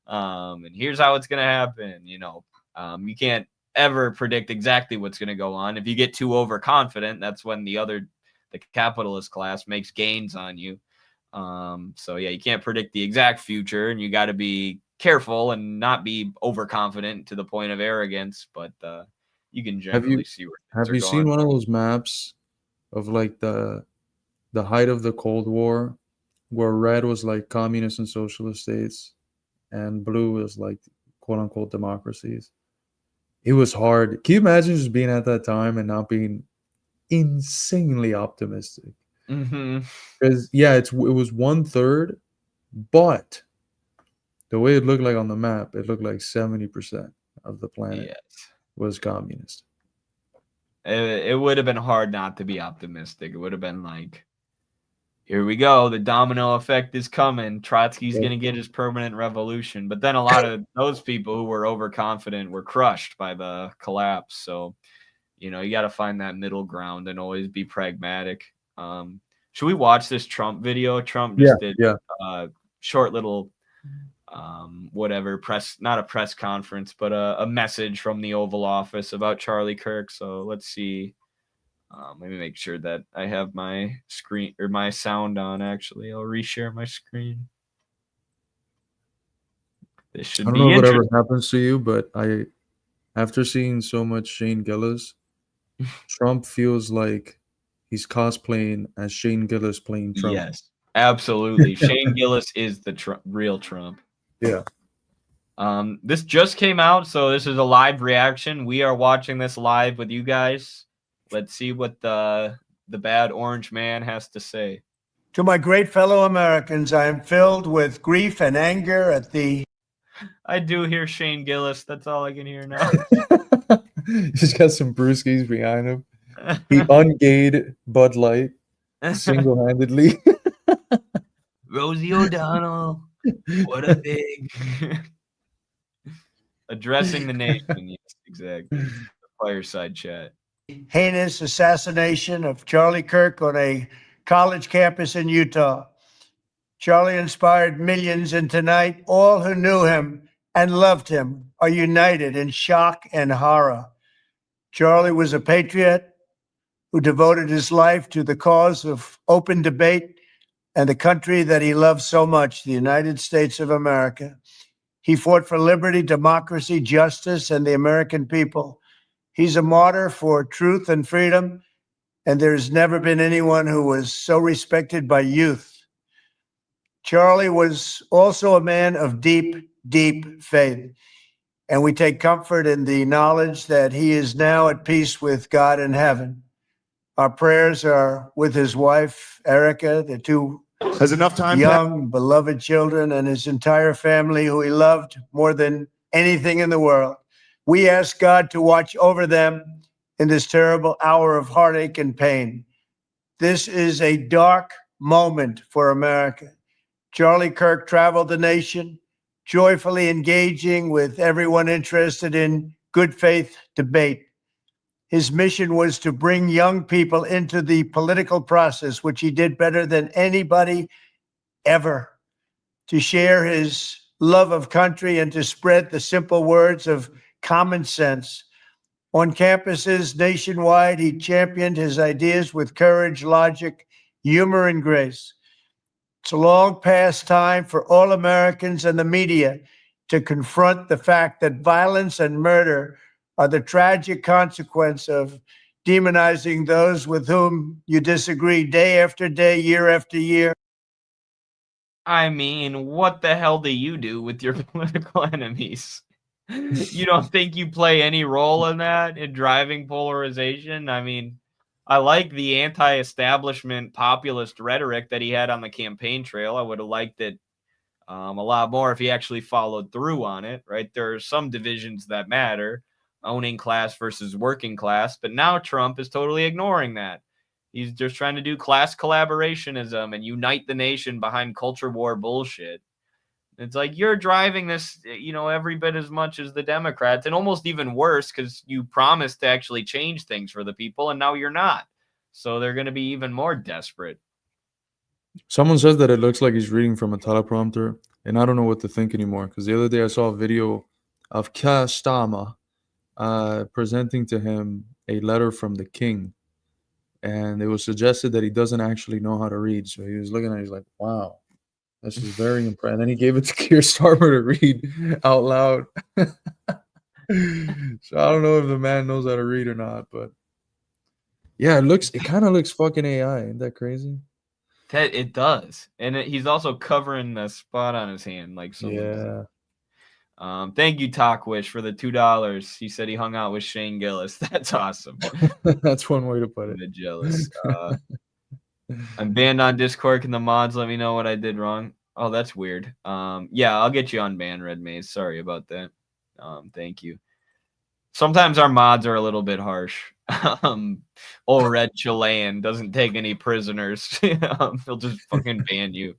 And here's how it's going to happen. You know, you can't ever predict exactly what's going to go on. If you get too overconfident, that's when the capitalist class makes gains on you. So yeah, you can't predict the exact future, and you got to be careful and not be overconfident to the point of arrogance, but you can generally see where things have are you going. seen one of those maps of like the height of the Cold War, where red was like communist and socialist states and blue was like quote unquote democracies? It was hard. Can you imagine just being at that time and not being insanely optimistic? Because yeah, it was 1/3, but the way it looked like on the map, it looked like 70% of the planet was communist. It would have been hard not to be optimistic. It would have been like, here we go, the domino effect is coming. Trotsky's going to get his permanent revolution. But then a lot of those people who were overconfident were crushed by the collapse. So, you know, you got to find that middle ground and always be pragmatic. Should we watch this Trump video? Trump just did a short little whatever press, not a press conference, but a message from the Oval Office about Charlie Kirk. So let's see. Let me make sure that I have my screen or my sound on. Actually, I'll reshare my screen. This should be interesting. I don't know whatever happens to you, but after seeing so much Shane Gillis, Trump feels like he's cosplaying as Shane Gillis playing Trump. Yes, absolutely. Shane Gillis is the real Trump. Yeah. This just came out, so this is a live reaction. We are watching this live with you guys. Let's see what the bad orange man has to say. To my great fellow Americans, I am filled with grief and anger at the... I do hear Shane Gillis. That's all I can hear now. He's got some brewskis behind him. He ungayed Bud Light single-handedly. Rosie O'Donnell. What a big... Addressing the nation. Yes, exactly. The fireside chat. Heinous assassination of Charlie Kirk on a college campus in Utah. Charlie inspired millions, and tonight all who knew him and loved him are united in shock and horror. Charlie was a patriot who devoted his life to the cause of open debate and the country that he loved so much, the United States of America. He fought for liberty, democracy, justice, and the American people. He's a martyr for truth and freedom, and there's never been anyone who was so respected by youth. Charlie was also a man of deep, deep faith, and we take comfort in the knowledge that he is now at peace with God in heaven. Our prayers are with his wife, Erica, the two young, beloved children, and his entire family, who he loved more than anything in the world. We ask God to watch over them in this terrible hour of heartache and pain. This is a dark moment for America. Charlie Kirk traveled the nation, joyfully engaging with everyone interested in good faith debate. His mission was to bring young people into the political process, which he did better than anybody ever, to share his love of country and to spread the simple words of common sense. On campuses nationwide, he championed his ideas with courage, logic, humor, and grace. It's a long past time for all Americans and the media to confront the fact that violence and murder are the tragic consequence of demonizing those with whom you disagree day after day, year after year. I mean, what the hell do you do with your political enemies? You don't think you play any role in that, in driving polarization? I mean, I like the anti-establishment populist rhetoric that he had on the campaign trail. I would have liked it A lot more if he actually followed through on it, right? There are some divisions that matter, owning class versus working class, but now Trump is totally ignoring that. He's just trying to do class collaborationism and unite the nation behind culture war bullshit. It's like you're driving this, every bit as much as the Democrats, and almost even worse because you promised to actually change things for the people, and now you're not. So they're going to be even more desperate. Someone says that it looks like he's reading from a teleprompter, and I don't know what to think anymore. Because the other day I saw a video of Keir Starmer presenting to him a letter from the king, and it was suggested that he doesn't actually know how to read. So he was looking at it, he's like, "Wow, this is very impressive." And then he gave it to Keir Starmer to read out loud. So I don't know if the man knows how to read or not, but yeah, it kind of looks fucking AI. Isn't that crazy? It does, and he's also covering the spot on his hand, like Yeah. Thank you, Talkwish, for the $2. He said he hung out with Shane Gillis. That's awesome. That's one way to put I'm it. jealous. I'm banned on Discord. Can the mods let me know what I did wrong? Oh, that's weird. Yeah, I'll get you unbanned, Red Maze. Sorry about that. Thank you. Sometimes our mods are a little bit harsh. Old Red Chilean doesn't take any prisoners. He'll just fucking ban you.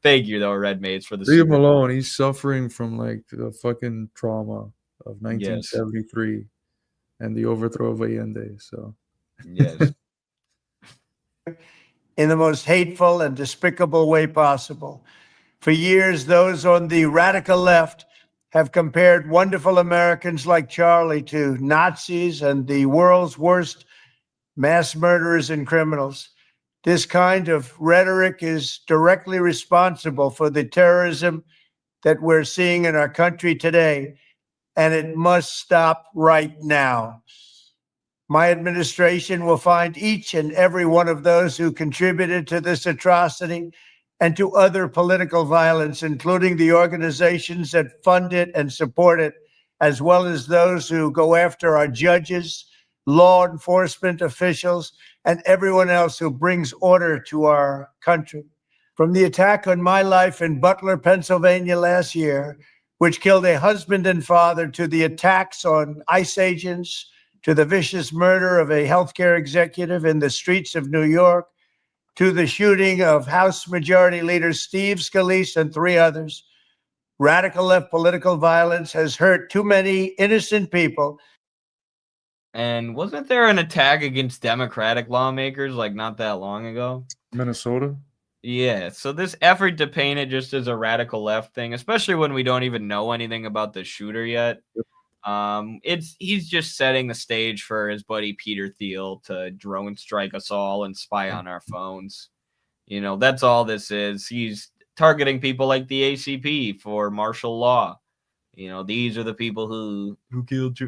Thank you, though, Red Maze, for the Leave him super. alone. He's suffering from like the fucking trauma of 1973 and the overthrow of Allende. So Yes. in the most hateful and despicable way possible. For years, those on the radical left have compared wonderful Americans like Charlie to Nazis and the world's worst mass murderers and criminals. This kind of rhetoric is directly responsible for the terrorism that we're seeing in our country today, and it must stop right now. My administration will find each and every one of those who contributed to this atrocity and to other political violence, including the organizations that fund it and support it, as well as those who go after our judges, law enforcement officials, and everyone else who brings order to our country. From the attack on my life in Butler, Pennsylvania last year, which killed a husband and father, to the attacks on ICE agents, to the vicious murder of a healthcare executive in the streets of New York, to the shooting of House Majority Leader Steve Scalise and 3 others, radical left political violence has hurt too many innocent people. And wasn't there an attack against Democratic lawmakers like not that long ago? Minnesota? Yeah, so this effort to paint it just as a radical left thing, especially when we don't even know anything about the shooter yet. He's just setting the stage for his buddy Peter Thiel to drone strike us all and spy on our phones. That's all this is. He's targeting people like the ACP for martial law. These are the people who killed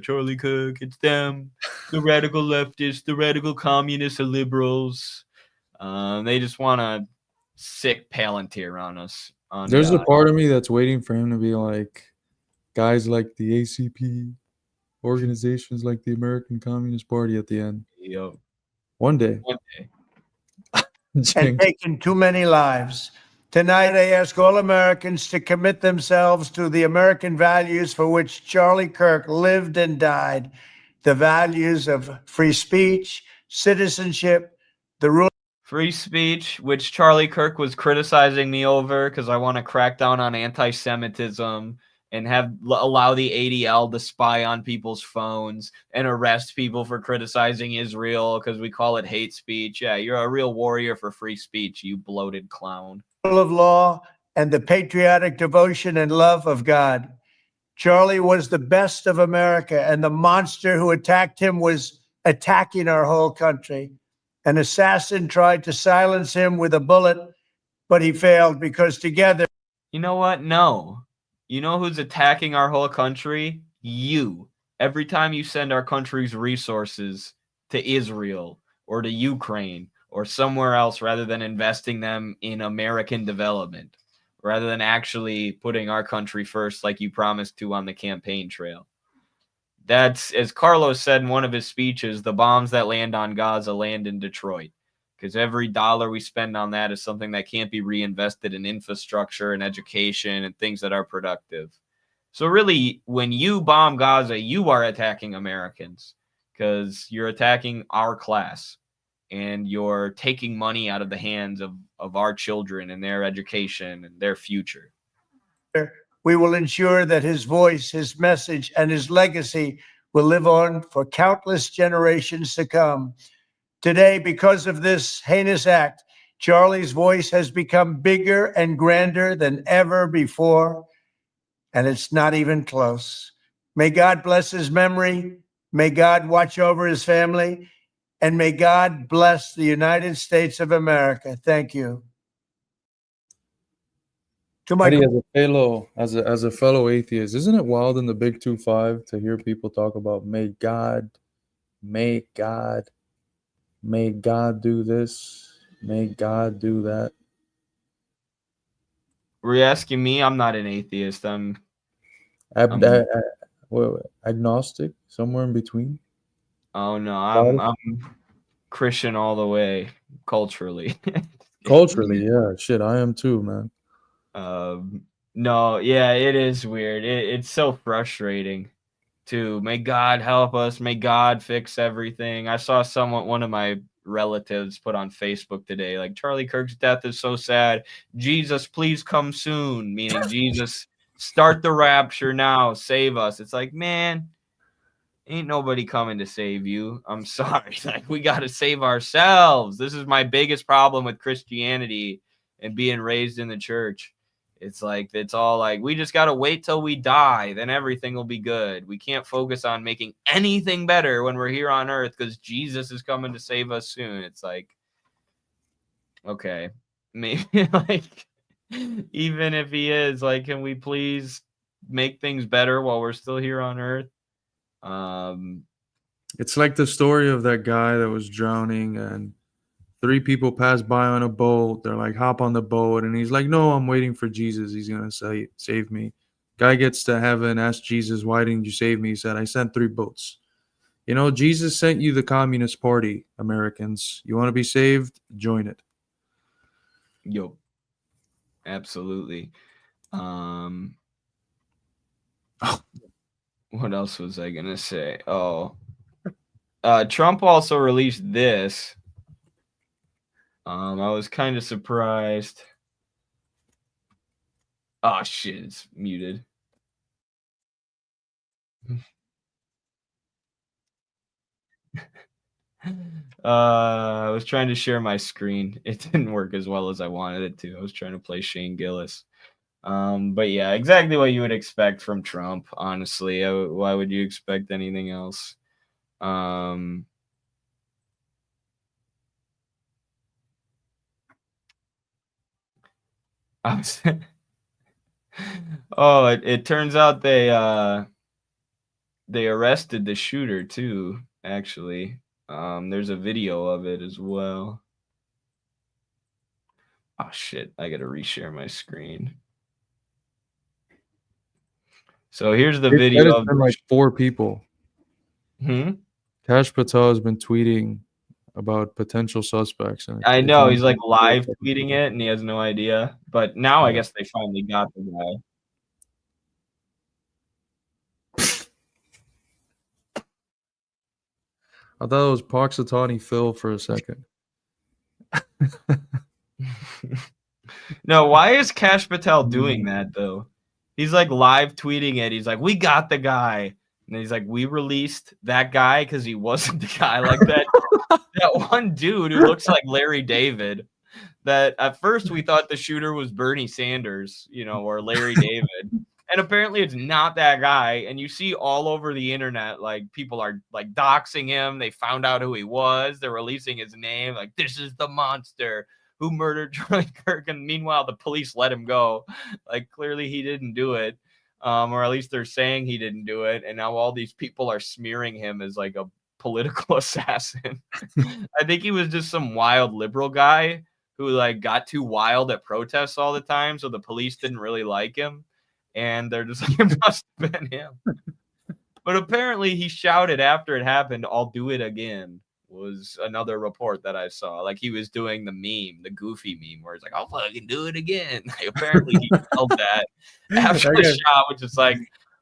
Charlie Kirk. It's them, the radical leftists, the radical communists, the liberals. They just want to sick Palantir on us. There's a part of me that's waiting for him to be like, guys like the ACP, organizations like the American Communist Party at the end. Yep. One day. And taken too many lives. Tonight, I ask all Americans to commit themselves to the American values for which Charlie Kirk lived and died, the values of free speech, citizenship, the rule. Free speech, which Charlie Kirk was criticizing me over because I want to crack down on anti-Semitism and allow the ADL to spy on people's phones and arrest people for criticizing Israel because we call it hate speech. Yeah, you're a real warrior for free speech, you bloated clown. Of law and the patriotic devotion and love of God. Charlie was the best of America, and the monster who attacked him was attacking our whole country. An assassin tried to silence him with a bullet, but he failed because together. You know what? No. You know who's attacking our whole country? You. Every time you send our country's resources to Israel or to Ukraine or somewhere else rather than investing them in American development, rather than actually putting our country first like you promised to on the campaign trail. That's, as Carlos said in one of his speeches, the bombs that land on Gaza land in Detroit. because every dollar we spend on that is something that can't be reinvested in infrastructure and education and things that are productive. So really, when you bomb Gaza, you are attacking Americans because you're attacking our class and you're taking money out of the hands of our children and their education and their future. We will ensure that his voice, his message, and his legacy will live on for countless generations to come. Today, because of this heinous act, Charlie's voice has become bigger and grander than ever before, and it's not even close. May God bless his memory. May God watch over his family, and may God bless the United States of America. Thank you. To my Eddie, as a fellow atheist, isn't it wild in the Big 2-5 to hear people talk about may God do this, may God do that? Were you asking me? I'm not an atheist. I'm Agnostic, somewhere in between. oh no, I'm Christian all the way culturally. Culturally, yeah, shit, I am too, man. No, yeah, it is weird. It's so frustrating too. May God help us. May God fix everything. I saw one of my relatives put on Facebook today, like, Charlie Kirk's death is so sad. Jesus, please come soon. Meaning, Jesus, start the rapture now. Save us. It's like, man, ain't nobody coming to save you. I'm sorry. Like, we got to save ourselves. This is my biggest problem with Christianity and being raised in the church. It's like, it's all like, we just got to wait till we die. Then everything will be good. We can't focus on making anything better when we're here on earth because Jesus is coming to save us soon. It's like, okay, maybe like, even if he is, like, can we please make things better while we're still here on earth? It's like the story of that guy that was drowning and 3 people pass by on a boat. They're like, hop on the boat. And he's like, no, I'm waiting for Jesus. He's going to save me. Guy gets to heaven, asks Jesus, why didn't you save me? He said, I sent 3 boats. You know, Jesus sent you the Communist Party, Americans. You want to be saved? Join it. Yo, absolutely. What else was I going to say? Oh, Trump also released this. I was kind of surprised. Oh shit, it's muted. I was trying to share my screen. It didn't work as well as I wanted it to. I was trying to play Shane Gillis. But yeah, exactly what you would expect from Trump, honestly. Why would you expect anything else? Oh, it turns out they arrested the shooter too, actually. There's a video of it as well. Oh shit, I gotta reshare my screen. So here's the video That has of been like 4 people. Kash Patel has been tweeting about potential suspects. And I know, he's like live tweeting it and he has no idea. But now I guess they finally got the guy. I thought it was Punxsutawney Phil for a second. No, why is Kash Patel doing that though? He's like live tweeting it. He's like, we got the guy. And he's like, we released that guy because he wasn't the guy. Like that one dude who looks like Larry David. That at first we thought the shooter was Bernie Sanders, or Larry David. And apparently it's not that guy. And you see all over the internet, like, people are like doxing him. They found out who he was. They're releasing his name. Like, this is the monster who murdered Charlie Kirk. And meanwhile, the police let him go. Like, clearly he didn't do it. Or at least they're saying he didn't do it. And now all these people are smearing him as like a political assassin. I think he was just some wild liberal guy who like got too wild at protests all the time. So the police didn't really like him. And they're just like, it must have been him. But apparently he shouted after it happened, I'll do it again. was another report that I saw. Like he was doing the meme, the goofy meme, where he's like, "I'll fucking do it again." Like, apparently he felt that after the shot, which is like,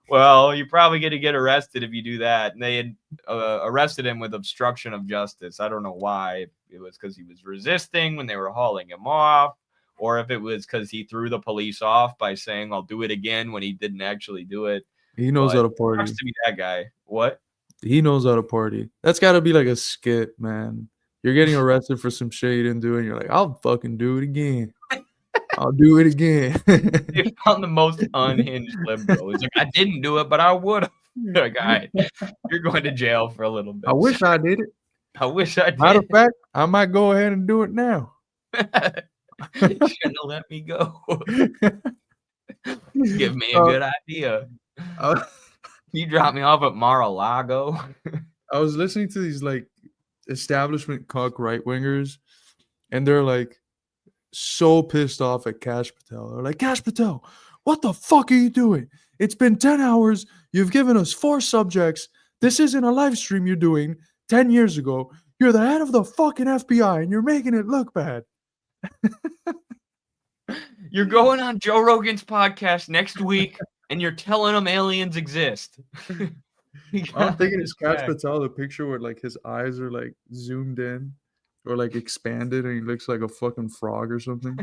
well, you're probably going to get arrested if you do that. And they had arrested him with obstruction of justice. I don't know why. It was because he was resisting when they were hauling him off, or if it was because he threw the police off by saying, "I'll do it again," when he didn't actually do it. He knows how to party. Sucks to be that guy. What? He knows how to party. That's got to be like a skit, man. You're getting arrested for some shit you didn't do, and you're like, "I'll fucking do it again. I'll do it again." They found the most unhinged liberal. He's like, "I didn't do it, but I would have." Like, all right, you're going to jail for a little bit. I wish I did it. I wish I did. Matter of fact, I might go ahead and do it now. You shouldn't have let me go. Give me a good idea. You dropped me off at Mar-a-Lago. I was listening to these like establishment cuck right wingers, and they're like so pissed off at Kash Patel. They're like, "Kash Patel, what the fuck are you doing? It's been 10 hours. You've given us 4 subjects. This isn't a live stream you're doing 10 years ago. You're the head of the fucking FBI, and you're making it look bad." You're going on Joe Rogan's podcast next week, and you're telling them aliens exist. I'm thinking it's Kash Patel, the picture where like his eyes are like zoomed in or like expanded, and he looks like a fucking frog or something.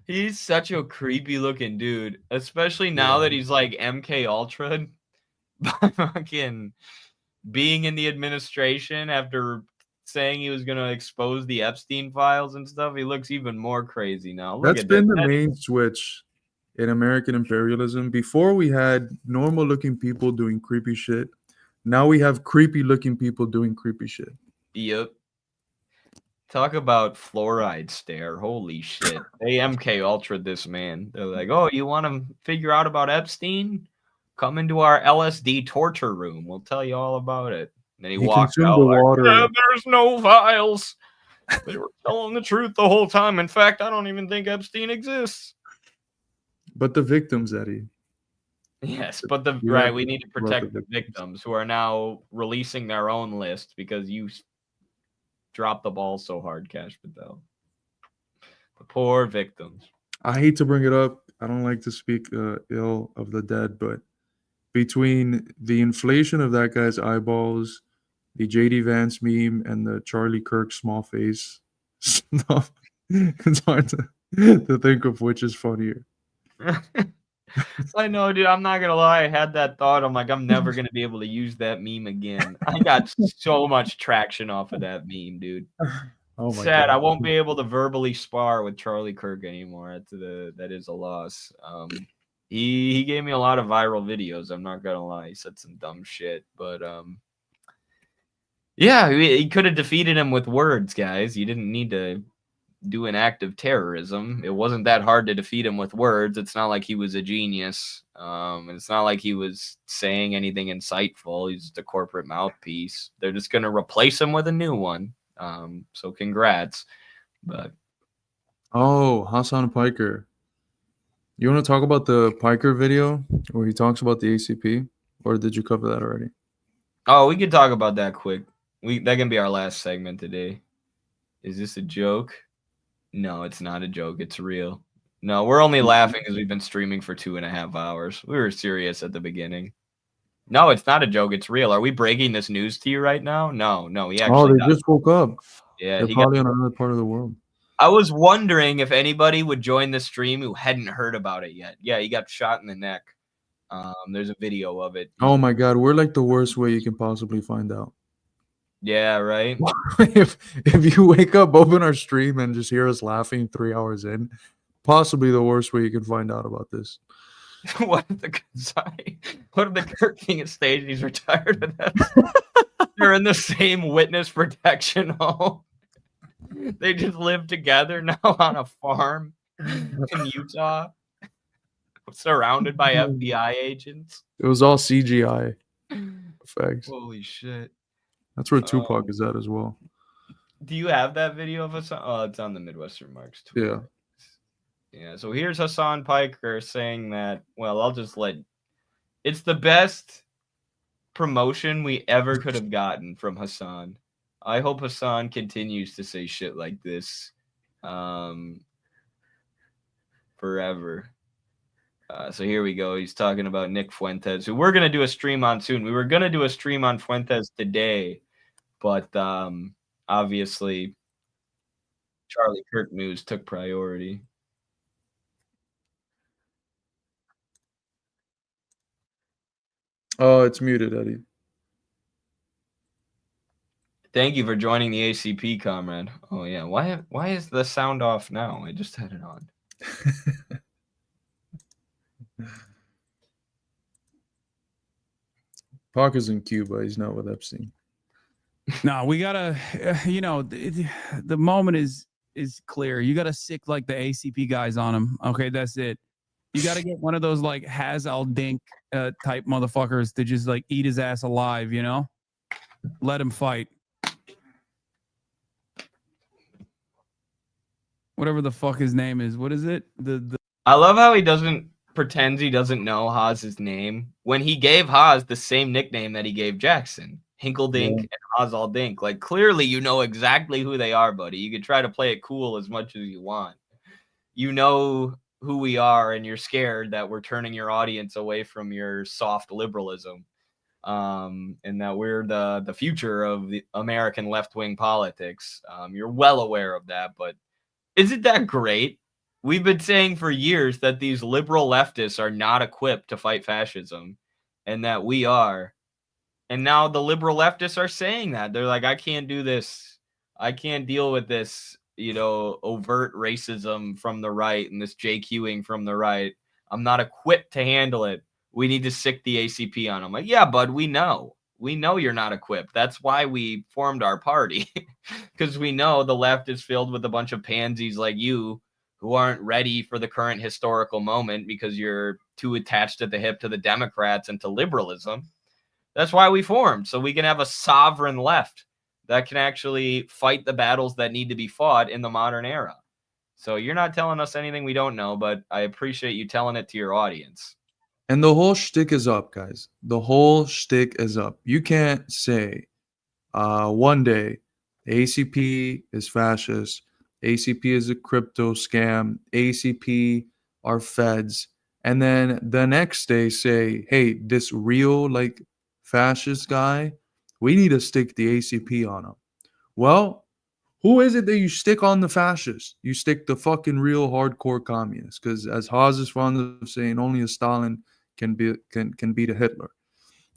He's such a creepy looking dude, especially now that he's like MK Ultra by fucking being in the administration after saying he was going to expose the Epstein files and stuff. He looks even more crazy now. That's been the main switch in American imperialism. Before we had normal looking people doing creepy shit. Now we have creepy looking people doing creepy shit. Yep. Talk about fluoride stare. Holy shit. They MK Ultra this man. They're like, "Oh, you want to figure out about Epstein? Come into our LSD torture room. We'll tell you all about it." And then he walks out like, "There's no files. They were telling the truth the whole time. In fact, I don't even think Epstein exists." But the victims, Eddie. Yes, but we need to protect the victims who are now releasing their own list because you dropped the ball so hard, Kash Patel. The poor victims. I hate to bring it up. I don't like to speak ill of the dead, but between the inflation of that guy's eyeballs, the JD Vance meme, and the Charlie Kirk small face stuff, it's hard to think of which is funnier. I know, dude. I'm not gonna lie. I had that thought. I'm like, I'm never gonna be able to use that meme again. I got so much traction off of that meme, dude. Oh my Sad. God. I won't be able to verbally spar with Charlie Kirk anymore. That is a loss. He gave me a lot of viral videos. I'm not gonna lie. He said some dumb shit, but yeah, he could have defeated him with words, guys. You didn't need to do an act of terrorism. It wasn't that hard to defeat him with words. It's not like he was a genius. And it's not like he was saying anything insightful. He's just a corporate mouthpiece. They're just going to replace him with a new one. So congrats. But Hassan Piker. You want to talk about the Piker video where he talks about the ACP? Or did you cover that already? Oh, we could talk about that quick. That can be our last segment today. Is this a joke? No, it's not a joke. It's real. No, we're only laughing because we've been streaming for 2.5 hours. We were serious at the beginning. No, it's not a joke. It's real. Are we breaking this news to you right now? No. He actually. They just woke up. Yeah, they're probably in another part of the world. I was wondering if anybody would join the stream who hadn't heard about it yet. Yeah, he got shot in the neck. There's a video of it. Oh my God, we're like the worst way you can possibly find out. Yeah, right. if you wake up, open our stream, and just hear us laughing 3 hours in, possibly the worst way you can find out about this. What if the Kirk King stage? He's retired of that. They're in the same witness protection home. They just live together now on a farm in Utah, surrounded by FBI agents. It was all CGI effects. Holy shit. That's where Tupac is at as well. Do you have that video of Hassan? Oh, it's on the Midwestern Marks Twitter. Yeah. So here's Hassan Piker saying that, well, it's the best promotion we ever could have gotten from Hassan. I hope Hassan continues to say shit like this forever. So here we go. He's talking about Nick Fuentes, who we're going to do a stream on soon. We were going to do a stream on Fuentes today, but obviously Charlie Kirk news took priority. Oh, it's muted, Eddie. Thank you for joining the ACP, comrade. Oh yeah, why is the sound off now? I just had it on. Parker's in Cuba. He's not with Epstein. No, we gotta. The moment is clear. You gotta sick like the ACP guys on him. Okay, that's it. You gotta get one of those like Haz al Dink type motherfuckers to just like eat his ass alive. You know, let him fight. Whatever the fuck his name is. What is it? I love how he pretends he doesn't know Haz's name when he gave Haz the same nickname that he gave Jackson, Hinkledink and Haz al Dink. Like, clearly you know exactly who they are, buddy. You can try to play it cool as much as you want. You know who we are, and you're scared that we're turning your audience away from your soft liberalism, and that we're the future of the American left-wing politics. You're well aware of that, but isn't that great? We've been saying for years that these liberal leftists are not equipped to fight fascism, and that we are. And now the liberal leftists are saying that. They're like, I can't do this. I can't deal with this, overt racism from the right and this JQing from the right. I'm not equipped to handle it. We need to sick the ACP on them. Like, yeah, bud, we know. We know you're not equipped. That's why we formed our party. Because we know the left is filled with a bunch of pansies like you who aren't ready for the current historical moment because you're too attached at the hip to the Democrats and to liberalism. That's why we formed, so we can have a sovereign left that can actually fight the battles that need to be fought in the modern era. So you're not telling us anything we don't know, but I appreciate you telling it to your audience. And the whole shtick is up, guys. The whole shtick is up. You can't say one day ACP is fascist, ACP is a crypto scam, ACP are feds, and then the next day say, hey, this real like fascist guy, we need to stick the ACP on him. Well, who is it that you stick on the fascists? You stick the fucking real hardcore communists, because as Haas is fond of saying, only a Stalin can beat a Hitler.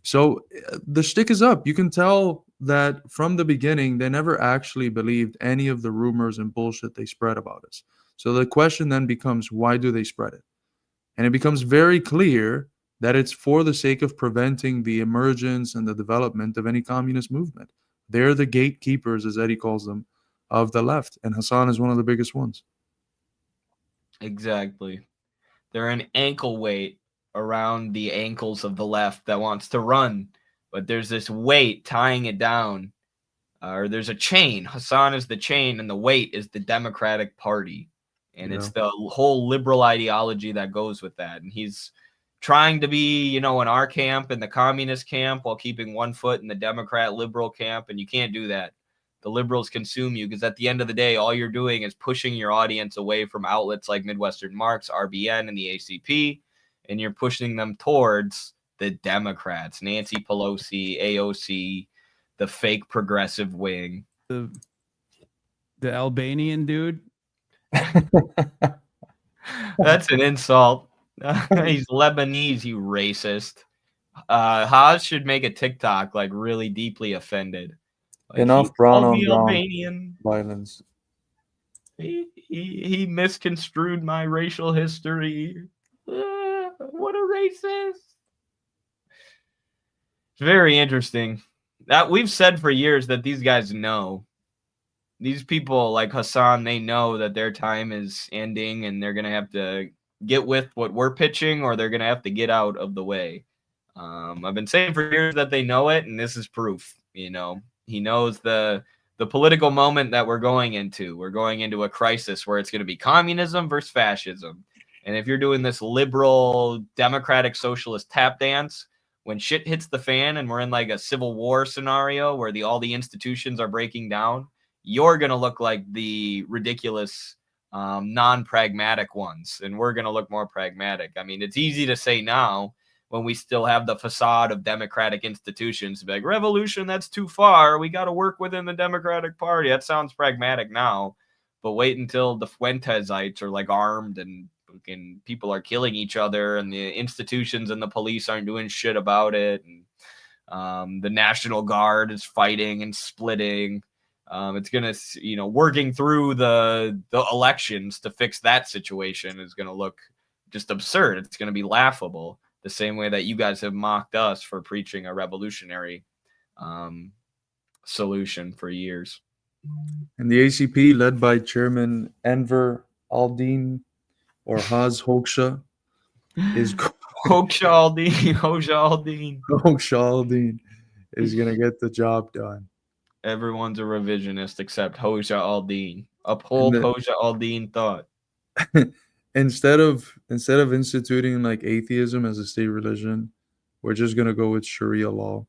So the shtick is up. You can tell that from the beginning, they never actually believed any of the rumors and bullshit they spread about us. So the question then becomes, why do they spread it? And it becomes very clear that it's for the sake of preventing the emergence and the development of any communist movement. They're the gatekeepers, as Eddie calls them, of the left. And Hassan is one of the biggest ones. Exactly. They're an ankle weight around the ankles of the left that wants to run, but there's this weight tying it down, or there's a chain. Hassan is the chain, and the weight is the Democratic Party, and it's the whole liberal ideology that goes with that. And he's trying to be, in our camp and the communist camp while keeping one foot in the Democrat liberal camp, and you can't do that. The liberals consume you, because at the end of the day, all you're doing is pushing your audience away from outlets like Midwestern Marx, RBN, and the ACP, and you're pushing them towards the Democrats, Nancy Pelosi, AOC, the fake progressive wing. The Albanian dude. That's an insult. He's Lebanese, you racist. Haas should make a TikTok like really deeply offended. Like, enough brown on brown Albanian violence. He misconstrued my racial history. What a racist. It's very interesting. That we've said for years that these guys know. These people like Hassan, they know that their time is ending and they're going to have to get with what we're pitching, or they're going to have to get out of the way. I've been saying for years that they know it, and this is proof. He knows the political moment that we're going into. We're going into a crisis where it's going to be communism versus fascism. And if you're doing this liberal, democratic, socialist tap dance, when shit hits the fan and we're in like a civil war scenario where all the institutions are breaking down, you're going to look like the ridiculous, non-pragmatic ones, and we're going to look more pragmatic. I mean, it's easy to say now when we still have the facade of democratic institutions to be like, revolution, that's too far. We got to work within the Democratic Party. That sounds pragmatic now, but wait until the Fuentesites are like armed and people are killing each other and the institutions and the police aren't doing shit about it. And the National Guard is fighting and splitting. It's going to, working through the elections to fix that situation is going to look just absurd. It's going to be laughable, the same way that you guys have mocked us for preaching a revolutionary solution for years. And the ACP, led by Chairman Enver Aldin, or Haz Hoxha, is Hoxha Aldin is going to get the job done. Everyone's a revisionist except Hoxha Aldin. Uphold Hoxha Aldin thought. Instead of instituting like atheism as a state religion, we're just going to go with Sharia law.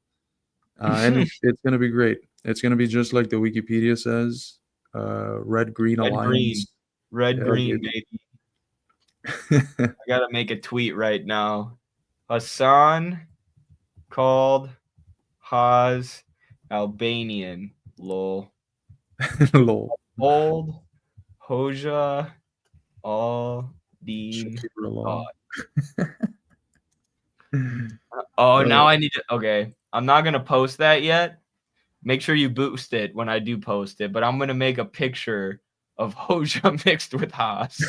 And it's going to be great. It's going to be just like the Wikipedia says, red-green alliance. Red-green, baby. I got to make a tweet right now. Hassan called Haz Albanian. Lol. Lol. Old Hoxha Aldin. Now I need to. Okay. I'm not going to post that yet. Make sure you boost it when I do post it, but I'm going to make a picture of Hoxha mixed with Haas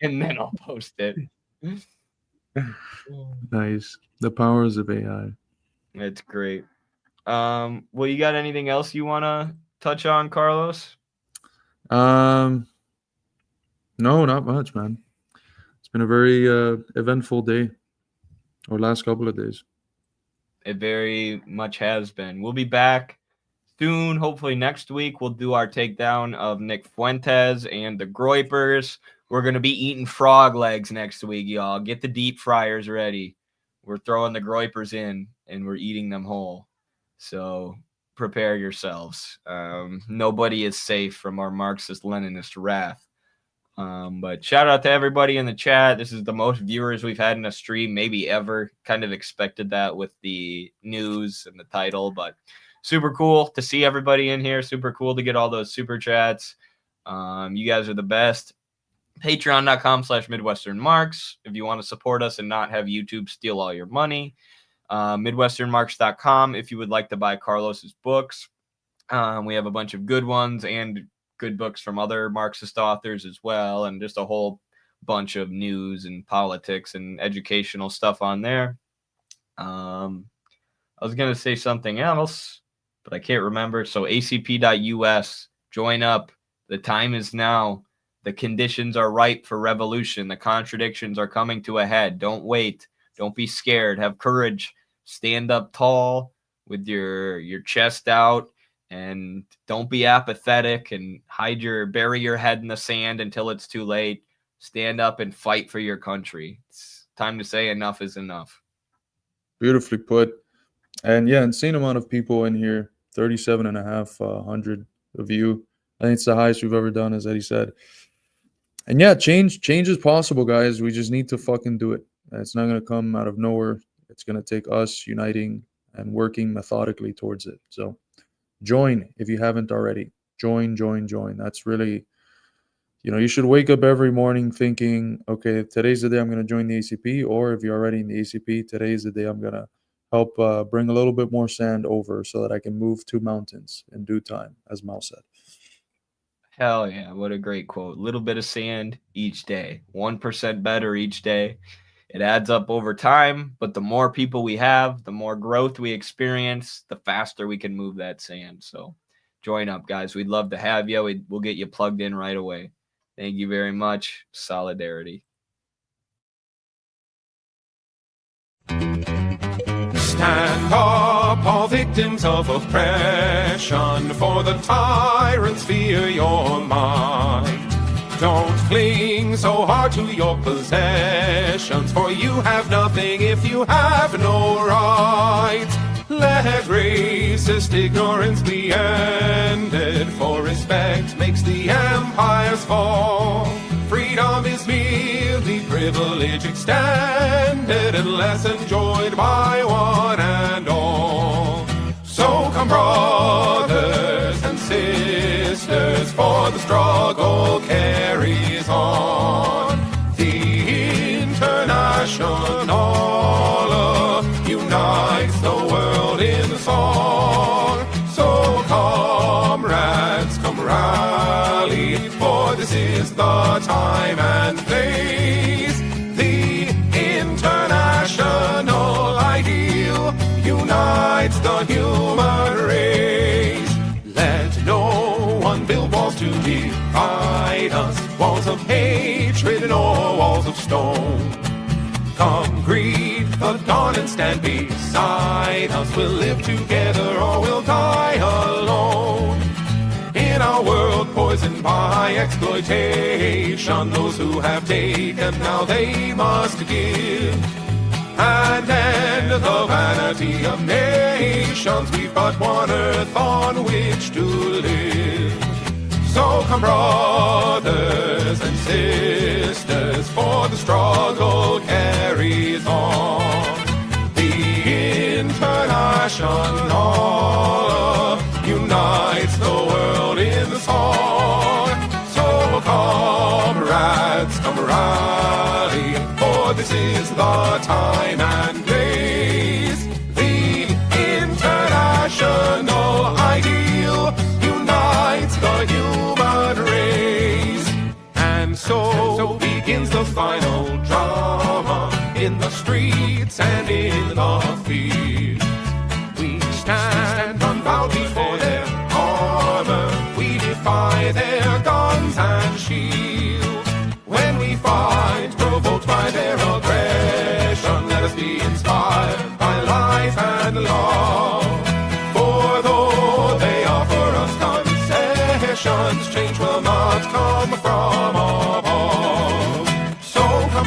and then I'll post it. Nice. The powers of AI. It's great. Well, you got anything else you want to touch on, Carlos? No, not much, man. It's been a very eventful day, or last couple of days. It very much has been. We'll be back soon. Hopefully next week we'll do our takedown of Nick Fuentes and the Groypers. We're going to be eating frog legs next week, y'all. Get the deep fryers ready. We're throwing the Groypers in and we're eating them whole. So prepare yourselves. Nobody is safe from our Marxist-Leninist wrath. But shout out to everybody in the chat. This is the most viewers we've had in a stream maybe ever. Kind of expected that with the news and the title, but super cool to see everybody in here. Super cool to get all those super chats. You guys are the best. Patreon.com/MidwesternMarks if you want to support us and not have YouTube steal all your money. MidwesternMarks.com if you would like to buy Carlos's books. We have a bunch of good ones and good books from other Marxist authors as well, and just a whole bunch of news and politics and educational stuff on there. I was going to say something else, but I can't remember. So acp.us, join up. The time is now. The conditions are ripe for revolution. The contradictions are coming to a head. Don't wait. Don't be scared. Have courage. Stand up tall with your chest out. And don't be apathetic and bury your head in the sand until it's too late. Stand up and fight for your country. It's time to say enough is enough. Beautifully put. And yeah, insane amount of people in here. 37,500 of you. I think it's the highest we've ever done, as Eddie said. And yeah, change is possible, guys. We just need to fucking do it. It's not going to come out of nowhere. It's going to take us uniting and working methodically towards it. So join if you haven't already. Join. That's really, you should wake up every morning thinking, okay, today's the day I'm going to join the ACP. Or if you're already in the ACP, today's the day I'm going to help bring a little bit more sand over so that I can move 2 mountains in due time, as Mao said. Hell yeah, what a great quote. Little bit of sand each day, 1% better each day. It adds up over time, but the more people we have, the more growth we experience, the faster we can move that sand. So join up, guys. We'd love to have you. We'll get you plugged in right away. Thank you very much. Solidarity. Stand up, all victims of oppression, for the tyrants fear your might. Don't cling so hard to your possessions, for you have nothing if you have no rights. Let racist ignorance be ended, for respect makes the empires fall. Freedom is merely privilege extended, unless enjoyed by one and all. So come, brothers and sisters, for the struggle carries on. The International unites the world in song. So comrades, come rally, for this is the time and place. The international ideal unites the human race. Let no one build walls to divide us, walls of hatred nor walls of stone. Come greet the dawn and stand beside us. We'll live together or we'll die alone. In our world poisoned by exploitation, those who have taken, now they must give. And end the vanity of nations. We've but one earth on which to live. So come, brothers and sisters, for the struggle carries on. The International unites the world in the song. So comrades, come rally, for this is the time and place. The international ideal unites the human race. And so begins the final drama, in the streets and in the fields. We stand unbowed before their armor, we defy their guns and shields. When we fight, provoked by their aggression, let us be inspired by life and love. For though they offer us concessions, change will not come from above. So come,